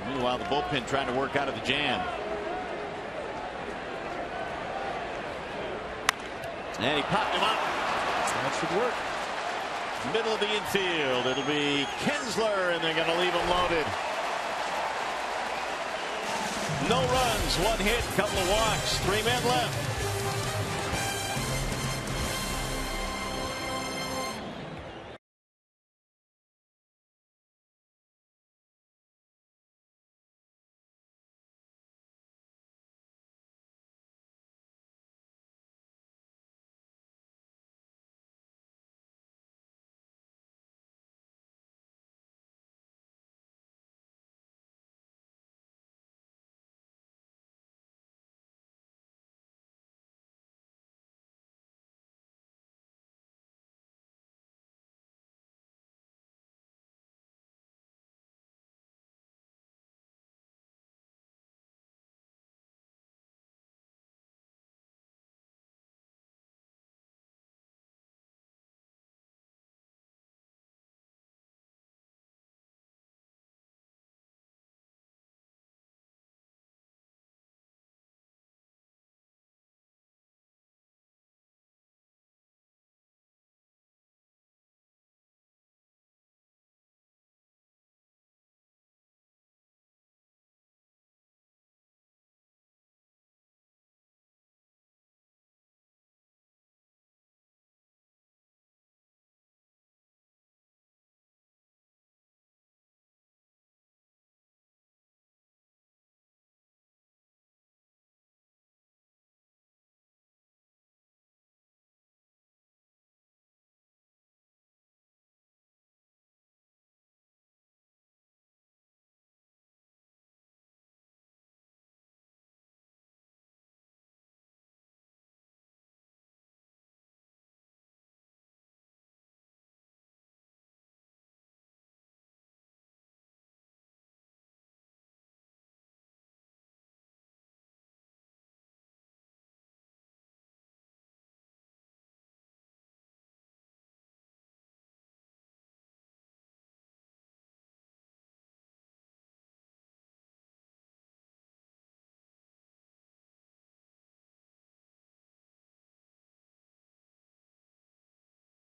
Speaker 1: Meanwhile, the bullpen trying to work out of the jam. And he popped him up.
Speaker 2: That should work.
Speaker 1: Middle of the infield. It'll be Kinsler, and they're going to leave him loaded. No runs, 1 hit, couple of walks, 3 men left.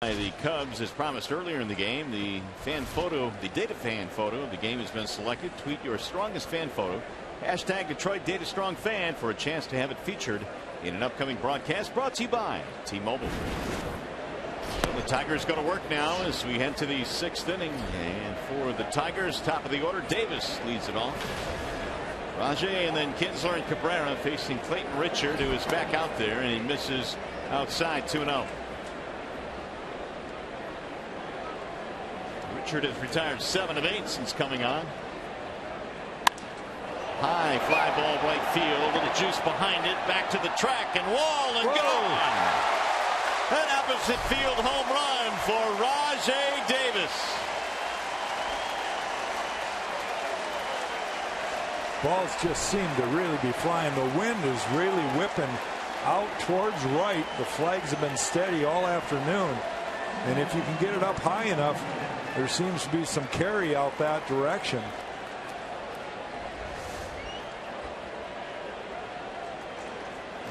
Speaker 1: The Cubs, as promised earlier in the game, the fan photo, the data fan photo of the game has been selected. Tweet your strongest fan photo. Hashtag Detroit Data Strong Fan for a chance to have it featured in an upcoming broadcast brought to you by T-Mobile. So the Tigers go to work now as we head to the 6th inning. And for the Tigers, top of the order, Davis leads it off. Rajai and then Kinsler and Cabrera facing Clayton Richard, who is back out there, and he misses outside 2-0. Richard has retired 7 of 8 since coming on. High fly ball right field, little juice behind it, back to the track and wall and gone. An opposite field home run for Rajai Davis.
Speaker 2: Balls just seem to really be flying. The wind is really whipping out towards right. The flags have been steady all afternoon, and if you can get it up high enough, there seems to be some carry out that direction.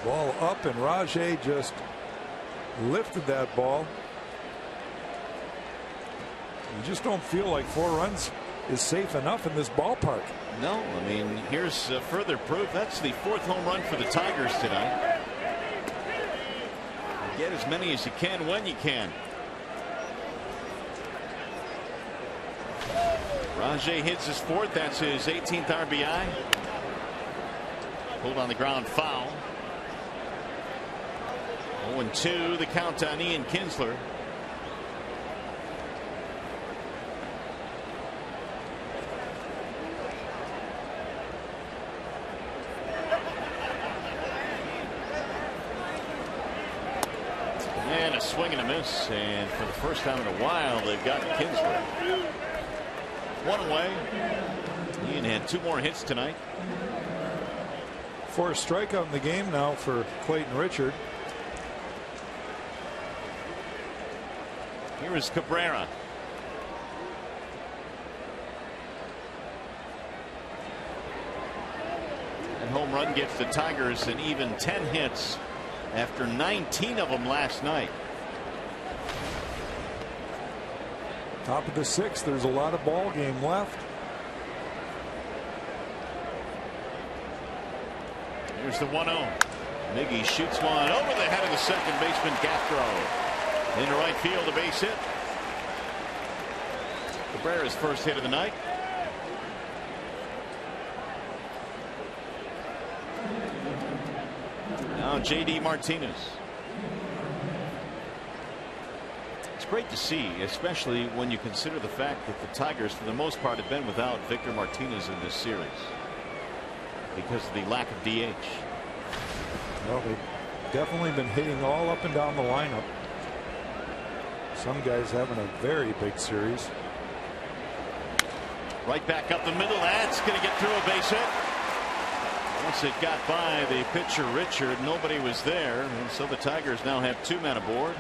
Speaker 2: Ball up, and Rajai just lifted that ball. You just don't feel like 4 runs is safe enough in this ballpark.
Speaker 1: No, I mean, here's further proof. That's the 4th home run for the Tigers tonight. You get as many as you can when you can. Rajai hits his 4th. That's his 18th RBI. Pulled on the ground foul. 0-2 the count on Ian Kinsler. And a swing and a miss, and for the first time in a while they've gotten Kinsler. 1 away. Ian had 2 more hits tonight.
Speaker 2: 4th strikeout in the game now for Clayton Richard.
Speaker 1: Here is Cabrera. And home run gets the Tigers an even 10 hits after 19 of them last night.
Speaker 2: Top of the 6th. There's a lot of ball game left.
Speaker 1: Here's the 1-0. Miggy shoots one over the head of the second baseman Gathro. Into right field, a base hit. Cabrera's first hit of the night. Now J.D. Martinez. It's great to see, especially when you consider the fact that the Tigers, for the most part, have been without Victor Martinez in this series because of the lack of DH.
Speaker 2: Well, they've definitely been hitting all up and down the lineup. Some guys having a very big series.
Speaker 1: Right back up the middle. That's going to get through a base hit. Once it got by the pitcher Richard, nobody was there, and so the Tigers now have 2 men aboard.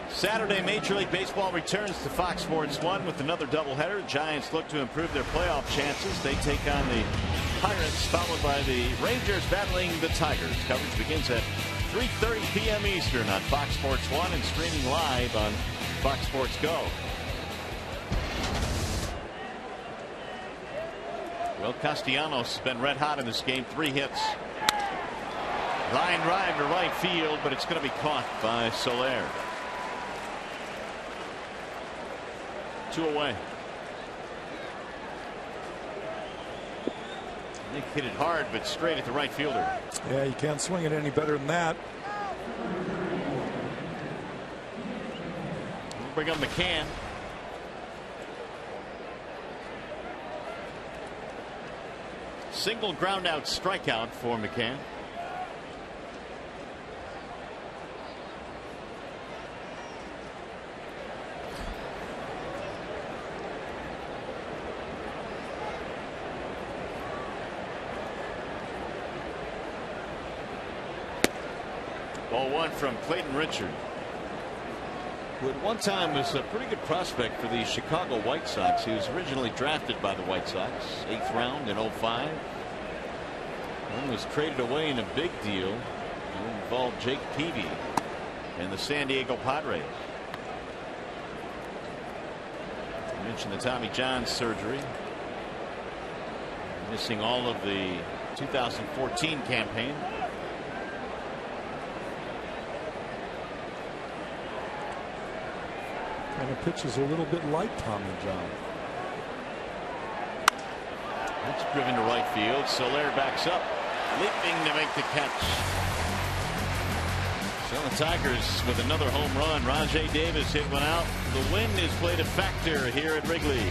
Speaker 1: Saturday, Major League Baseball returns to Fox Sports 1 with another doubleheader. Giants look to improve their playoff chances. They take on the Pirates, followed by the Rangers battling the Tigers. Coverage begins at 3:30 p.m. Eastern on Fox Sports 1 and streaming live on Fox Sports Go. Well, Castellanos has been red hot in this game. 3 hits. Line drive to right field, but it's going to be caught by Soler. 2 away. Nick hit it hard, but straight at the right fielder.
Speaker 2: Yeah, you can't swing it any better than that.
Speaker 1: We'll bring up McCann. Single ground out strikeout for McCann. Ball 1 from Clayton Richard, who at one time was a pretty good prospect for the Chicago White Sox. He was originally drafted by the White Sox, 8th round in 2005. And was traded away in a big deal. It involved Jake Peavy. and the San Diego Padres. I mentioned the Tommy John surgery. Missing all of the 2014 campaign.
Speaker 2: And the pitch is a little bit like Tommy John.
Speaker 1: That's driven to right field. Soler backs up, leaping to make the catch. So the Tigers with another home run. Rajai Davis hit one out. The wind has played a factor here at Wrigley.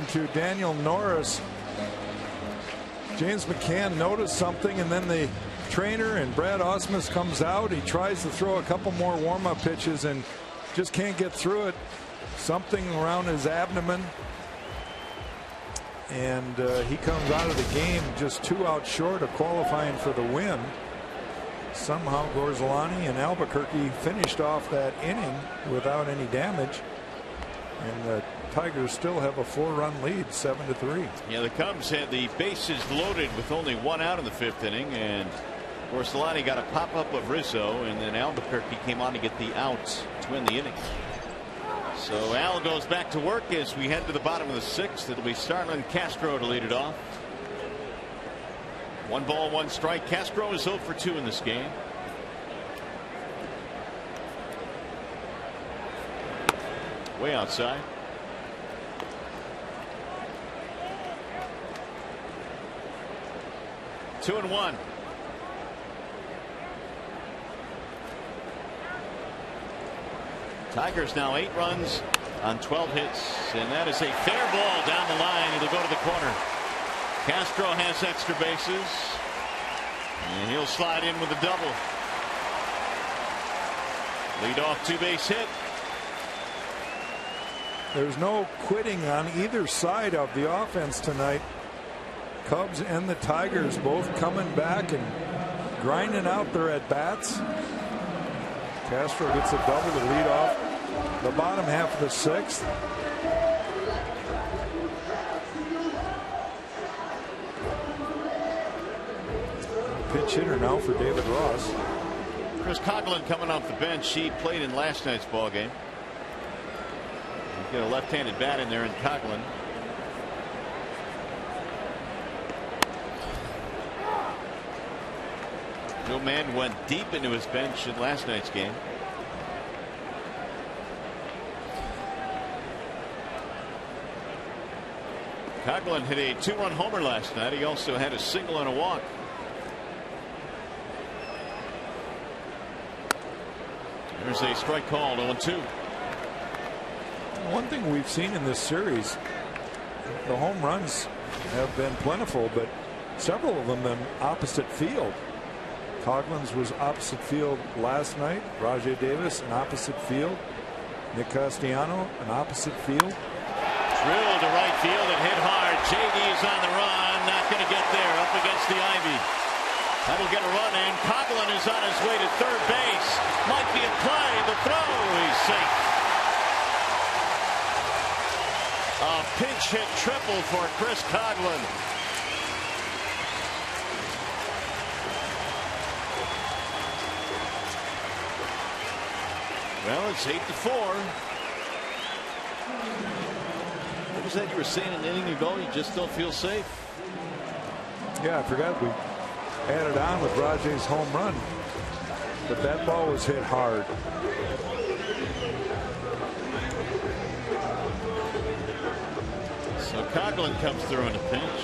Speaker 2: To Daniel Norris. James McCann noticed something, and then the trainer and Brad Ausmus comes out. He tries to throw a couple more warm-up pitches and just can't get through it. Something around his abdomen, and he comes out of the game just 2 outs short of qualifying for the win. Somehow Gorzolani and Albuquerque finished off that inning without any damage, and the Tigers still have a 4-run lead, 7-3.
Speaker 1: Yeah, the Cubs had the bases loaded with only 1 out in the 5th inning, and Orsolani got a pop-up of Rizzo, and then Albuquerque came on to get the outs to win the inning. So Al goes back to work as we head to the bottom of the 6th. It'll be Starlin Castro to lead it off. 1 ball, 1 strike. Castro is 0 for 2 in this game. Way outside. Two and 1. Tigers now 8 runs on 12 hits, and that is a fair ball down the line. It'll go to the corner. Castro has extra bases, and he'll slide in with a double. Lead off 2-base hit.
Speaker 2: There's no quitting on either side of the offense tonight. Cubs and the Tigers both coming back and grinding out their at-bats. Castro gets a double to lead off the bottom half of the 6th. Pinch hitter now for David Ross.
Speaker 1: Chris Coghlan coming off the bench. He played in last night's ball game. Get a left-handed bat in there in Coghlan. Joe Madden went deep into his bench in last night's game. Coghlan hit a 2-run homer last night. He also had a single and a walk. There's a strike called 0-2.
Speaker 2: One thing we've seen in this series, the home runs have been plentiful, but several of them in opposite field. Coghlan's was opposite field last night. Rajai Davis in opposite field. Nick Castellano in opposite field.
Speaker 1: Drilled to right field and hit hard. JD's on the run. Not going to get there. Up against the ivy. That'll get a run in. Coghlan is on his way to third base. Might be a play. The throw. He's safe. A pinch hit triple for Chris Coghlan. Well, it's 8-4. What was that you were saying an inning ago? You just don't feel safe?
Speaker 2: Yeah, I forgot we added on with Rajai's home run. But that ball was hit hard.
Speaker 1: So Coghlan comes through in a pinch.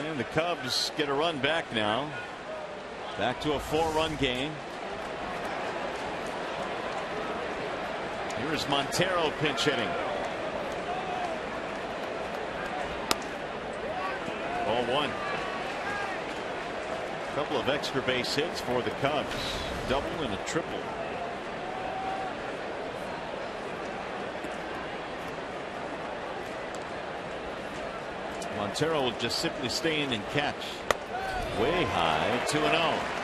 Speaker 1: And the Cubs get a run back now. Back to a 4-run game. Here's Montero pinch hitting. Ball 1. A couple of extra base hits for the Cubs. Double and a triple. Montero will just simply stay in and catch. Way high, 2-0.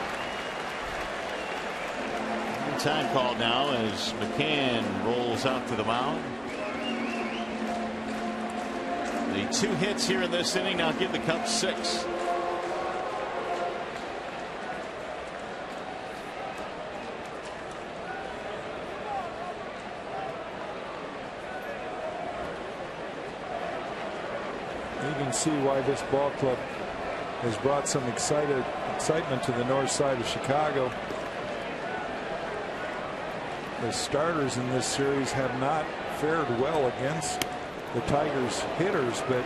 Speaker 1: Time call now as McCann rolls out to the mound. The 2 hits here in this inning now give the Cubs 6.
Speaker 2: You can see why this ball club has brought some excitement to the north side of Chicago. The starters in this series have not fared well against the Tigers hitters, but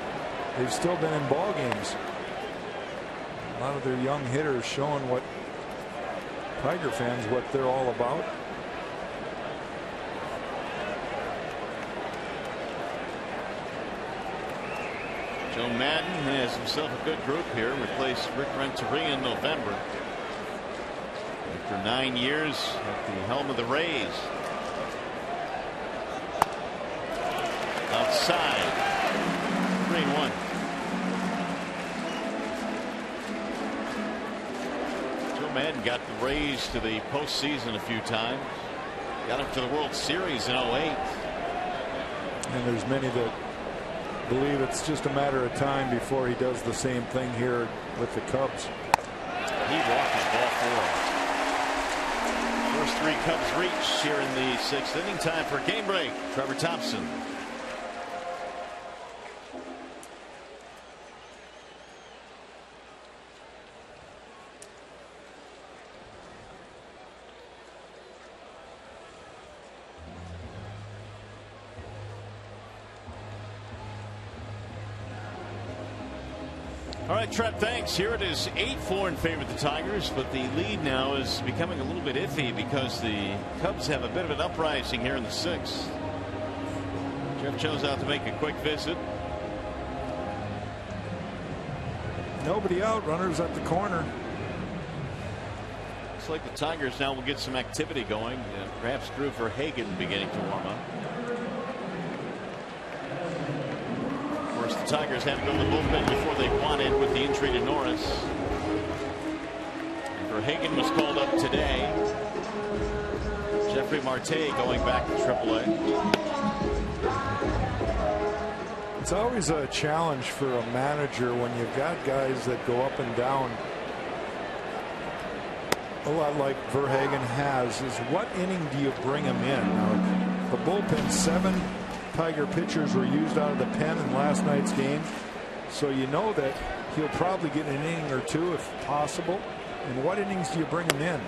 Speaker 2: they've still been in ball games. A lot of their young hitters showing what Tiger fans what they're all about.
Speaker 1: Joe Madden has himself a good group here. Replaced Rick Renteria in November. After 9 years at the helm of the Rays. Outside. 3-1. Joe Madden got the Rays to the postseason a few times. Got them to the World Series in 08.
Speaker 2: And there's many that believe it's just a matter of time before he does the same thing here with the Cubs.
Speaker 1: He walked his ball 4. First 3 Cubs reach here in the 6th inning. Time for game break. Trevor Thompson. All right, Trev, thanks. Here it is 8-4 in favor of the Tigers, but the lead now is becoming a little bit iffy because the Cubs have a bit of an uprising here in the 6th. Jeff chose out to make a quick visit.
Speaker 2: Nobody out, runners at the corner.
Speaker 1: Looks like the Tigers now will get some activity going. Perhaps Drew Verhagen beginning to warm up. The Tigers had to go to the bullpen before they wanted with the injury to Norris. Verhagen was called up today. Jeffrey Marte going back to AAA.
Speaker 2: It's always a challenge for a manager when you've got guys that go up and down a lot like Verhagen has. Is what inning do you bring him in? Now, the bullpen, 7 Tiger pitchers were used out of the pen in last night's game, so you know that he'll probably get an inning or 2 if possible. And what innings do you bring him in?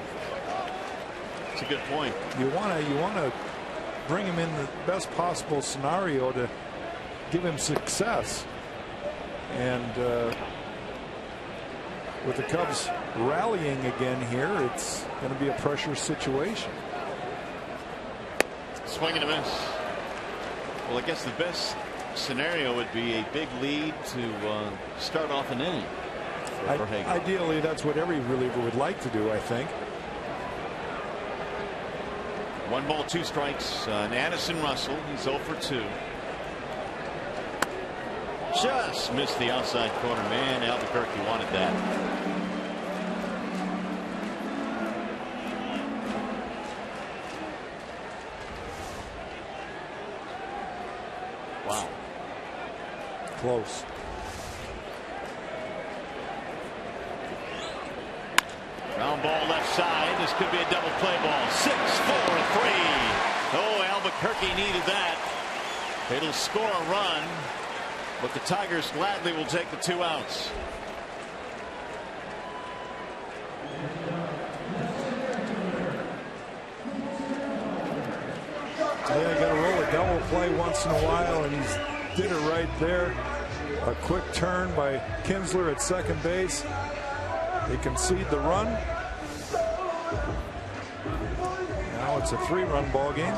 Speaker 1: That's a good point.
Speaker 2: You want to bring him in the best possible scenario to give him success. And with the Cubs rallying again here, it's going to be a pressure situation.
Speaker 1: Swing and a miss. Well, I guess the best scenario would be a big lead to start off an inning.
Speaker 2: Ideally, that's what every reliever would like to do, I think.
Speaker 1: 1 ball, 2 strikes. And Addison Russell, he's 0 for 2. Just missed the outside corner. Man, Albuquerque wanted that. Wow.
Speaker 2: Close.
Speaker 1: Ground ball left side. This could be a double play ball. 6-4-3. Oh, Albuquerque needed that. It'll score a run, but the Tigers gladly will take the 2 outs.
Speaker 2: Yeah, you got to roll a double play once in a while, and he's did it right there. A quick turn by Kinsler at second base. They concede the run. Now it's a 3-run ball game.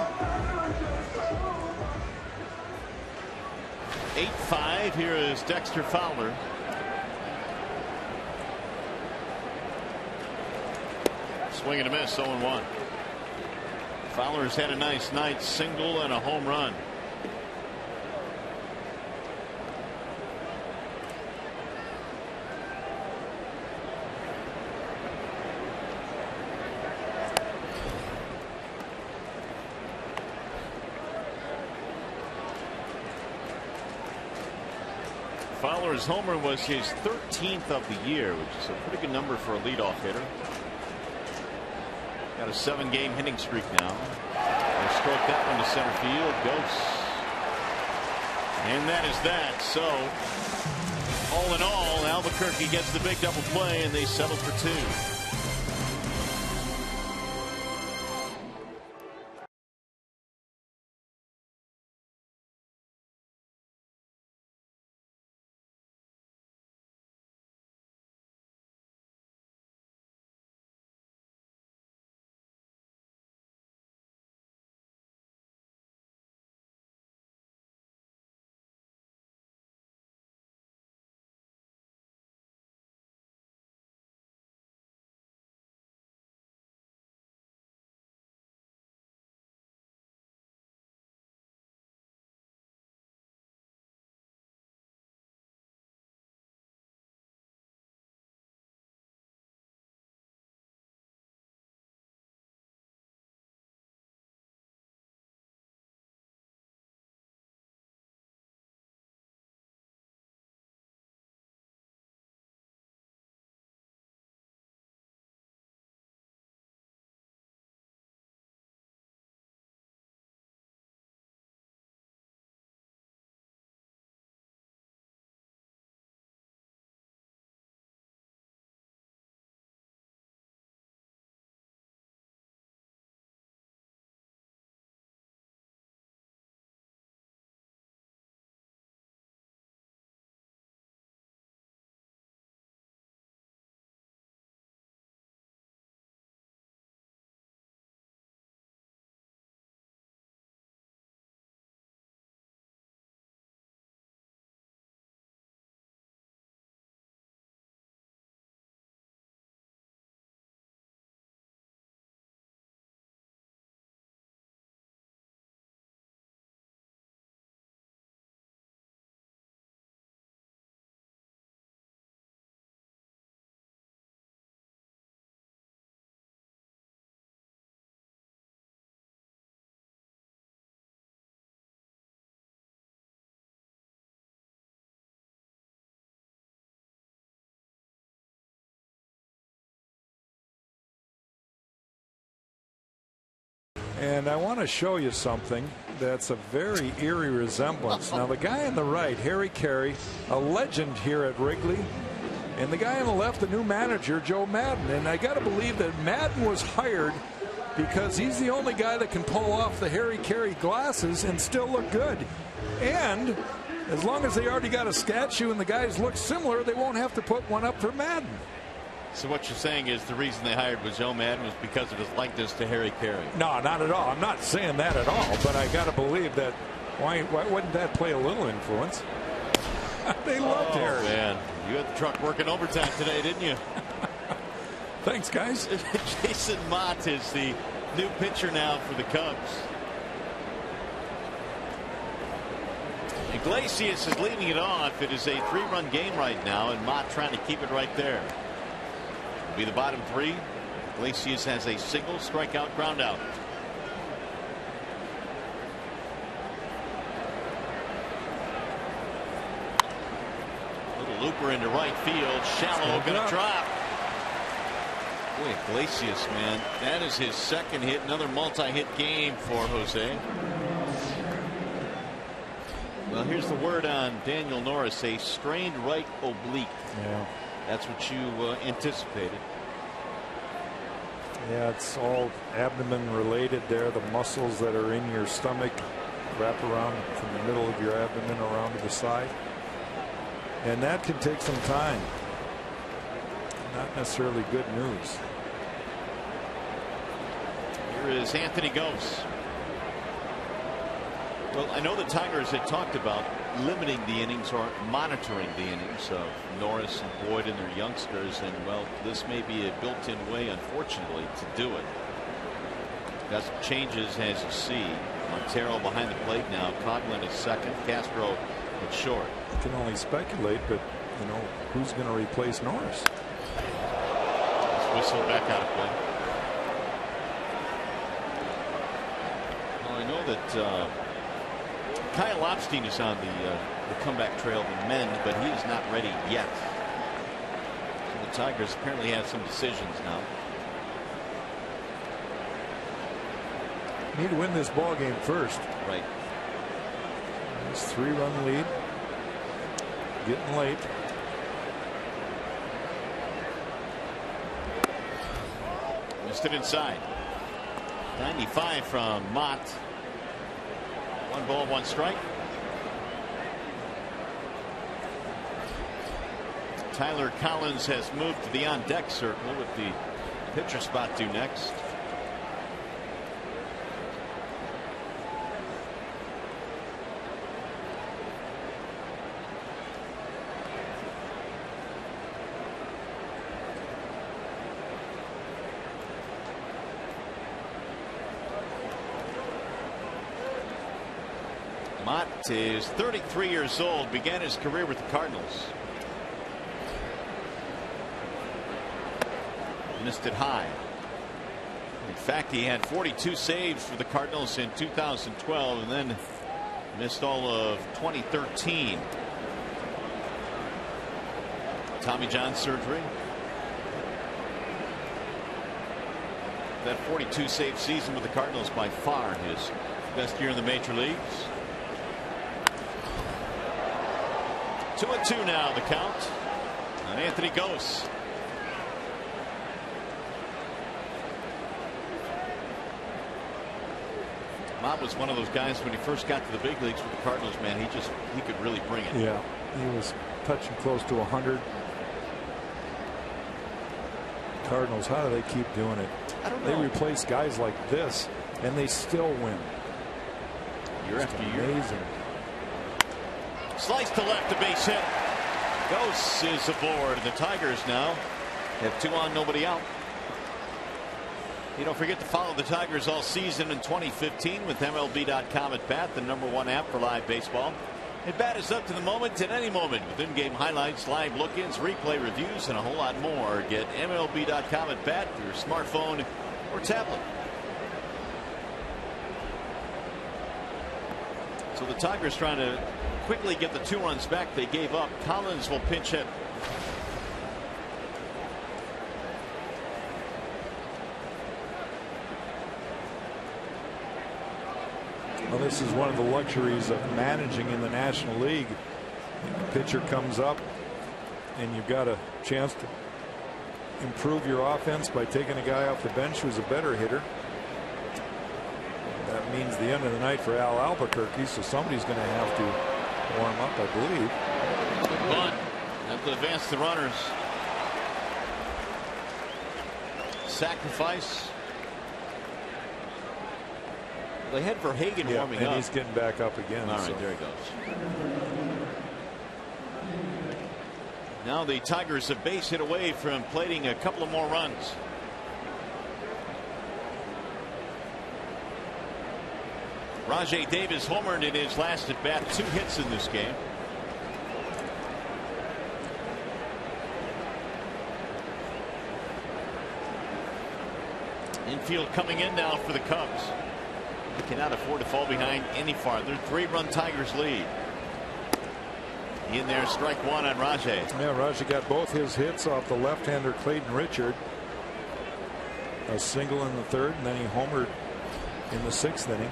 Speaker 1: 8-5. Here is Dexter Fowler. Swing and a miss. 0-1. Fowler's had a nice night, single and a home run. Fowler's homer was his 13th of the year, which is a pretty good number for a leadoff hitter. Got a 7-game hitting streak now. They stroke that one to center field. Ghosts. And that is that. So, all in all, Albuquerque gets the big double play, and they settle for 2.
Speaker 2: And I want to show you something that's a very eerie resemblance. Now, the guy on the right, Harry Carey, a legend here at Wrigley, and the guy on the left, the new manager, Joe Madden. And I got to believe that Madden was hired because he's the only guy that can pull off the Harry Carey glasses and still look good. And as long as they already got a statue and the guys look similar, they won't have to put one up for Madden.
Speaker 1: So what you're saying is the reason they hired Joe Madden was because of his likeness to Harry Carey?
Speaker 2: No, not at all. I'm not saying that at all, but I got to believe that. Why wouldn't that play a little influence? They loved Harry.
Speaker 1: Man, you had the truck working overtime today, didn't you?
Speaker 2: Thanks, guys.
Speaker 1: Jason Mott is the new pitcher now for the Cubs. Iglesias is leading it off. It is a 3-run game right now, and Mott trying to keep it right there. It'll be the bottom 3. Iglesias has a single, strikeout, ground out. Little looper into right field, shallow, gonna drop. Boy, Iglesias, man, that is his second hit, another multi-hit game for Jose. Well, here's the word on Daniel Norris, a strained right oblique.
Speaker 2: Yeah.
Speaker 1: That's what you anticipated.
Speaker 2: Yeah, it's all abdomen related there. The muscles that are in your stomach wrap around from the middle of your abdomen around to the side. And that can take some time. Not necessarily good news.
Speaker 1: Here is Anthony Gose. Well, I know the Tigers had talked about limiting the innings or monitoring the innings of Norris and Boyd and their youngsters, and well, this may be a built-in way, unfortunately, to do it. Got some changes, as you see. Montero behind the plate now. Coghlan is second. Castro at short.
Speaker 2: You can only speculate, but you know who's going to replace Norris.
Speaker 1: Let's whistle back out of play. Well, I know that Kyle Opstein is on the comeback trail of the men, but he is not ready yet. So the Tigers apparently have some decisions now.
Speaker 2: Need to win this ball game first.
Speaker 1: Right.
Speaker 2: This 3-run lead. Getting late.
Speaker 1: Missed it inside. 95 from Mott. 1 ball, 1 strike. Tyler Collins has moved to the on-deck circle with the pitcher spot due next. Mott is 33 years old, began his career with the Cardinals. Missed it high. In fact, he had 42 saves for the Cardinals in 2012 and then missed all of 2013. Tommy John surgery. That 42 save season with the Cardinals, by far his best year in the major leagues. 2-2 now, the count on Anthony Gose. Mott was one of those guys when he first got to the big leagues with the Cardinals, man, he could really bring it.
Speaker 2: Yeah, he was touching close to 100. Cardinals, how do they keep doing it?
Speaker 1: I don't know.
Speaker 2: They replace guys like this and they still win.
Speaker 1: Year after year.
Speaker 2: Amazing.
Speaker 1: Slice to left, a base hit. Gose is aboard. The Tigers now have 2 on, nobody out. You don't forget to follow the Tigers all season in 2015 with MLB.com at Bat, the #1 app for live baseball. And Bat is up to the moment at any moment with in-game highlights, live look-ins, replay reviews, and a whole lot more. Get MLB.com at Bat for your smartphone or tablet. So the Tigers trying to quickly get the 2 runs back they gave up. Collins will pinch hit.
Speaker 2: Well, this is one of the luxuries of managing in the National League. The pitcher comes up and you've got a chance to improve your offense by taking a guy off the bench who's a better hitter. That means the end of the night for Al Albuquerque, so somebody's going to have to warm up, I believe.
Speaker 1: Bunt. Have to advance the runners. Sacrifice. They head for Hagen warming
Speaker 2: up.
Speaker 1: And
Speaker 2: he's getting back up again.
Speaker 1: All right, there he goes. Now the Tigers a base hit away from plating a couple of more runs. Rajai Davis homered in his last at bat, 2 hits in this game. Infield coming in now for the Cubs. They cannot afford to fall behind any farther. 3-run Tigers lead. In there, strike 1 on Rajai.
Speaker 2: Yeah, Rajai got both his hits off the left-hander Clayton Richard. A single in the 3rd, and then he homered in the 6th inning.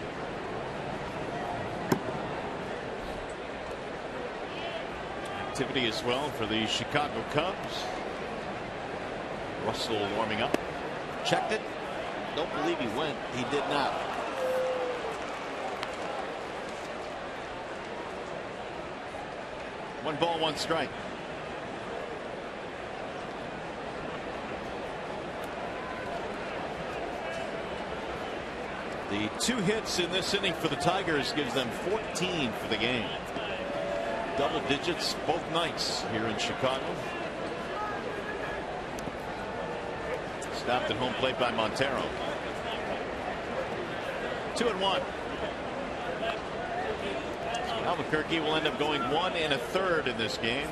Speaker 1: Activity as well for the Chicago Cubs. Russell warming up. Checked it. Don't believe he went. He did not. One ball, one strike. The 2 hits in this inning for the Tigers gives them 14 for the game. Double digits both nights here in Chicago. Stopped at home plate by Montero. 2-1. Albuquerque will end up going 1 1/3 in this game.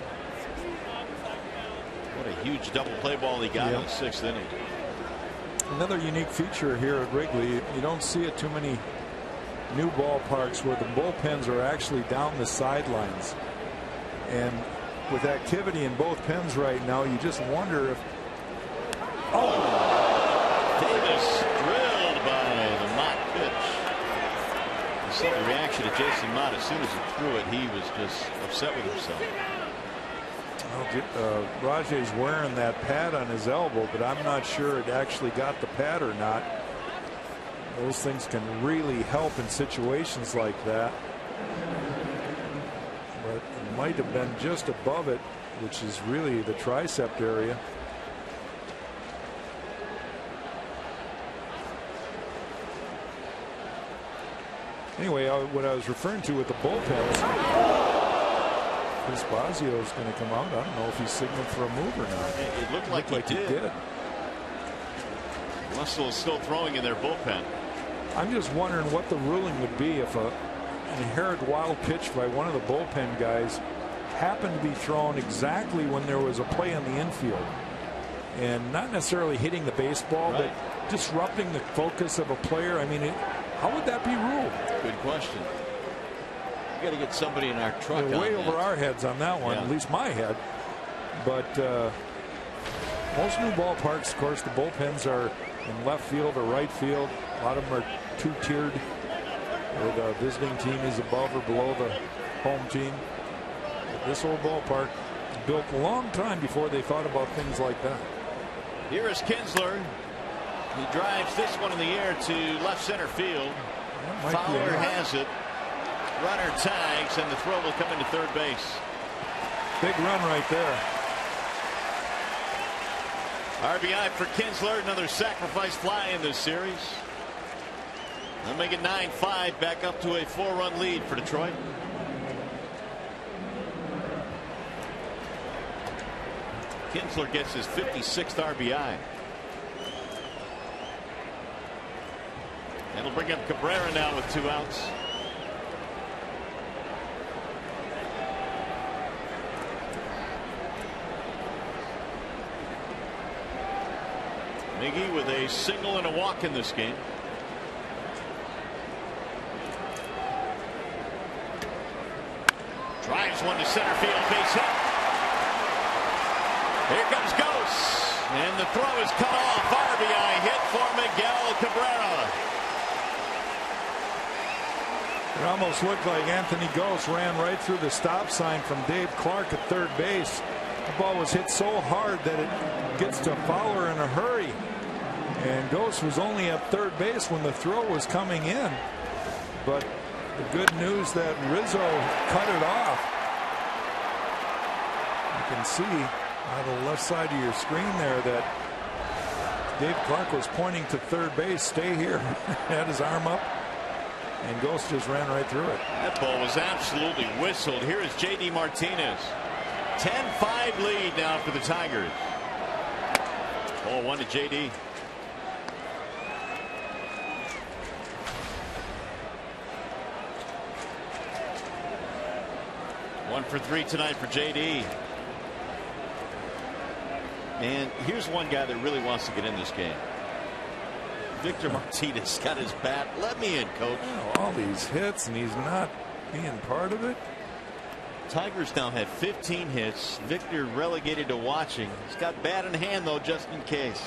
Speaker 1: What a huge double play ball he got in the 6th inning.
Speaker 2: Another unique feature here at Wrigley, you don't see it too many new ballparks where the bullpens are actually down the sidelines. And with activity in both pens right now, you just wonder if.
Speaker 1: Davis drilled by the Mott pitch. You saw the reaction of Jason Mott as soon as he threw it. He was just upset with himself.
Speaker 2: Rajai's wearing that pad on his elbow, but I'm not sure it actually got the pad or not. Those things can really help in situations like that. But it might have been just above it, which is really the tricep area. Anyway, what I was referring to with the bullpens, Espazio is going to come out. I don't know if he's signaling for a move or not.
Speaker 1: It looked like he did. Russell is still throwing in their bullpen.
Speaker 2: I'm just wondering what the ruling would be if an inherent wild pitch by one of the bullpen guys happened to be thrown exactly when there was a play on the infield, and not necessarily hitting the baseball, but disrupting the focus of a player. I mean, how would that be ruled?
Speaker 1: Good question. We got to get somebody in our truck.
Speaker 2: Way over our heads on that one, at least my head. But most new ballparks, of course, the bullpens are in left field or right field. A lot of them are 2-tiered, where the visiting team is above or below the home team. But this old ballpark was built a long time before they thought about things like that.
Speaker 1: Here is Kinsler. He drives this one in the air to left center field. Fowler has it. Runner tags, and the throw will come into third base.
Speaker 2: Big run right there.
Speaker 1: RBI for Kinsler. Another sacrifice fly in this series. They'll make it 9-5, back up to a 4-run lead for Detroit. Kinsler gets his 56th RBI. That'll bring up Cabrera now with 2 outs. Miggy with a single and a walk in this game. Drives one to center field, base hit. Here comes Ghost, and the throw is cut off. RBI hit for Miguel Cabrera.
Speaker 2: It almost looked like Anthony Ghost ran right through the stop sign from Dave Clark at third base. The ball was hit so hard that it gets to Fowler in a hurry, And Ghost was only at third base when the throw was coming in. But the good news that Rizzo cut it off. You can see on the left side of your screen there that Dave Clark was pointing to third base. Stay here. Had his arm up. And Ghost just ran right through it.
Speaker 1: That ball was absolutely whistled. Here is J.D. Martinez. 10-5 lead now for the Tigers. 0-1 to J.D. One for three tonight for J.D. And here's one guy that really wants to get in this game. Victor Martinez got his bat. Let me in, coach.
Speaker 2: All these hits, and he's not being part of it.
Speaker 1: Tigers now have 15 hits. Victor relegated to watching. He's got bat in hand, though, just in case.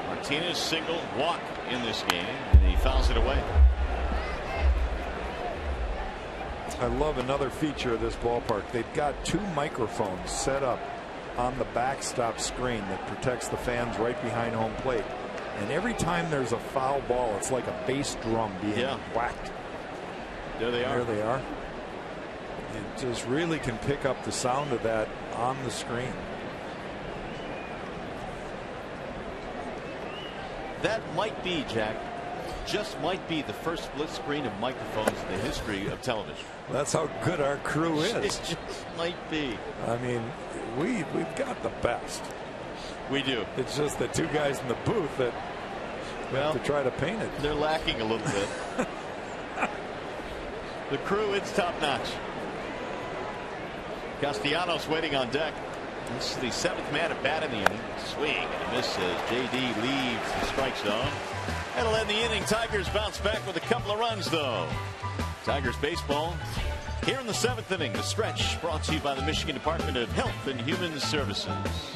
Speaker 1: Martinez single walk in this game, and he fouls it away.
Speaker 2: I love another feature of this ballpark. They've got two microphones set up on the backstop screen that protects the fans right behind home plate. And every time there's a foul ball, it's like a bass drum being whacked.
Speaker 1: There they are.
Speaker 2: There they are. It just really can pick up the sound of that on the screen.
Speaker 1: That might be, Jack, just might be the first split screen of microphones in the history of television.
Speaker 2: That's how good our crew is.
Speaker 1: It just might be.
Speaker 2: I mean, we've got the best.
Speaker 1: We do.
Speaker 2: It's just the two guys in the booth that have to try to paint it.
Speaker 1: They're lacking a little bit. The crew, it's top notch. Castellanos waiting on deck. This is the seventh man at bat in the inning. Swing and a miss as J.D. leaves the strike zone. That'll end the inning. Tigers bounce back with a couple of runs, though. Tigers baseball here in the seventh inning. The stretch brought to you by the Michigan Department of Health and Human Services.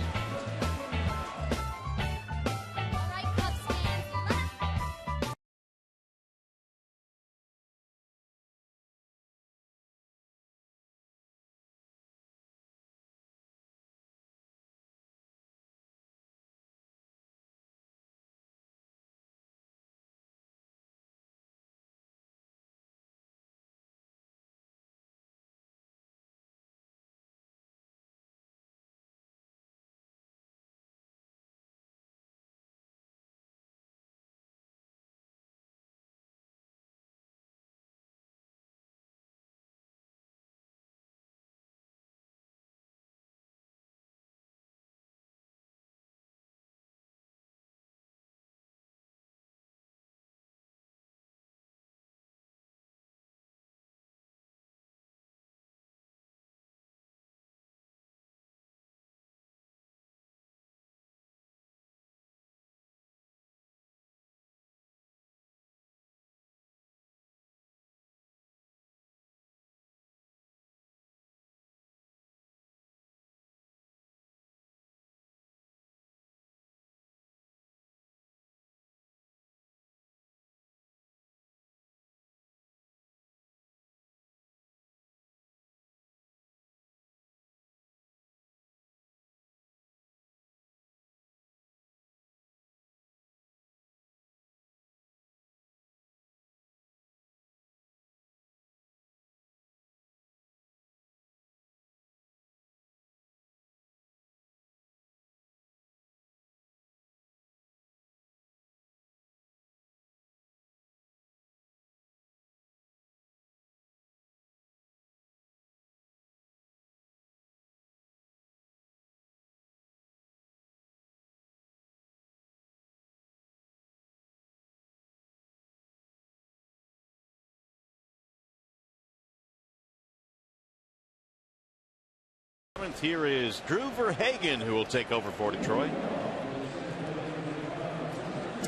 Speaker 1: Here is Drew Verhagen, who will take over for Detroit.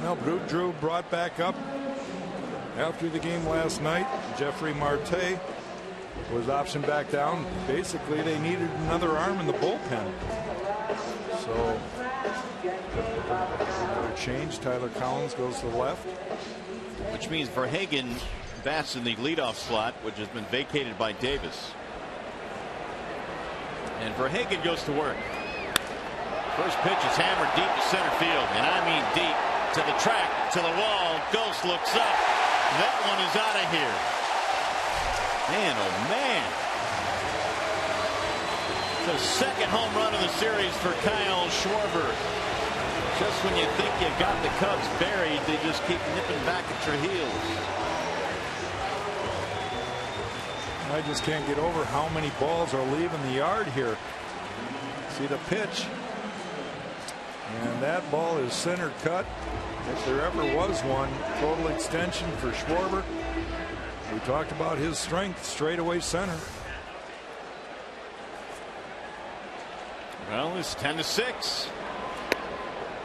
Speaker 2: Well, Drew brought back up after the game last night. Jeffrey Marte was optioned back down. Basically, they needed another arm in the bullpen. So, another change. Tyler Collins goes to the left.
Speaker 1: Which means Verhagen bats in the leadoff slot, which has been vacated by Davis. And Verhagen goes to work. First pitch is hammered deep to center field, and I mean deep to the track, to the wall. Ghost looks up. That one is out of here. Man, oh man. The second home run of the series for Kyle Schwarber. Just when you think you got the Cubs buried, they just keep nipping back at your heels.
Speaker 2: I just can't get over how many balls are leaving the yard here. See the pitch. And that ball is center cut. If there ever was one. Total extension for Schwarber. We talked about his strength, straightaway center.
Speaker 1: Well, it's 10-6.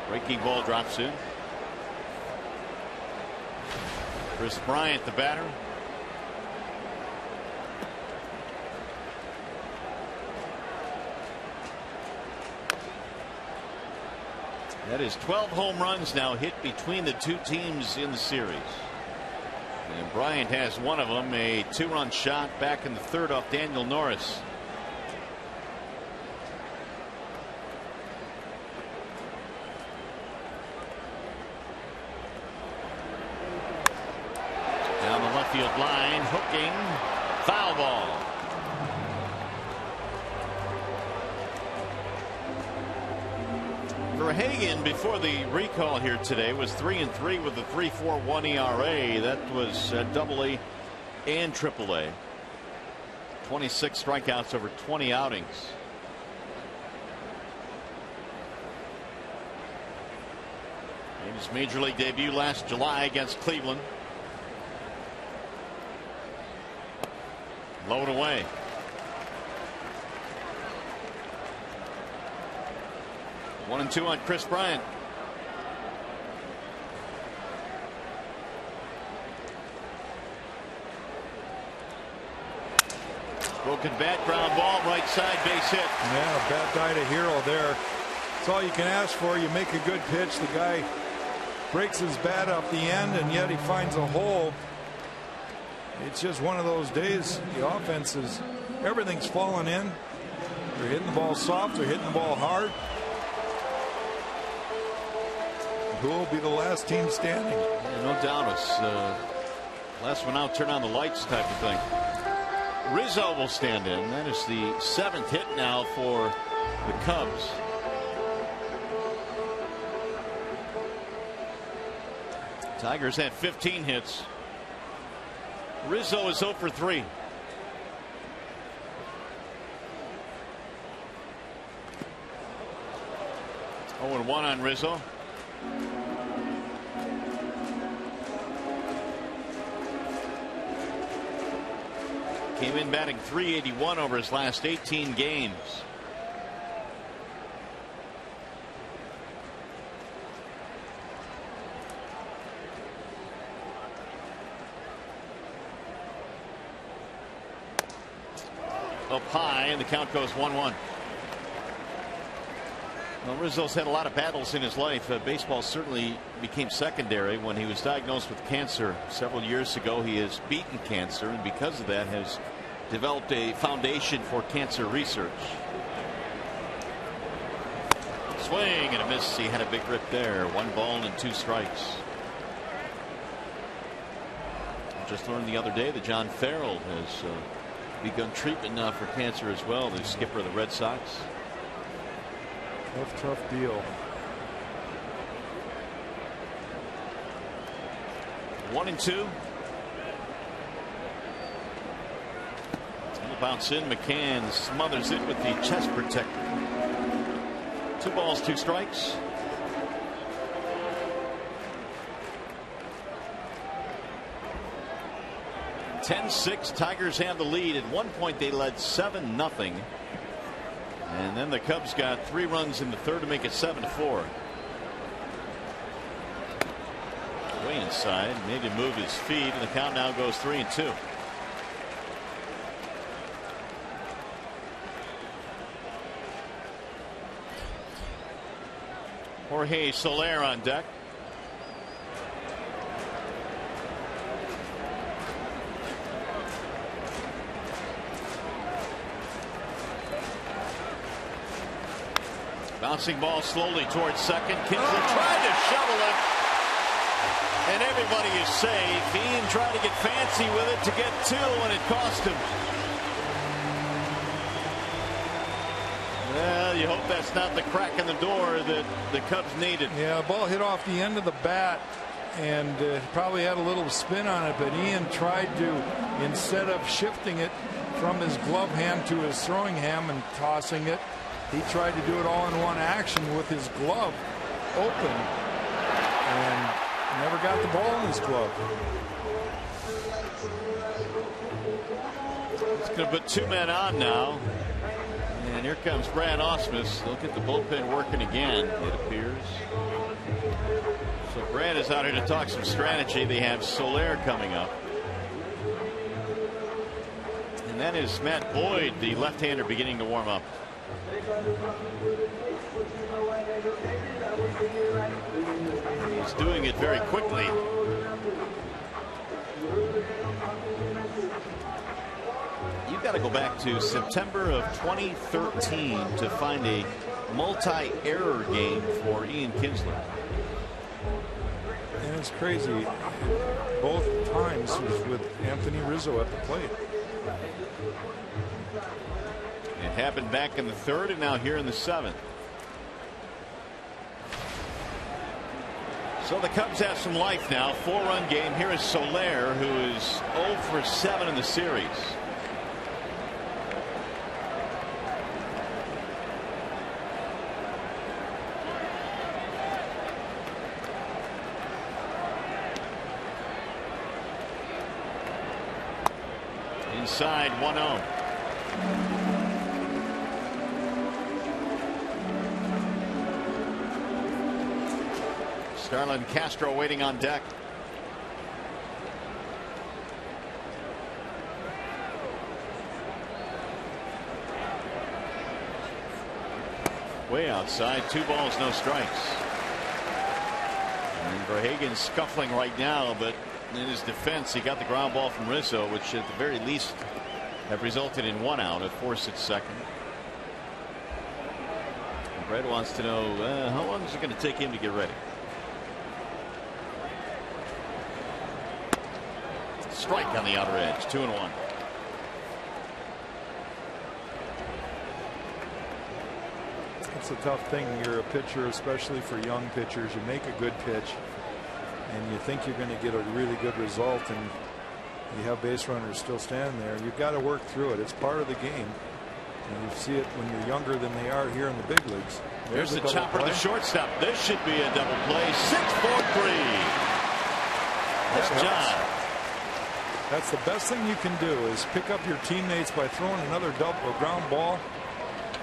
Speaker 1: Breaking ball drops in. Chris Bryant, the batter. That is 12 home runs now hit between the two teams in the series. And Bryant has one of them, a 2-run shot back in the third off Daniel Norris. Down the left field line, hooking, foul ball. Verhagen, before the recall here today, was 3-3 with a 3.41 ERA. That was AA and AAA. 26 strikeouts over 20 outings. Made his major league debut last July against Cleveland. Low and away. One and two on Chris Bryant. Broken bat, ground ball, right side, base hit.
Speaker 2: Yeah, bat died a hero there. That's all you can ask for. You make a good pitch. The guy breaks his bat up the end, and yet he finds a hole. It's just one of those days. The offense is, everything's falling in. They're hitting the ball soft. They're hitting the ball hard. Who will be the last team standing?
Speaker 1: Yeah, no doubt. It's last one out, turn on the lights type of thing. Rizzo will stand in. That is the 7th hit now for the Cubs. Tigers had 15 hits. Rizzo is 0 for 3. Oh, and 1 on Rizzo. Came in batting .381 over his last 18 games. Up high, and the count goes 1-1. Well, Rizzo's had a lot of battles in his life. Baseball certainly became secondary when he was diagnosed with cancer several years ago. He has beaten cancer, and because of that has developed a foundation for cancer research. Swing and a miss. He had a big rip there. 1 ball and 2 strikes. Just learned the other day that John Farrell has begun treatment now for cancer as well. The skipper of the Red Sox.
Speaker 2: Tough deal.
Speaker 1: 1-2. It'll bounce in. McCann smothers it with the chest protector. 2 balls, 2 strikes. (10-6). Tigers have the lead. At one point they led 7-0. And then the Cubs got 3 runs in the third to make it 7-4. Way inside, maybe move his feet, and the count now goes 3-2. Jorge Soler on deck. Bouncing ball slowly towards second. Kinsler tried to shovel it. And everybody is safe. Ian tried to get fancy with it to get 2, and it cost him. Well, you hope that's not the crack in the door that the Cubs needed.
Speaker 2: Yeah, the ball hit off the end of the bat and probably had a little spin on it, but Ian tried to, instead of shifting it from his glove hand to his throwing hand and tossing it, he tried to do it all in one action with his glove open and never got the ball in his glove.
Speaker 1: It's going to put 2 men on now. And here comes Brad Ausmus. Look at the bullpen working again, it appears. So Brad is out here to talk some strategy. They have Soler coming up. And that is Matt Boyd, the left-hander, beginning to warm up. He's doing it very quickly. You've got to go back to September of 2013 to find a multi-error game for Ian Kinsler.
Speaker 2: And it's crazy. Both times was with Anthony Rizzo at the plate.
Speaker 1: It happened back in the 3rd and now here in the 7th. So the Cubs have some life now. 4-run game. Here is Soler, who is 0 for 7 in the series. Inside 1-0. Starlin Castro waiting on deck. Way outside. 2 balls, no strikes. And Verhagen's scuffling right now, but in his defense, he got the ground ball from Rizzo, which at the very least have resulted in 1 out, a force at second. And Brett wants to know how long is it going to take him to get ready. Strike on the outer edge. 2-1.
Speaker 2: It's a tough thing. You're a pitcher, especially for young pitchers. You make a good pitch and you think you're going to get a really good result, and you have base runners still standing there. You've got to work through it. It's part of the game. And you see it when you're younger than they are here in the big leagues.
Speaker 1: There's the chopper, the shortstop. This should be a double play. 6-4-3. Nice job.
Speaker 2: That's the best thing you can do, is pick up your teammates by throwing another double ground ball.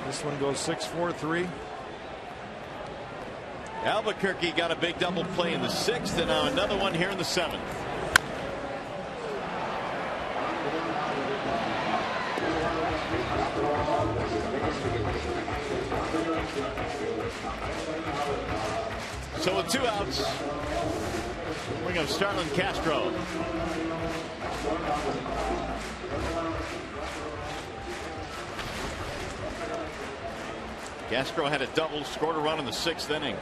Speaker 2: This one goes 6-4-3.
Speaker 1: Albuquerque got a big double play in the 6th, and now another one here in the 7th. So with 2 outs, bring up Starlin Castro. Castro had a double, scored a run in the 6th inning.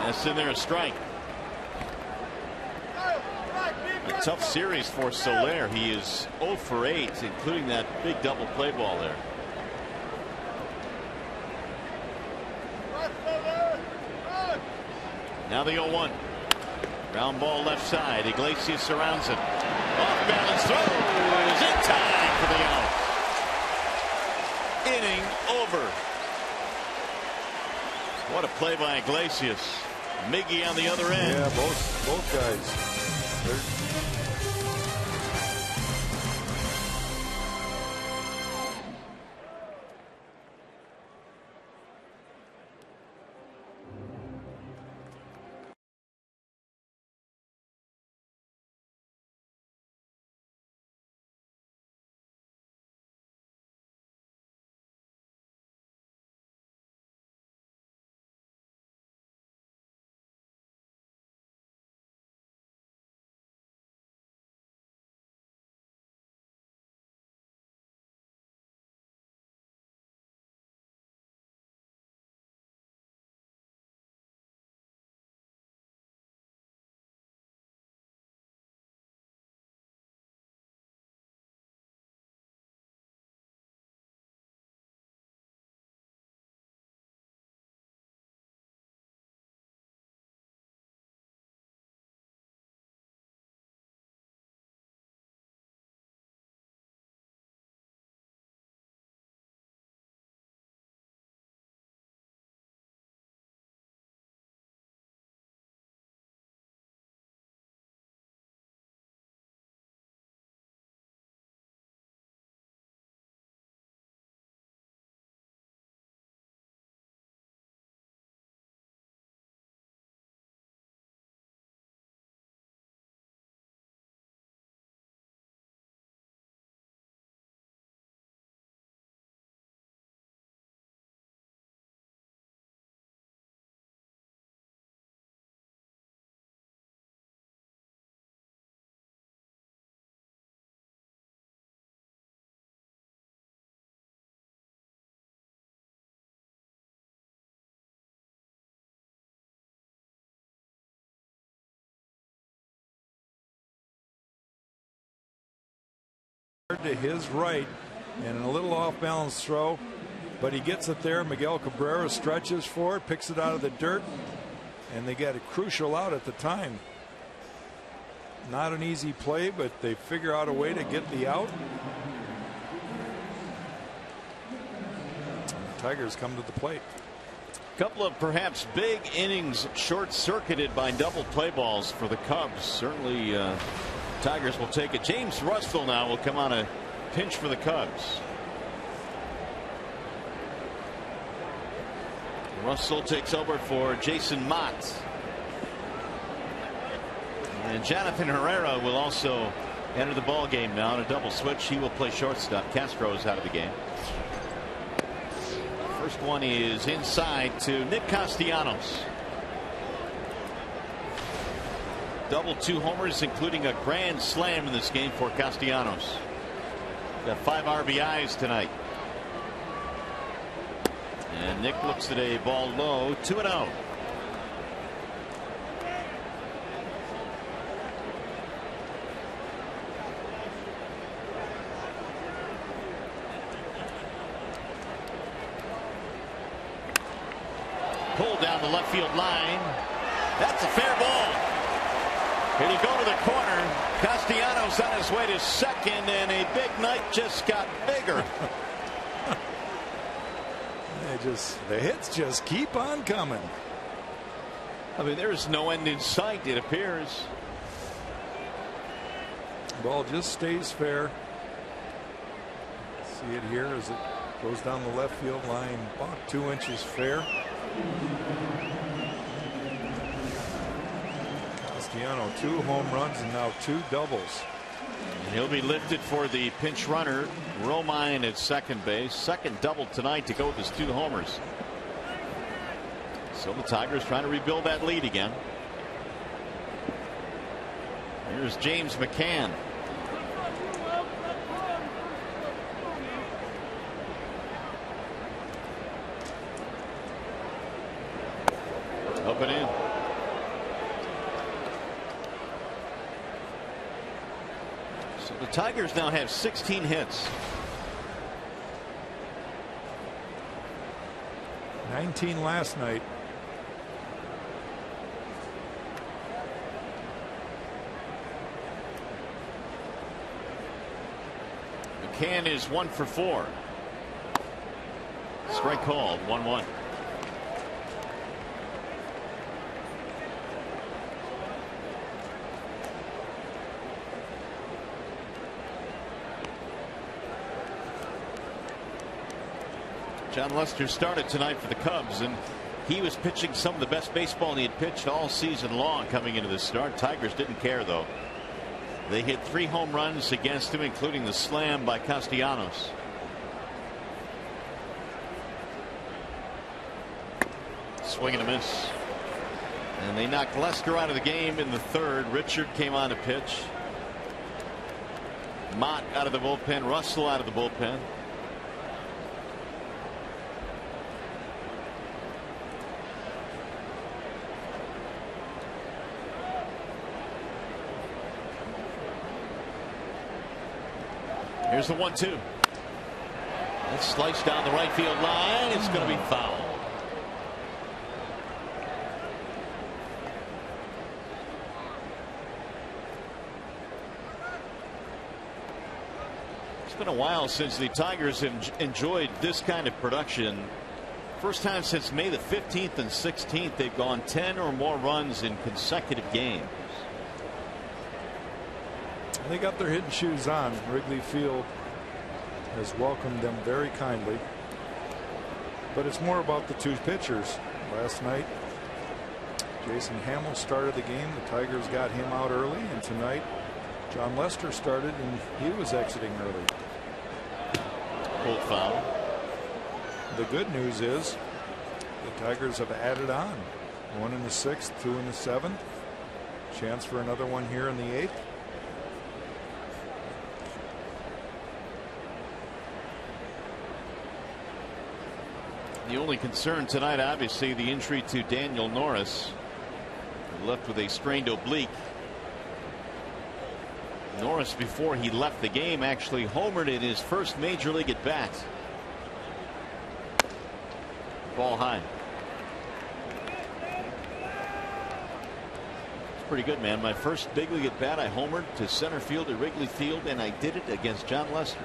Speaker 1: That's in there, a strike. A tough series for Soler. He is 0 for 8, including that big double play ball there. Now the 0-1. Ground ball left side. Iglesias surrounds it. Off balance throw is in time for the out. Inning over. What a play by Iglesias. Miggy on the other end.
Speaker 2: Yeah, both guys. to his right, and a little off balance throw, but he gets it there. Miguel Cabrera stretches for it, picks it out of the dirt, and they get a crucial out at the time. Not an easy play, but they figure out a way to get the out. The Tigers come to the plate.
Speaker 1: Couple of perhaps big innings short-circuited by double play balls for the Cubs. Certainly Tigers will take it. James Russell now will come on a pinch for the Cubs. Russell takes over for Jason Mott. And Jonathan Herrera will also enter the ball game now in a double switch. He will play shortstop. Castro is out of the game. First one is inside to Nick Castellanos. Double 2 homers, including a grand slam in this game for Castellanos. Got 5 RBIs tonight. And Nick looks at a ball low, 2-0. Pulled down the left field line. That's a fair ball. It'll go to the corner. Castellanos on his way to second, and a big night just got bigger.
Speaker 2: The hits just keep on coming.
Speaker 1: I mean, there's no end in sight, it appears.
Speaker 2: Ball just stays fair. See it here as it goes down the left field line, about 2 inches fair. Castellano 2 home runs and now 2 doubles.
Speaker 1: And he'll be lifted for the pinch runner. Romine at second base. Second double tonight to go with his 2 homers. So the Tigers trying to rebuild that lead again. Here's James McCann. Up and in. So the Tigers now have 16 hits.
Speaker 2: 19 last night.
Speaker 1: McCann is 1 for 4. Strike called, 1-1. John Lester started tonight for the Cubs, and he was pitching some of the best baseball he had pitched all season long coming into this start. Tigers didn't care, though. They hit 3 home runs against him, including the slam by Castellanos. Swing and a miss. And they knocked Lester out of the game in the 3rd. Richard came on to pitch. Mott out of the bullpen. Russell out of the bullpen. Here's the 1-2. That's sliced down the right field line. It's going to be foul. It's been a while since the Tigers have enjoyed this kind of production. First time since May the 15th and 16th they've gone 10 or more runs in consecutive games.
Speaker 2: They got their hidden shoes on. Wrigley Field has welcomed them very kindly. But it's more about the 2 pitchers. Last night, Jason Hamill started the game. The Tigers got him out early. And tonight, John Lester started, and he was exiting early.
Speaker 1: Full foul.
Speaker 2: The good news is the Tigers have added on. 1 in the 6th, 2 in the 7th. Chance for another one here in the 8th.
Speaker 1: The only concern tonight, obviously, the injury to Daniel Norris, left with a strained oblique. Norris, before he left the game, actually homered in his first major league at bat. Ball high. It's pretty good, man. My first big league at bat, I homered to center field at Wrigley Field, and I did it against John Lester.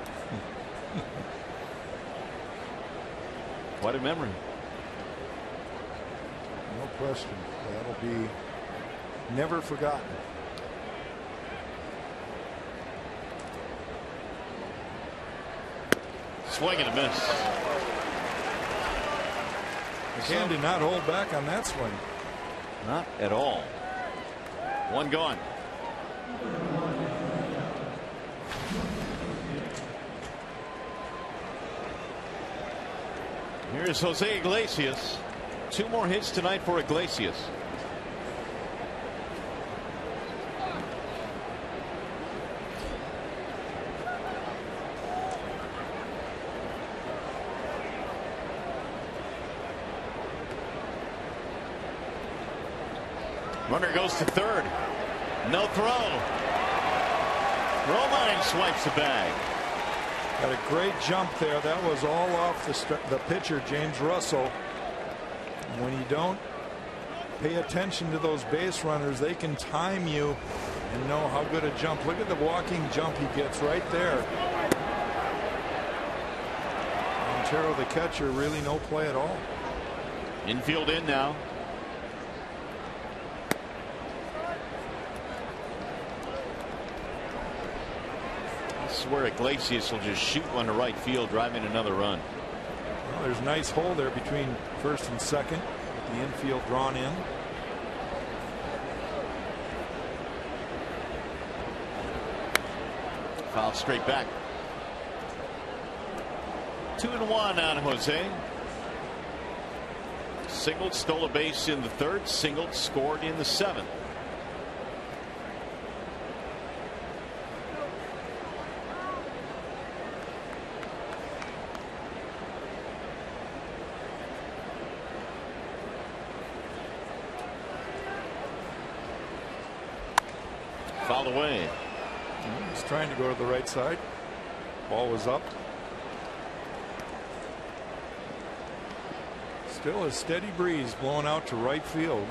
Speaker 1: What a memory.
Speaker 2: No question. That'll be never forgotten.
Speaker 1: Swing and a miss.
Speaker 2: McCann did not hold back on that swing.
Speaker 1: Not at all. One gone. Here's Jose Iglesias. 2 more hits tonight for Iglesias. Runner goes to third. No throw. Romine swipes the bag.
Speaker 2: Got a great jump there. That was all off the pitcher, James Russell. When you don't pay attention to those base runners, they can time you and know how good a jump. Look at the walking jump he gets right there. Montero, the catcher, really no play at all.
Speaker 1: Infield in now. This is where Iglesias will just shoot one to right field, driving another run.
Speaker 2: Well, there's a nice hole there between first and second, with the infield drawn in.
Speaker 1: Fouled straight back. 2-1 on Jose. Singled, stole a base in the third, singled, scored in the seventh. Fouled away.
Speaker 2: He's trying to go to the right side. Ball was up. Still a steady breeze blowing out to right field.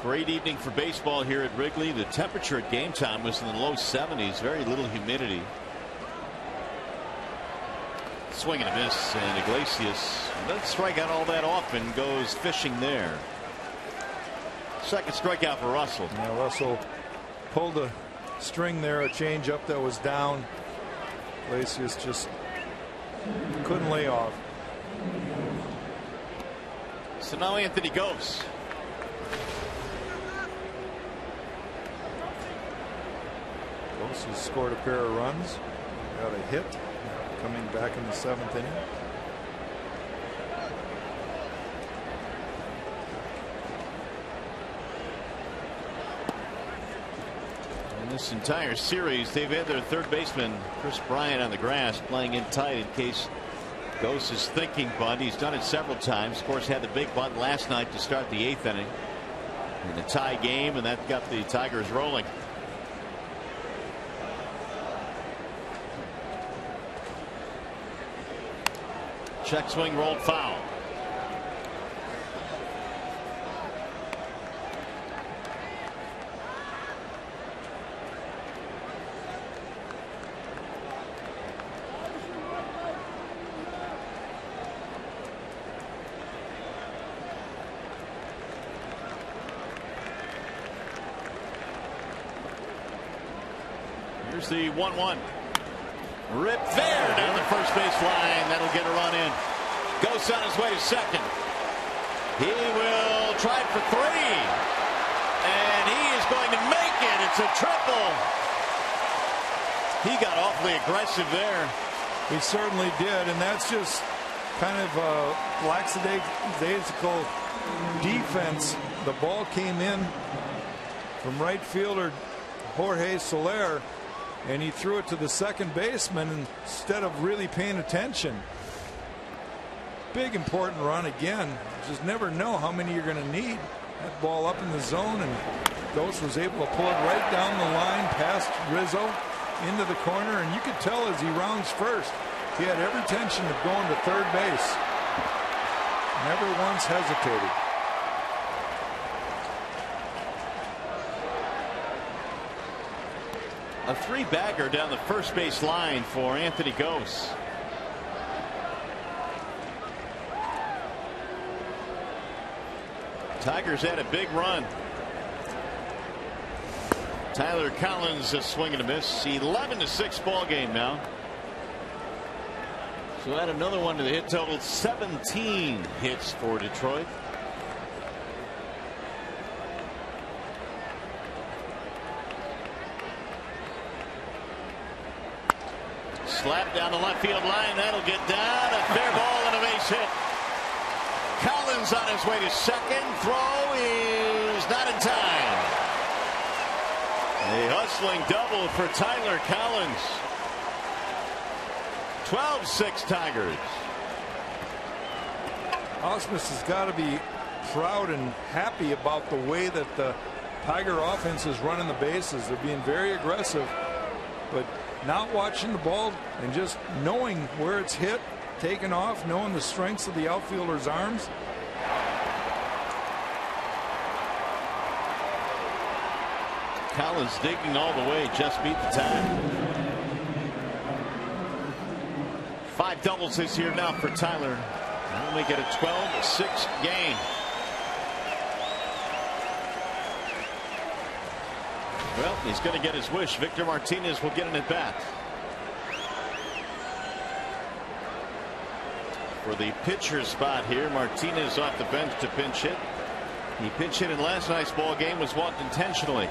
Speaker 1: Great evening for baseball here at Wrigley. The temperature at game time was in the low 70s. Very little humidity. Swing and a miss, and Iglesias doesn't strike out all that often. Goes fishing there. Second strikeout for Russell.
Speaker 2: Yeah, Russell pulled a string there, a changeup that was down. Iglesias just couldn't lay off.
Speaker 1: So now Anthony goes.
Speaker 2: Ghost has scored a pair of runs. Got a hit coming back in the 7th inning.
Speaker 1: This entire series, they've had their third baseman, Chris Bryant, on the grass, playing in tight in case Ghost is thinking bunt. He's done it several times. Of course, had the big bunt last night to start the 8th inning in a tie game, and that got the Tigers rolling. Check swing, rolled foul. Here's the 1-1. Rip fair down the first base line. That'll get a run in. Goes on his way to second. He will try for 3. And he is going to make it. It's a triple. He got awfully aggressive there.
Speaker 2: He certainly did. And that's just kind of a lackadaisical defense. The ball came in from right fielder Jorge Soler, and he threw it to the second baseman instead of really paying attention. big important run again. You just never know how many you're going to need. That ball up in the zone, and Ghost was able to pull it right down the line past Rizzo into the corner, and you could tell as he rounds first, he had every intention of going to third base. Never once hesitated.
Speaker 1: A three-bagger down the first base line for Anthony Ghost. Tigers had a big run. Tyler Collins is swinging a miss. 11-6 ball game now. So add another one to the hit total. 17 hits for Detroit. Slap down the left field line. That'll get down. A fair ball and a base hit. Collins on his way to second. Throw is not in time. A hustling double for Tyler Collins. 12-6 Tigers.
Speaker 2: Ausmus has got to be proud and happy about the way that the Tiger offense is running the bases. They're being very aggressive, but not watching the ball and just knowing where it's hit, taking off, knowing the strengths of the outfielder's arms.
Speaker 1: Collins digging all the way, just beat the time. 5 doubles this year now for Tyler. We'll make it a 12-6 game. Well, he's going to get his wish. Victor Martinez will get an at bat. For the pitcher spot here, Martinez off the bench to pinch hit. He pinch hit in last night's ball game, was walked intentionally.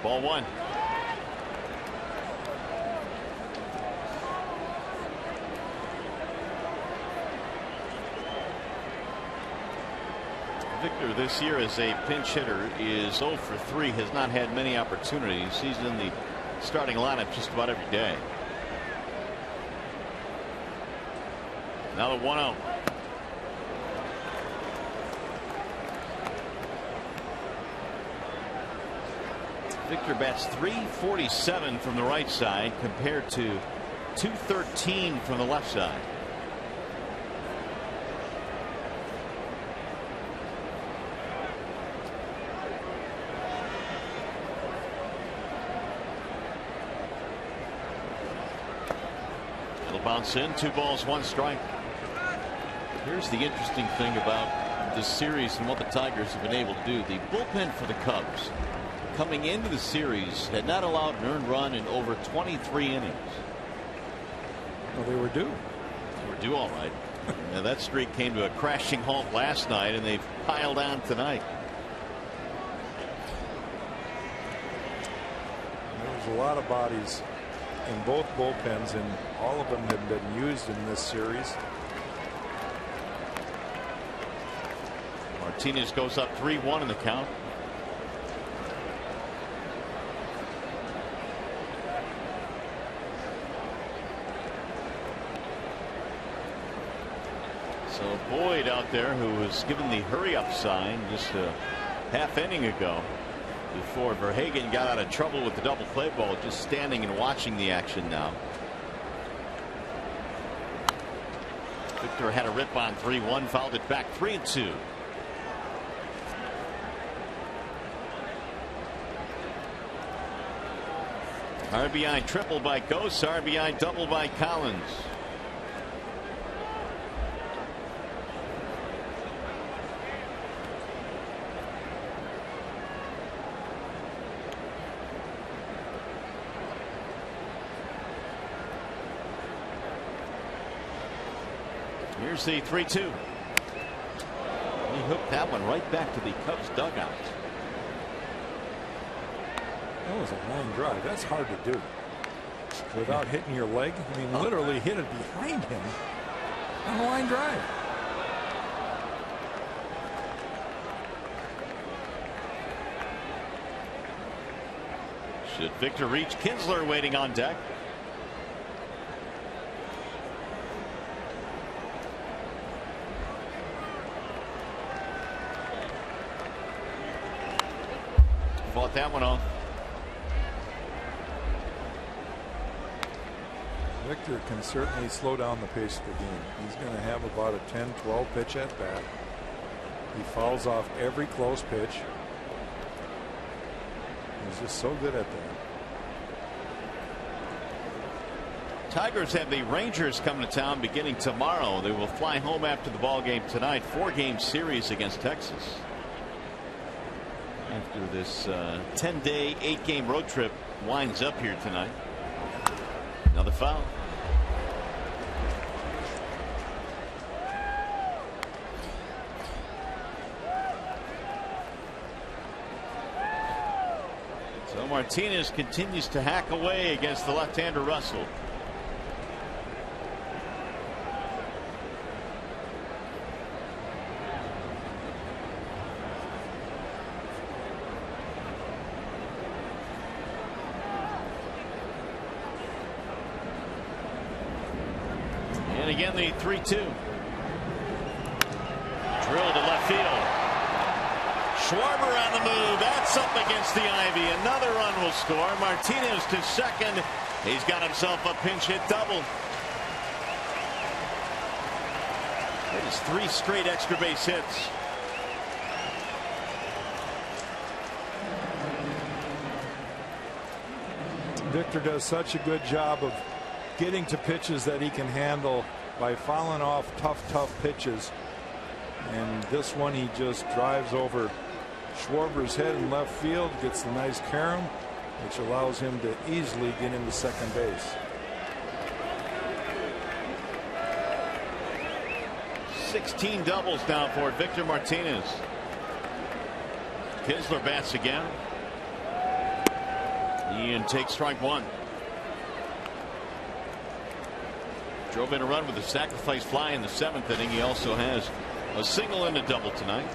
Speaker 1: Ball 1. Victor this year as a pinch hitter is 0 for 3, has not had many opportunities. He's in the starting lineup just about every day. Now the 1-0. Victor bats .347 from the right side compared to .213 from the left side. It'll bounce in. 2 balls, 1 strike. Here's the interesting thing about this series and what the Tigers have been able to do. The bullpen for the Cubs, coming into the series, had not allowed an earned run in over 23 innings.
Speaker 2: Well, they were due.
Speaker 1: They were due all right. Now that streak came to a crashing halt last night, and they've piled on tonight.
Speaker 2: There's a lot of bodies in both bullpens, and all of them have been used in this series.
Speaker 1: Martinez goes up 3-1 in the count. So Boyd out there, who was given the hurry up sign just a half inning ago before Verhagen got out of trouble with the double play ball, just standing and watching the action now. Victor had a rip on 3-1, fouled it back 3-2. RBI triple by Ghost, RBI double by Collins. Here's the 3-2. He hooked that one right back to the Cubs dugout.
Speaker 2: That was a long drive. That's hard to do without hitting your leg. I mean, literally hit it behind him on a line drive.
Speaker 1: Should Victor reach? Kinsler waiting on deck. Fought that one off.
Speaker 2: Victor can certainly slow down the pace of the game. He's going to have about a 10-12 pitch at bat. He fouls off every close pitch. He's just so good at that.
Speaker 1: Tigers have the Rangers coming to town beginning tomorrow. They will fly home after the ball game tonight. 4-game series against Texas. After this 10-day, 8-game road trip winds up here tonight. Another foul. So Martinez continues to hack away against the left-hander Russell. And again the 3-2. Drilled to left field. Schwarber on the move. That's up against the ivy. Another run will score. Martinez to second. He's got himself a pinch hit double. That is 3 straight extra base hits.
Speaker 2: Victor does such a good job of getting to pitches that he can handle by fouling off tough pitches. And this one he just drives over Schwarber's head in left field, gets a nice carom, which allows him to easily get into second base.
Speaker 1: 16 doubles now for Victor Martinez. Kinsler bats again. Ian takes strike one. Drove in a run with a sacrifice fly in the 7th inning. He also has a single and a double tonight.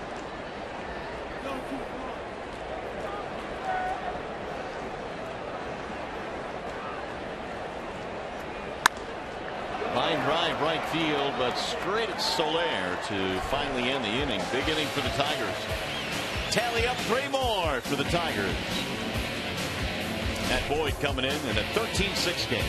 Speaker 1: Line drive right field, but straight at Soler to finally end the inning. Big inning for the Tigers. Tally up 3 more for the Tigers. Matt Boyd coming in a 13-6 game.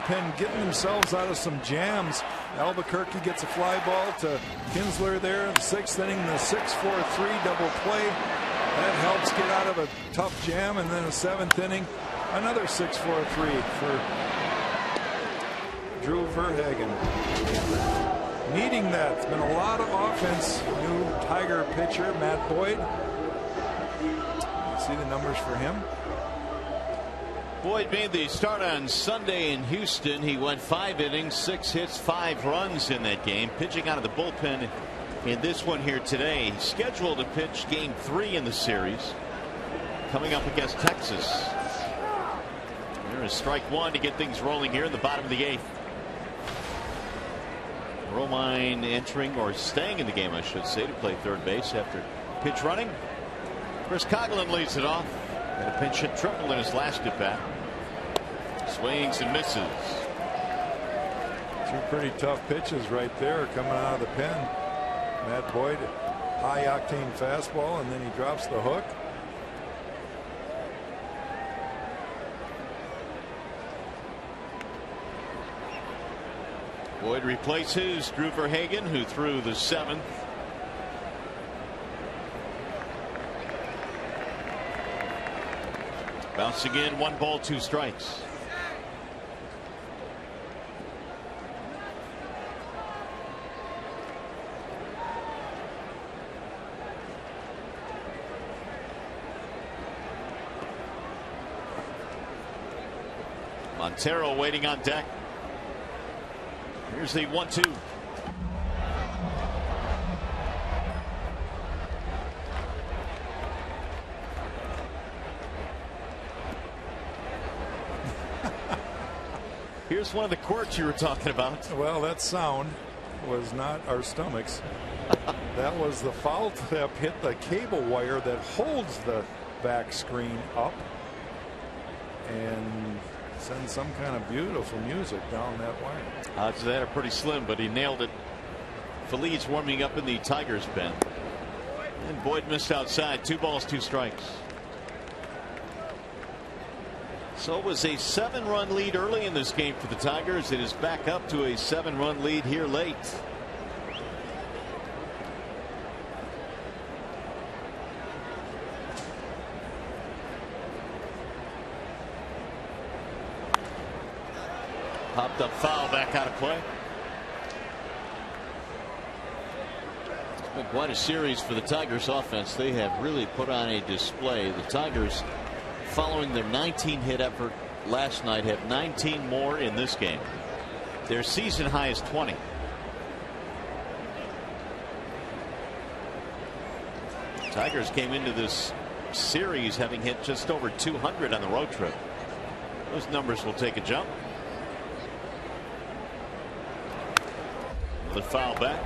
Speaker 2: bullpen getting themselves out of some jams. Albuquerque gets a fly ball to Kinsler there in the 6th inning. The 6-4-3 double play that helps get out of a tough jam, and then a 7th inning, another 6-4-3 for Drew Verhagen. Needing that. It's been a lot of offense. New Tiger pitcher Matt Boyd. See the numbers for him.
Speaker 1: Boyd made the start on Sunday in Houston. He went 5 innings, 6 hits, 5 runs in that game, pitching out of the bullpen in this one here today. He's scheduled to pitch game 3 in the series, coming up against Texas. There is strike 1 to get things rolling here in the bottom of the 8th. Romine entering, or staying in the game I should say, to play third base after pitch running. Chris Coghlan leads it off. Had a pinch hit triple in his last at bat. Swings and misses.
Speaker 2: 2 pretty tough pitches right there coming out of the pen. Matt Boyd, high octane fastball, and then he drops the hook.
Speaker 1: Boyd replaces Drew Verhagen, who threw the 7th. Bouncing in, 1 ball, 2 strikes. Montero waiting on deck. Here's the 1-2. Here's one of the quirks you were talking about.
Speaker 2: Well, that sound was not our stomachs. That was the foul tip hit the cable wire that holds the back screen up and sends some kind of beautiful music down that wire.
Speaker 1: Odds of that are pretty slim, but he nailed it. Phillies warming up in the Tigers pen. And Boyd missed outside. 2 balls, 2 strikes. So it was a 7-run lead early in this game for the Tigers. It is back up to a 7-run lead here late. Popped up foul, back out of play. It's been quite a series for the Tigers offense. They have really put on a display. The Tigers, following their 19-hit effort last night, have 19 more in this game. Their season high is 20. Tigers came into this series having hit just over 200 on the road trip. Those numbers will take a jump. The foul back.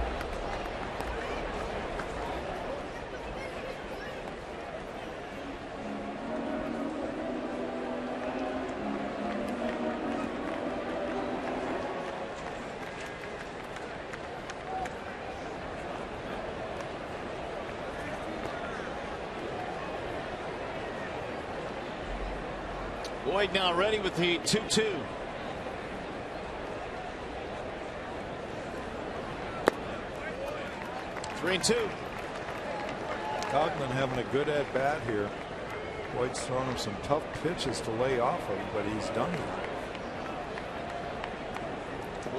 Speaker 1: Boyd now ready with the 2-2. Three and 2.
Speaker 2: Coghlan having a good at bat here. Boyd's thrown him some tough pitches to lay off of, but he's done it.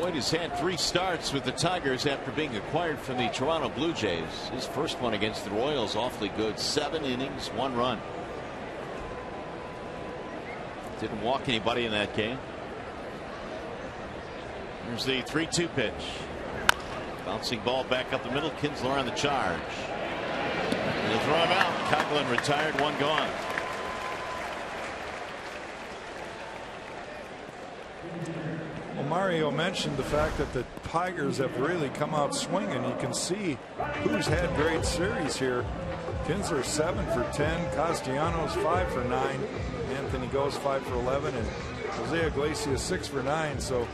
Speaker 1: Boyd has had 3 starts with the Tigers after being acquired from the Toronto Blue Jays. His first one against the Royals awfully good. 7 innings, 1 run. Didn't walk anybody in that game. Here's the 3-2 pitch. Bouncing ball back up the middle. Kinsler on the charge. They'll throw him out. Coghlan retired, 1 gone.
Speaker 2: Well, Mario mentioned the fact that the Tigers have really come out swinging. You can see who's had great series here. Kinsler 7 for 10. Castellanos 5 for 9. Anthony goes 5 for 11, and Jose Iglesias 6 for 9. So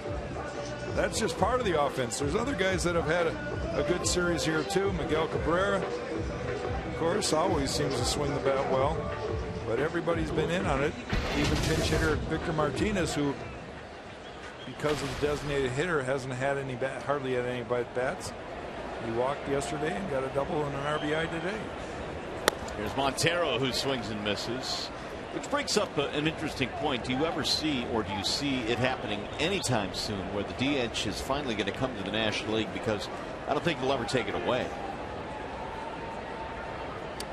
Speaker 2: that's just part of the offense. There's other guys that have had a good series here too. Miguel Cabrera, of course, always seems to swing the bat well, but everybody's been in on it. Even pinch hitter Victor Martinez, who because of the designated hitter, hasn't had any hardly had any bats. He walked yesterday and got a double and an RBI today.
Speaker 1: Here's Montero, who swings and misses, which brings up an interesting point. Do you ever see, or do you see it happening anytime soon, where the DH is finally going to come to the National League? Because I don't think they'll ever take it away.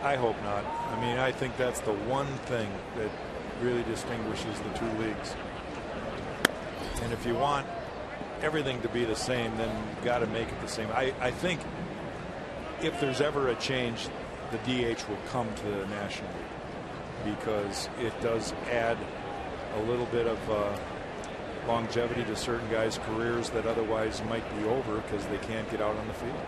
Speaker 2: I hope not. I mean, I think that's the one thing that really distinguishes the two leagues. And if you want everything to be the same, then you've got to make it the same. I think if there's ever a change, the DH will come to the National League, because it does add a little bit of longevity to certain guys' careers that otherwise might be over because they can't get out on the field.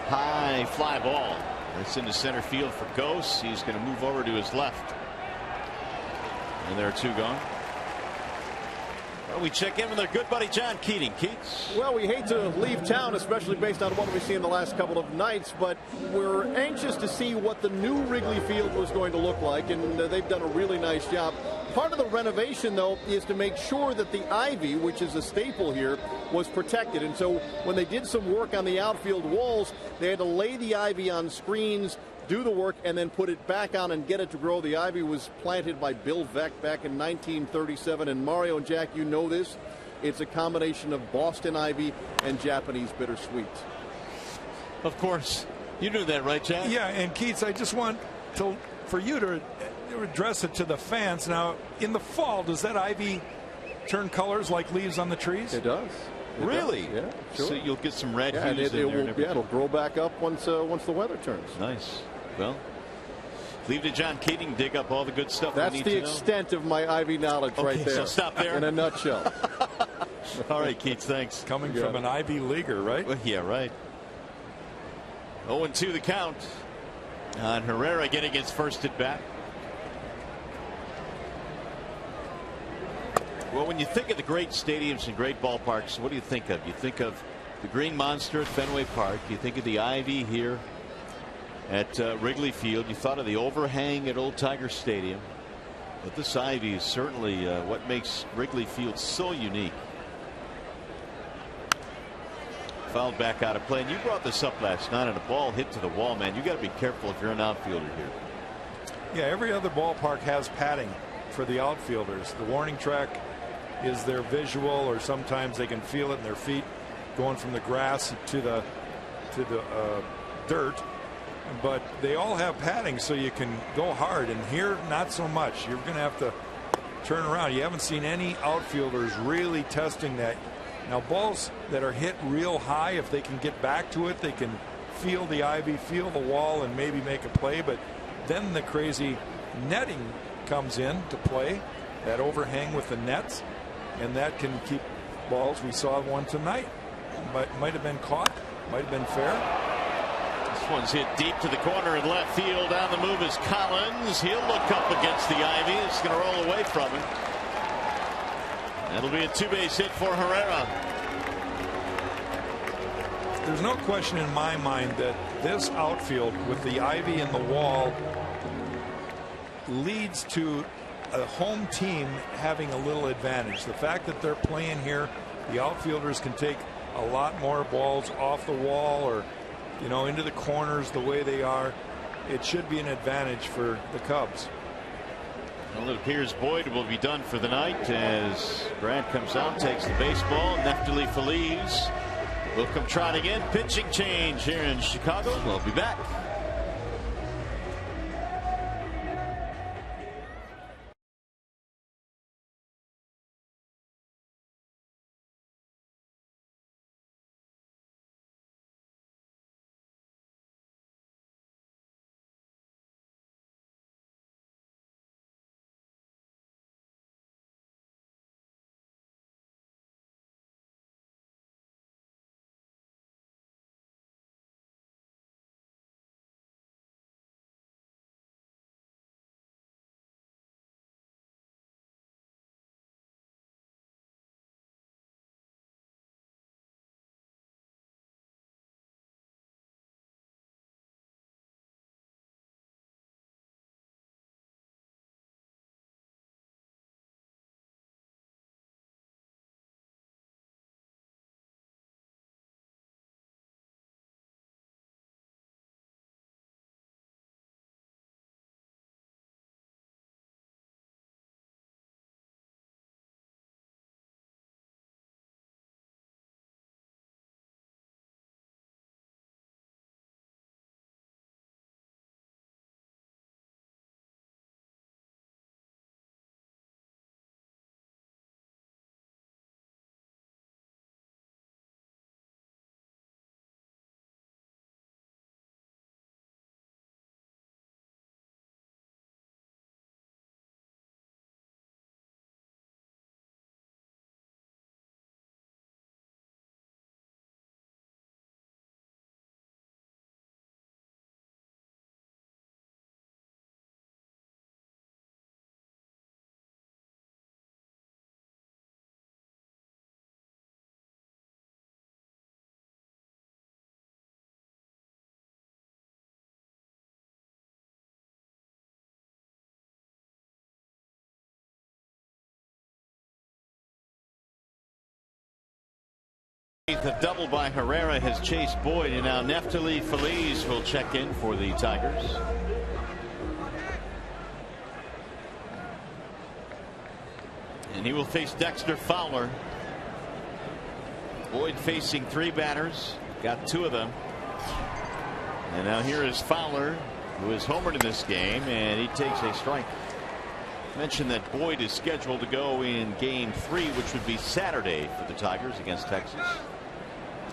Speaker 1: High fly ball. It's into center field for Ghost. He's going to move over to his left. And there are two gone. Well, we check in with our good buddy John Keating. Keats.
Speaker 3: Well, we hate to leave town, especially based on what we've seen in the last couple of nights, but we're anxious to see what the new Wrigley Field was going to look like, and they've done a really nice job. Part of the renovation, though, is to make sure that the ivy, which is a staple here, was protected. And so when they did some work on the outfield walls, they had to lay the ivy on screens, do the work, and then put it back on and get it to grow. The ivy was planted by Bill Veeck back in 1937. And Mario and Jack, you know this. It's a combination of Boston ivy and Japanese bittersweet.
Speaker 1: Of course. You knew that, right, Jack?
Speaker 2: Yeah, and Keats, I just want for you to address it to the fans. Now, in the fall, does that ivy turn colors like leaves on the trees?
Speaker 3: It does.
Speaker 1: Really?
Speaker 3: Yeah, sure.
Speaker 1: So you'll get some red
Speaker 3: and
Speaker 1: hues in there.
Speaker 3: it'll grow back up once the weather turns.
Speaker 1: Nice. Well, leave to John Keating, dig up all the good stuff.
Speaker 3: That's
Speaker 1: we need
Speaker 3: the
Speaker 1: to
Speaker 3: extent of my ivy knowledge right there.
Speaker 1: So stop there.
Speaker 3: In a nutshell.
Speaker 1: All right, Keats, thanks.
Speaker 2: Coming from an Ivy Leaguer, right?
Speaker 1: Well, yeah, right. 0-2 the count on Herrera getting his first at bat. Well, when you think of the great stadiums and great ballparks, what do you think of? You think of the Green Monster at Fenway Park. You think of the Ivy here at Wrigley Field. You thought of the overhang at Old Tiger Stadium. But this Ivy is certainly what makes Wrigley Field so unique. Fouled back out of play. And you brought this up last night, and a ball hit to the wall, man. You got to be careful if you're an outfielder here.
Speaker 2: Yeah, every other ballpark has padding for the outfielders. The warning track is their visual, or sometimes they can feel it in their feet going from the grass to the dirt. But they all have padding, so you can go hard. And here, not so much. You're going to have to turn around. You haven't seen any outfielders really testing that. Now, balls that are hit real high, if they can get back to it, they can feel the ivy, feel the wall, and maybe make a play. But then the crazy netting comes in to play, that overhang with the nets, and that can keep balls. We saw one tonight. Might have been caught, might have been fair.
Speaker 1: This one's hit deep to the corner in left field. On the move is Collins. He'll look up against the ivy. It's going to roll away from him. That'll be a two-base hit for Herrera.
Speaker 2: There's no question in my mind that this outfield with the ivy and the wall leads to a home team having a little advantage. The fact that they're playing here, the outfielders can take a lot more balls off the wall, or into the corners the way they are. It should be an advantage for the Cubs.
Speaker 1: Well, it appears Boyd will be done for the night as Grant comes out, takes the baseball. Neftali Feliz will come trotting in. Pitching change here in Chicago. We'll be back. The double by Herrera has chased Boyd, and now Neftali Feliz will check in for the Tigers. And he will face Dexter Fowler. Boyd facing 3 batters, got 2 of them. And now here is Fowler, who is homered in this game, and he takes a strike. Mentioned that Boyd is scheduled to go in game 3, which would be Saturday for the Tigers against Texas.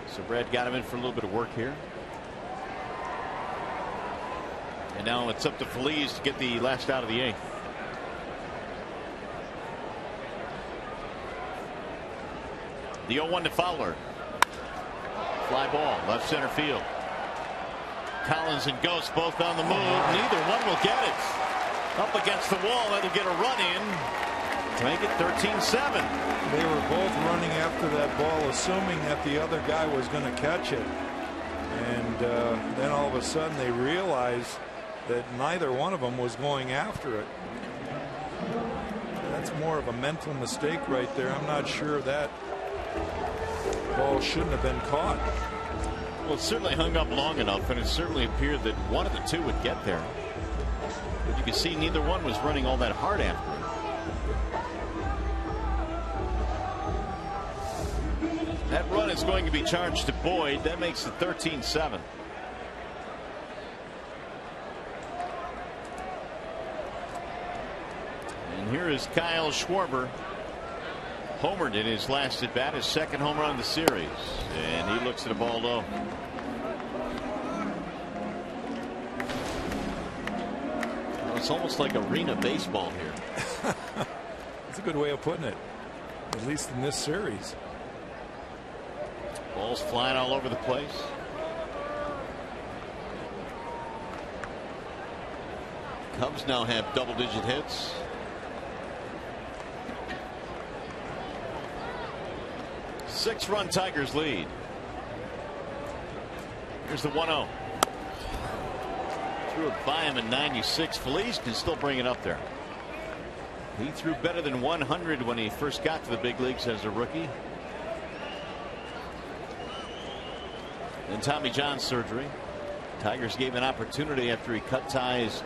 Speaker 1: So Brad got him in for a little bit of work here. And now it's up to Feliz to get the last out of the 8th. The 0-1 to Fowler. Fly ball, left center field. Collins and Ghost both on the move. Neither one will get it. Up against the wall, that'll get a run in to make it 13-7.
Speaker 2: They were both running after that ball, assuming that the other guy was going to catch it. And then all of a sudden they realized that neither one of them was going after it. That's more of a mental mistake right there. I'm not sure that ball shouldn't have been caught.
Speaker 1: Well, it certainly hung up long enough, and it certainly appeared that one of the 2 would get there. But you can see neither one was running all that hard after it. That run is going to be charged to Boyd. That makes it 13-7. And here is Kyle Schwarber. Homered in his last at bat, his 2nd home run of the series, and he looks at a ball low. Well, it's almost like arena baseball here.
Speaker 2: That's a good way of putting it, at least in this series.
Speaker 1: Balls flying all over the place. Cubs now have double-digit hits. Six-run Tigers lead. Here's the 1-0. Threw it by him in 96. Feliz can still bring it up there. He threw better than 100 when he first got to the big leagues as a rookie. Then Tommy John surgery. Tigers gave an opportunity after he cut ties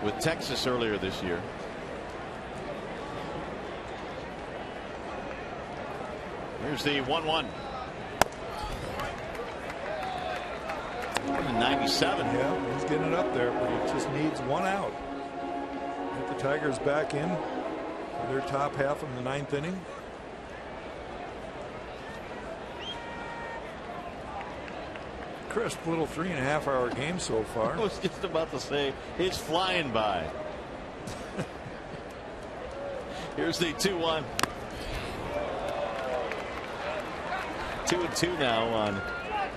Speaker 1: with Texas earlier this year. Here's the 1-1. 97.
Speaker 2: Yeah, he's getting it up there, but he just needs 1 out. Get the Tigers back in for their top half of the 9th inning. Crisp little 3.5-hour game so far.
Speaker 1: I was just about to say it's flying by. Here's the 2-1. 2-2 now on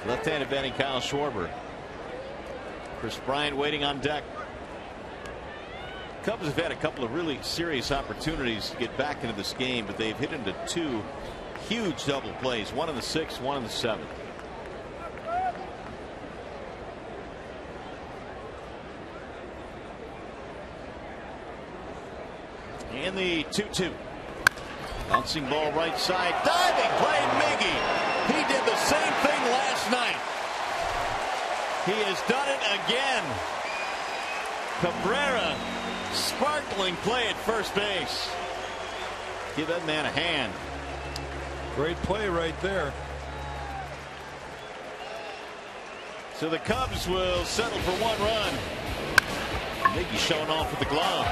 Speaker 1: left-handed batting Kyle Schwarber. Chris Bryant waiting on deck. Cubs have had a couple of really serious opportunities to get back into this game, but they've hit into 2 huge double plays, 1 in the 6th, 1 in the 7th. And the 2-2. Bouncing ball right side. Diving play, Miggy. He did the same thing last night. He has done it again. Cabrera, sparkling play at first base. Give that man a hand.
Speaker 2: Great play right there.
Speaker 1: So the Cubs will settle for 1 run. Miggy showing off with the glove.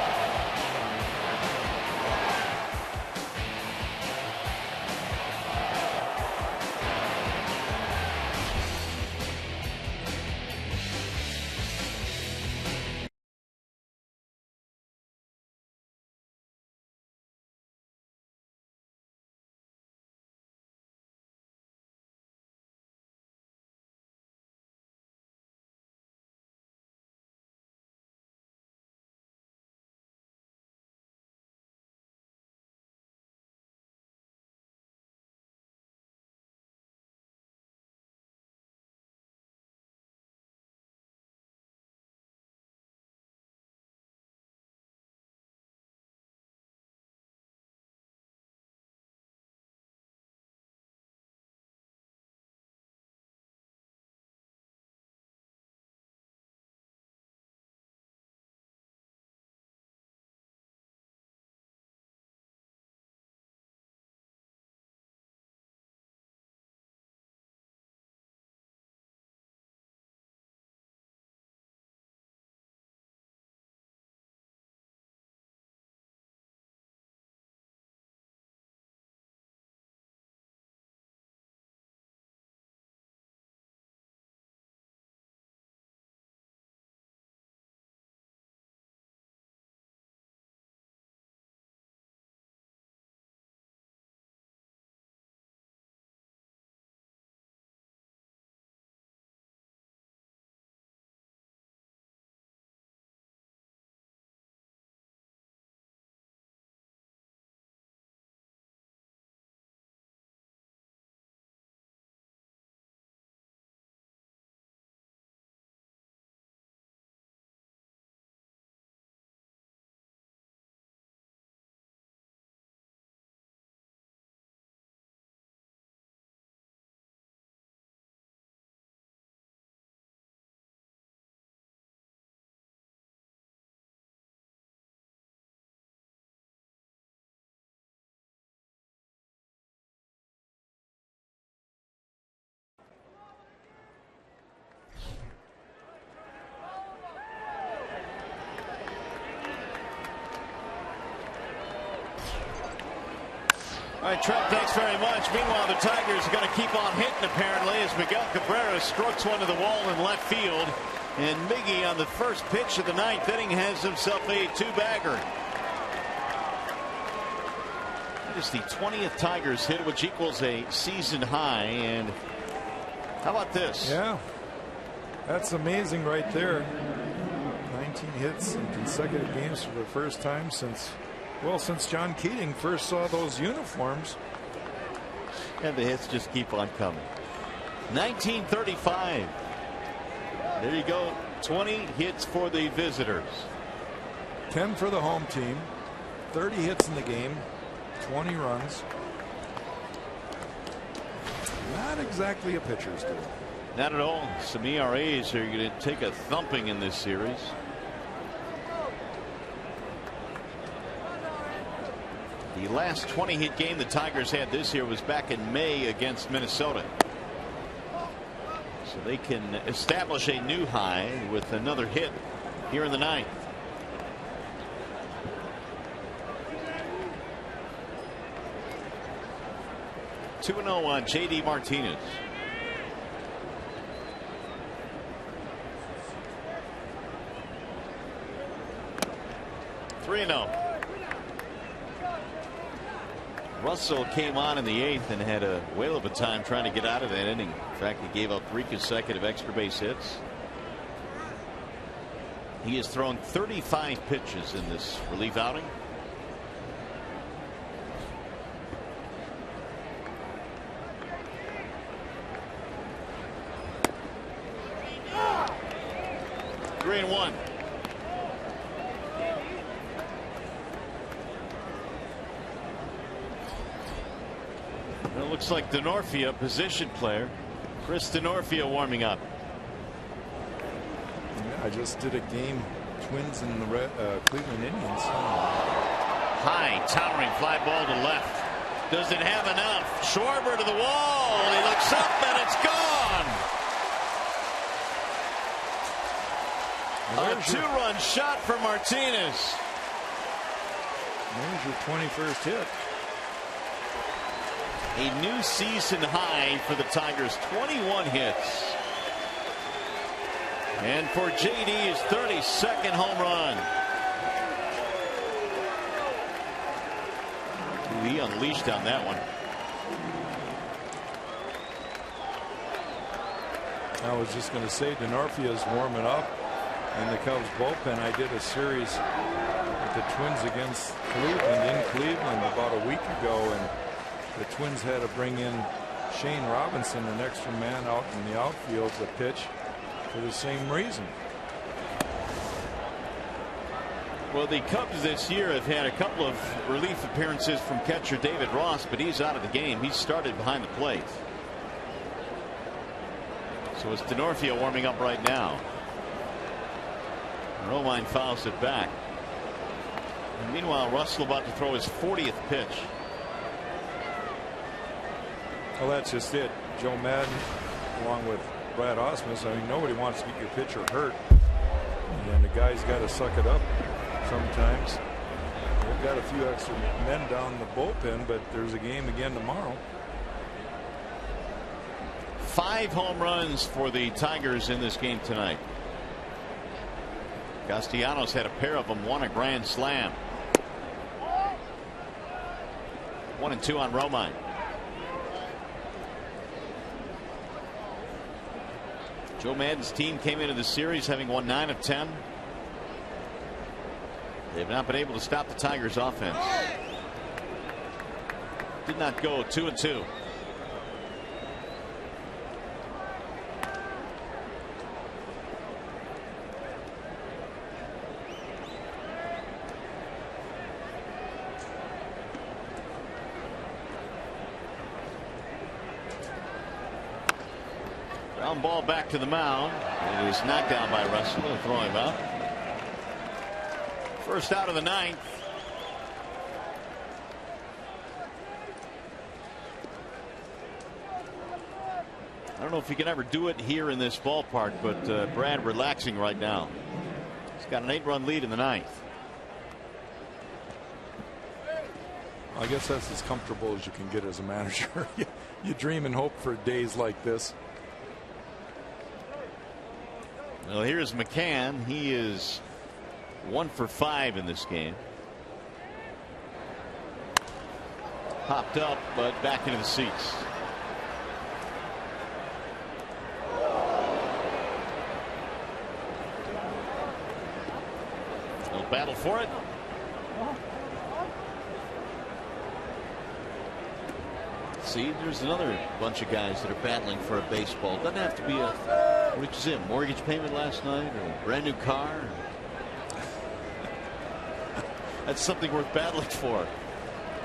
Speaker 1: right, Trent, thanks very much. Meanwhile, the Tigers are going to keep on hitting, apparently, as Miguel Cabrera strokes one to the wall in left field. And Miggy, on the first pitch of the ninth inning, has himself a two-bagger. That is the 20th Tigers hit, which equals a season high. And how about this?
Speaker 2: Yeah, that's amazing right there. 19 hits in consecutive games for the first time since John Keating first saw those uniforms.
Speaker 1: And the hits just keep on coming. 1935. There you go. 20 hits for the visitors.
Speaker 2: 10 for the home team. 30 hits in the game. 20 runs. Not exactly a pitcher's duel.
Speaker 1: Not at all. Some ERAs are going to take a thumping in this series. The last 20-hit game the Tigers had this year was back in May against Minnesota. So they can establish a new high with another hit here in the ninth. Two 2-0 on J.D. Martinez. Three 3-0. Russell came on in the eighth and had a whale of a time trying to get out of that inning. In fact, he gave up 3 consecutive extra base hits. He has thrown 35 pitches in this relief outing. Three and one. It looks like Denorfia, position player. Chris Denorfia warming up.
Speaker 2: Yeah, I just did a game, Twins and the Cleveland Indians.
Speaker 1: High, towering fly ball to left. Does it have enough? Schwarber to the wall. He looks up and it's gone. A two-run shot for Martinez.
Speaker 2: There's your 21st hit.
Speaker 1: A new season high for the Tigers, 21 hits. And for JD, his 32nd home run. He unleashed on that one.
Speaker 2: I was just going to say, Denorfia's warming up in the Cubs bullpen. I did a series with the Twins against Cleveland in Cleveland about a week ago, and the Twins had to bring in Shane Robinson, an extra man out in the outfield, to pitch for the same reason.
Speaker 1: Well, the Cubs this year have had a couple of relief appearances from catcher David Ross, but he's out of the game. He's started behind the plate. So it's Denorfia warming up right now. Romine fouls it back. And meanwhile, Russell about to throw his 40th pitch.
Speaker 2: Well, that's just it. Joe Madden, along with Brad Ausmus, I mean, nobody wants to get your pitcher hurt. And the guy's got to suck it up sometimes. We've got a few extra men down the bullpen, but there's a game again tomorrow.
Speaker 1: 5 home runs for the Tigers in this game tonight. Castellanos had a pair of them, won a grand slam. 1 and 2 on Romine. Joe Madden's team came into the series having won 9 of 10. They've not been able to stop the Tigers' offense. Did not go 2 and 2. Ground ball back to the mound. It is knocked down by Russell. They'll throw him out. First out of the ninth. I don't know if he can ever do it here in this ballpark, but Brad relaxing right now. He's got an 8-run lead in the ninth.
Speaker 2: I guess that's as comfortable as you can get as a manager. You dream and hope for days like this.
Speaker 1: Well, here's McCann. He is 1 for 5 in this game. Popped up, but back into the seats. They'll battle for it. See, there's another bunch of guys that are battling for a baseball. Doesn't have to be a, what did you say, mortgage payment last night or a brand new car. That's something worth battling for,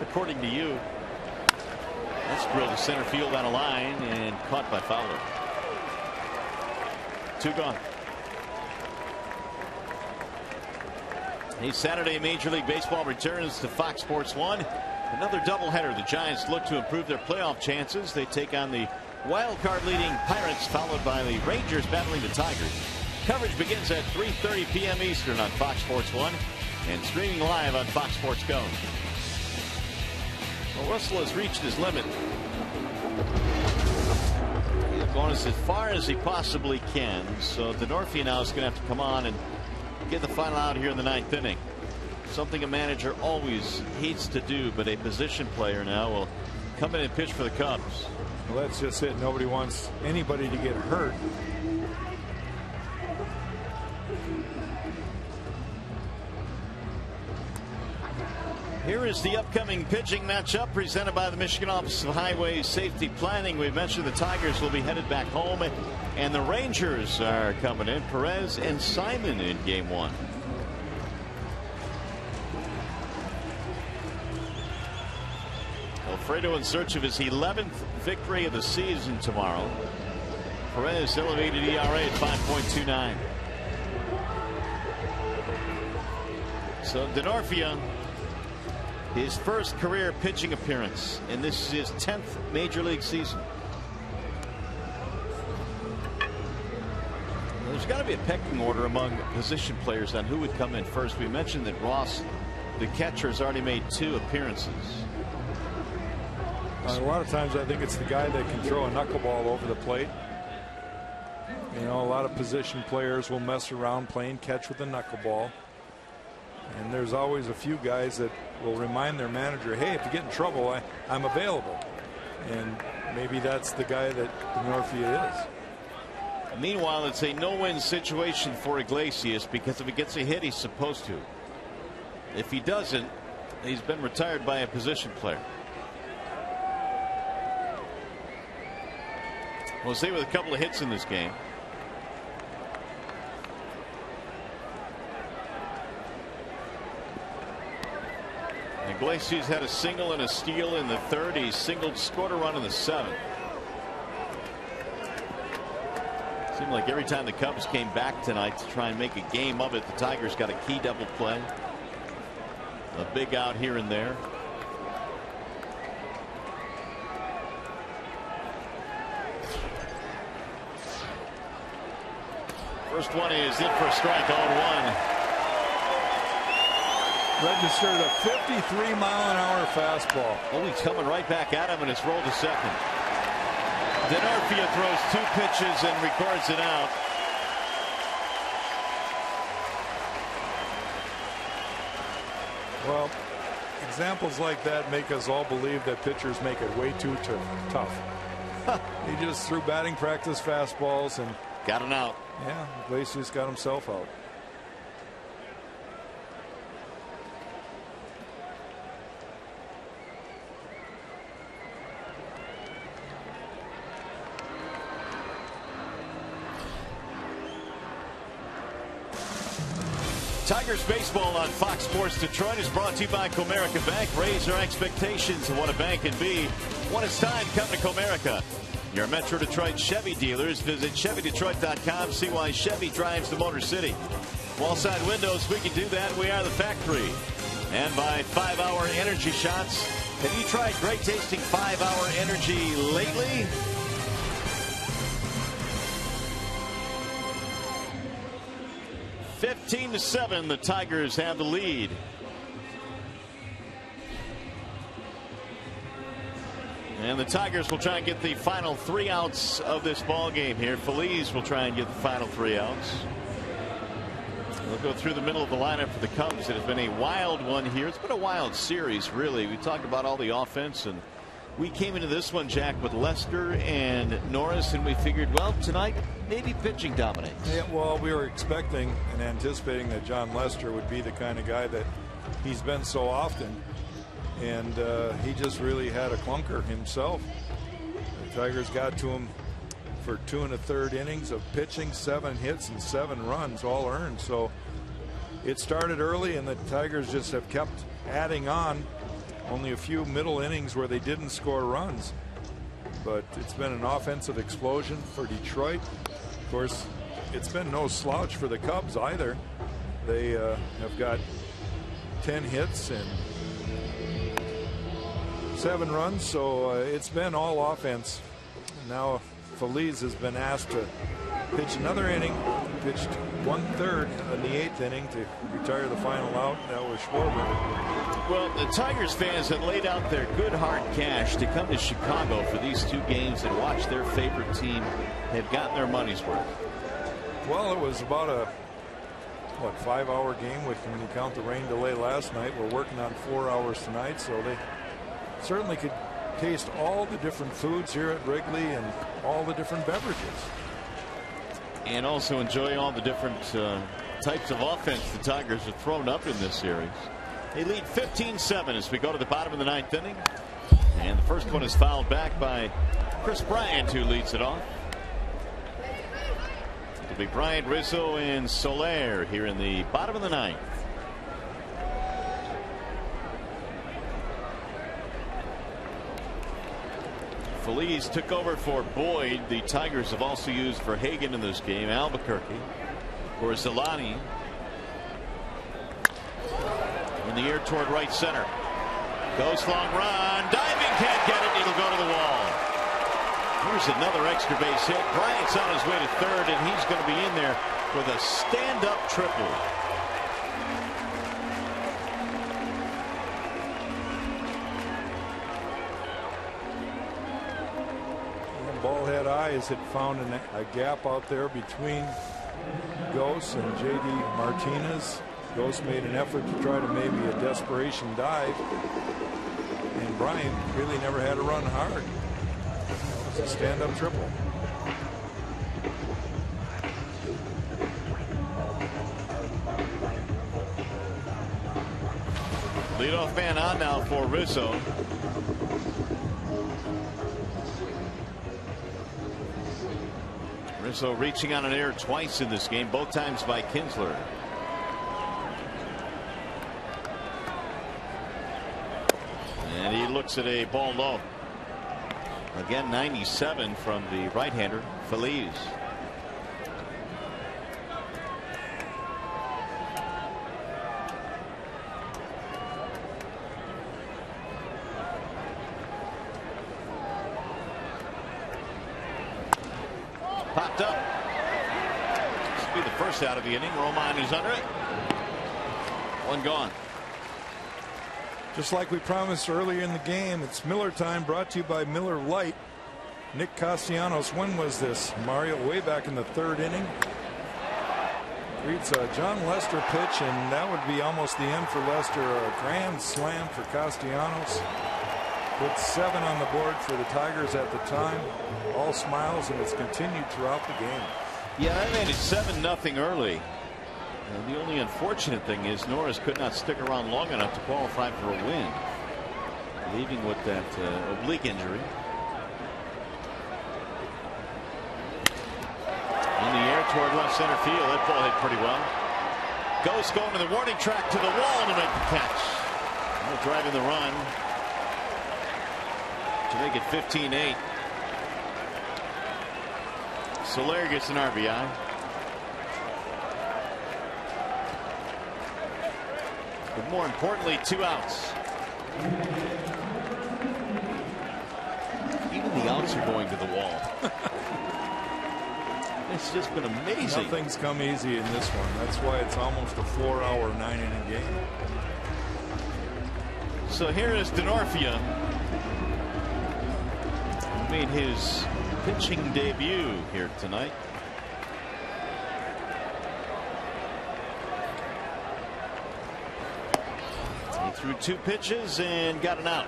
Speaker 1: according to you. That's drilled to center field on a line and caught by Fowler. 2 gone. A Saturday Major League Baseball returns to Fox Sports 1. Another doubleheader. The Giants look to improve their playoff chances. They take on the wild card leading Pirates, followed by the Rangers battling the Tigers. Coverage begins at 3:30 p.m. Eastern on Fox Sports 1 and streaming live on Fox Sports Go. Well, Russell has reached his limit. He's going as far as he possibly can. So Denorfia now is going to have to come on and get the final out here in the 9th inning. Something a manager always hates to do, but a position player now will come in and pitch for the Cubs.
Speaker 2: Well, that's just it. Nobody wants anybody to get hurt.
Speaker 1: Here is the upcoming pitching matchup presented by the Michigan Office of Highway Safety Planning. We mentioned the Tigers will be headed back home, and the Rangers are coming in. Perez and Simon in game 1. Alfredo in search of his 11th victory of the season tomorrow. Perez elevated ERA at 5.29. So Denorfia, his first career pitching appearance, and this is his 10th major league season. There's got to be a pecking order among position players on who would come in first. We mentioned that Ross, the catcher, has already made 2 appearances.
Speaker 2: A lot of times I think it's the guy that can throw a knuckleball over the plate. You know, a lot of position players will mess around playing catch with a knuckleball. And there's always a few guys that will remind their manager, hey, if you get in trouble, I'm available. And maybe that's the guy that Denorfia is.
Speaker 1: Meanwhile, it's a no-win situation for Iglesias, because if he gets a hit, he's supposed to. If he doesn't, he's been retired by a position player. Jose with a couple of hits in this game. Iglesias had a single and a steal in the 3rd. He singled, scored a run in the 7th. Seemed like every time the Cubs came back tonight to try and make a game of it, the Tigers got a key double play. A big out here and there. First one is in for a strike, 0-1.
Speaker 2: Registered a 53-mile-an-hour fastball.
Speaker 1: Oh, he's coming right back at him, and it's rolled to second. Denorfia throws 2 pitches and records it out.
Speaker 2: Well, examples like that make us all believe that pitchers make it way too tough. He just threw batting practice fastballs and
Speaker 1: got him out.
Speaker 2: Yeah, Iglesias got himself out.
Speaker 1: Tigers baseball on Fox Sports Detroit is brought to you by Comerica Bank. Raise our expectations of what a bank can be. When it's time, come to Comerica. Your Metro Detroit Chevy dealers. Visit ChevyDetroit.com. See why Chevy drives the Motor City. Wallside Windows, we can do that. We are the factory. And by 5-Hour Energy Shots. Have you tried great tasting 5-Hour Energy lately? (15-7), the Tigers have the lead. And the Tigers will try and get the final 3 outs of this ball game here. Phillies will try and get the final 3 outs. We'll go through the middle of the lineup for the Cubs. It has been a wild one here. It's been a wild series, really. We talked about all the offense, and we came into this one, Jack, with Lester and Norris, and we figured, well, tonight maybe pitching dominates.
Speaker 2: Yeah, well, we were expecting and anticipating that John Lester would be the kind of guy that he's been so often, and he just really had a clunker himself. The Tigers got to him for 2 1/3 innings of pitching, 7 hits and 7 runs, all earned. So it started early, and the Tigers just have kept adding on. Only a few middle innings where they didn't score runs, but it's been an offensive explosion for Detroit. Of course, it's been no slouch for the Cubs either. They have got 10 hits and 7 runs, so it's been all offense. Now Phillies has been asked to pitch another inning, pitched 1/3 in the 8th inning to retire the final out. That was Schwarber.
Speaker 1: Well, the Tigers fans had laid out their good hard cash to come to Chicago for these 2 games and watch their favorite team have gotten their money's worth.
Speaker 2: Well, it was about a 5-hour game when you count the rain delay last night. We're working on 4 hours tonight, so they certainly could taste all the different foods here at Wrigley and all the different beverages.
Speaker 1: And also enjoy all the different types of offense the Tigers have thrown up in this series. They lead 15-7 as we go to the bottom of the 9th inning. And the first one is fouled back by Chris Bryant, who leads it off. It'll be Bryant, Rizzo, and Soler here in the bottom of the 9th. Phillies took over for Boyd. The Tigers have also used for Hagen in this game. Albuquerque for Zalani. In the air toward right center. Goes long run. Diving, can't get it. It'll go to the wall. Here's another extra base hit. Bryant's on his way to 3rd, and he's going to be in there with a stand-up triple.
Speaker 2: Ball had eyes had found a gap out there between Gose and J.D. Martinez. Gose made an effort to try to maybe a desperation dive, and Bryant really never had to run hard. It was a stand-up triple.
Speaker 1: Leadoff man on now for Rizzo. Rizzo reaching on an error twice in this game, both times by Kinsler. And he looks at a ball low. Again, 97 from the right-hander, Phillies. Popped up. This will be the first out of the inning. Romine is under it. 1 gone.
Speaker 2: Just like we promised earlier in the game, it's Miller time, brought to you by Miller Lite. Nick Castellanos, when was this, Mario? Way back in the 3rd inning. Reads a John Lester pitch, and that would be almost the end for Lester. A grand slam for Castellanos. Put 7 on the board for the Tigers at the time. All smiles, and it's continued throughout the game.
Speaker 1: Yeah, that made it 7-0 early. And the only unfortunate thing is Norris could not stick around long enough to qualify for a win, leaving with that oblique injury. In the air toward left center field. That ball hit pretty well. Ghost going to the warning track to the wall to make the catch. They're driving the run to make it 15-8. Soler gets an RBI. But more importantly, 2 outs. Even the outs are going to the wall. It's just been amazing.
Speaker 2: Nothing's come easy in this one. That's why it's almost a 4-hour 9-inning game.
Speaker 1: So here is Denorfia. made his pitching debut here tonight. He threw 2 pitches and got an out.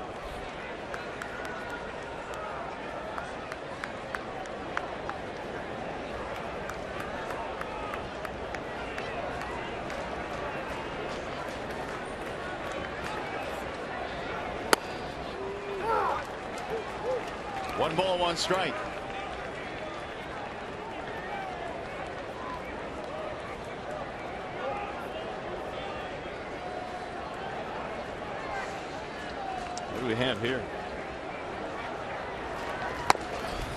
Speaker 1: One ball, 1 strike. What do we have here?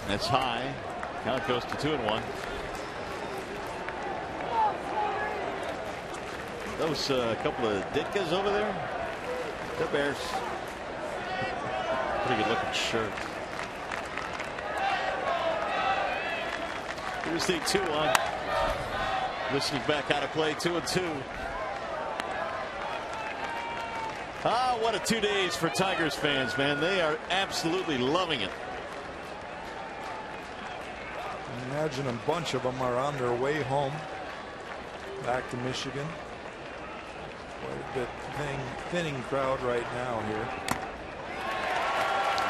Speaker 1: That's high. Count goes to 2-1. Those couple of Ditkas over there. The Bears. Pretty good looking shirt. Here's the 2-1. This is back out of play, 2-2. Ah, what a 2 days for Tigers fans, man. They are absolutely loving it.
Speaker 2: Imagine a bunch of them are on their way home back to Michigan. Quite a bit thinning crowd right now here.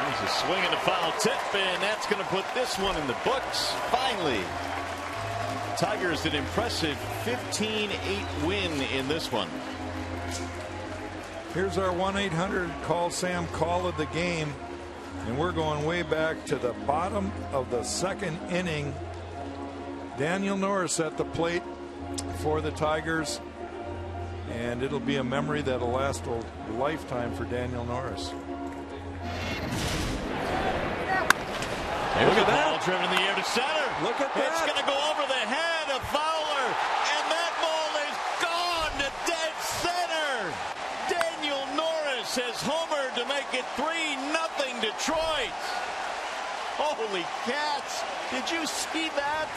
Speaker 1: There's a swing and a foul tip, and that's going to put this one in the books. Finally, Tigers an impressive 15-8 win in this one.
Speaker 2: Here's our 1-800-CALL-SAM call of the game, and we're going way back to the bottom of the 2nd inning. Daniel Norris at the plate for the Tigers, and it'll be a memory that'll last a lifetime for Daniel Norris.
Speaker 1: Look at that. Ball driven in the air to center.
Speaker 2: Look at that.
Speaker 1: It's going to go over the head of Fowler, and that ball is gone to dead center. Daniel Norris has homered to make it 3-0 Detroit. Holy cats. Did you see that?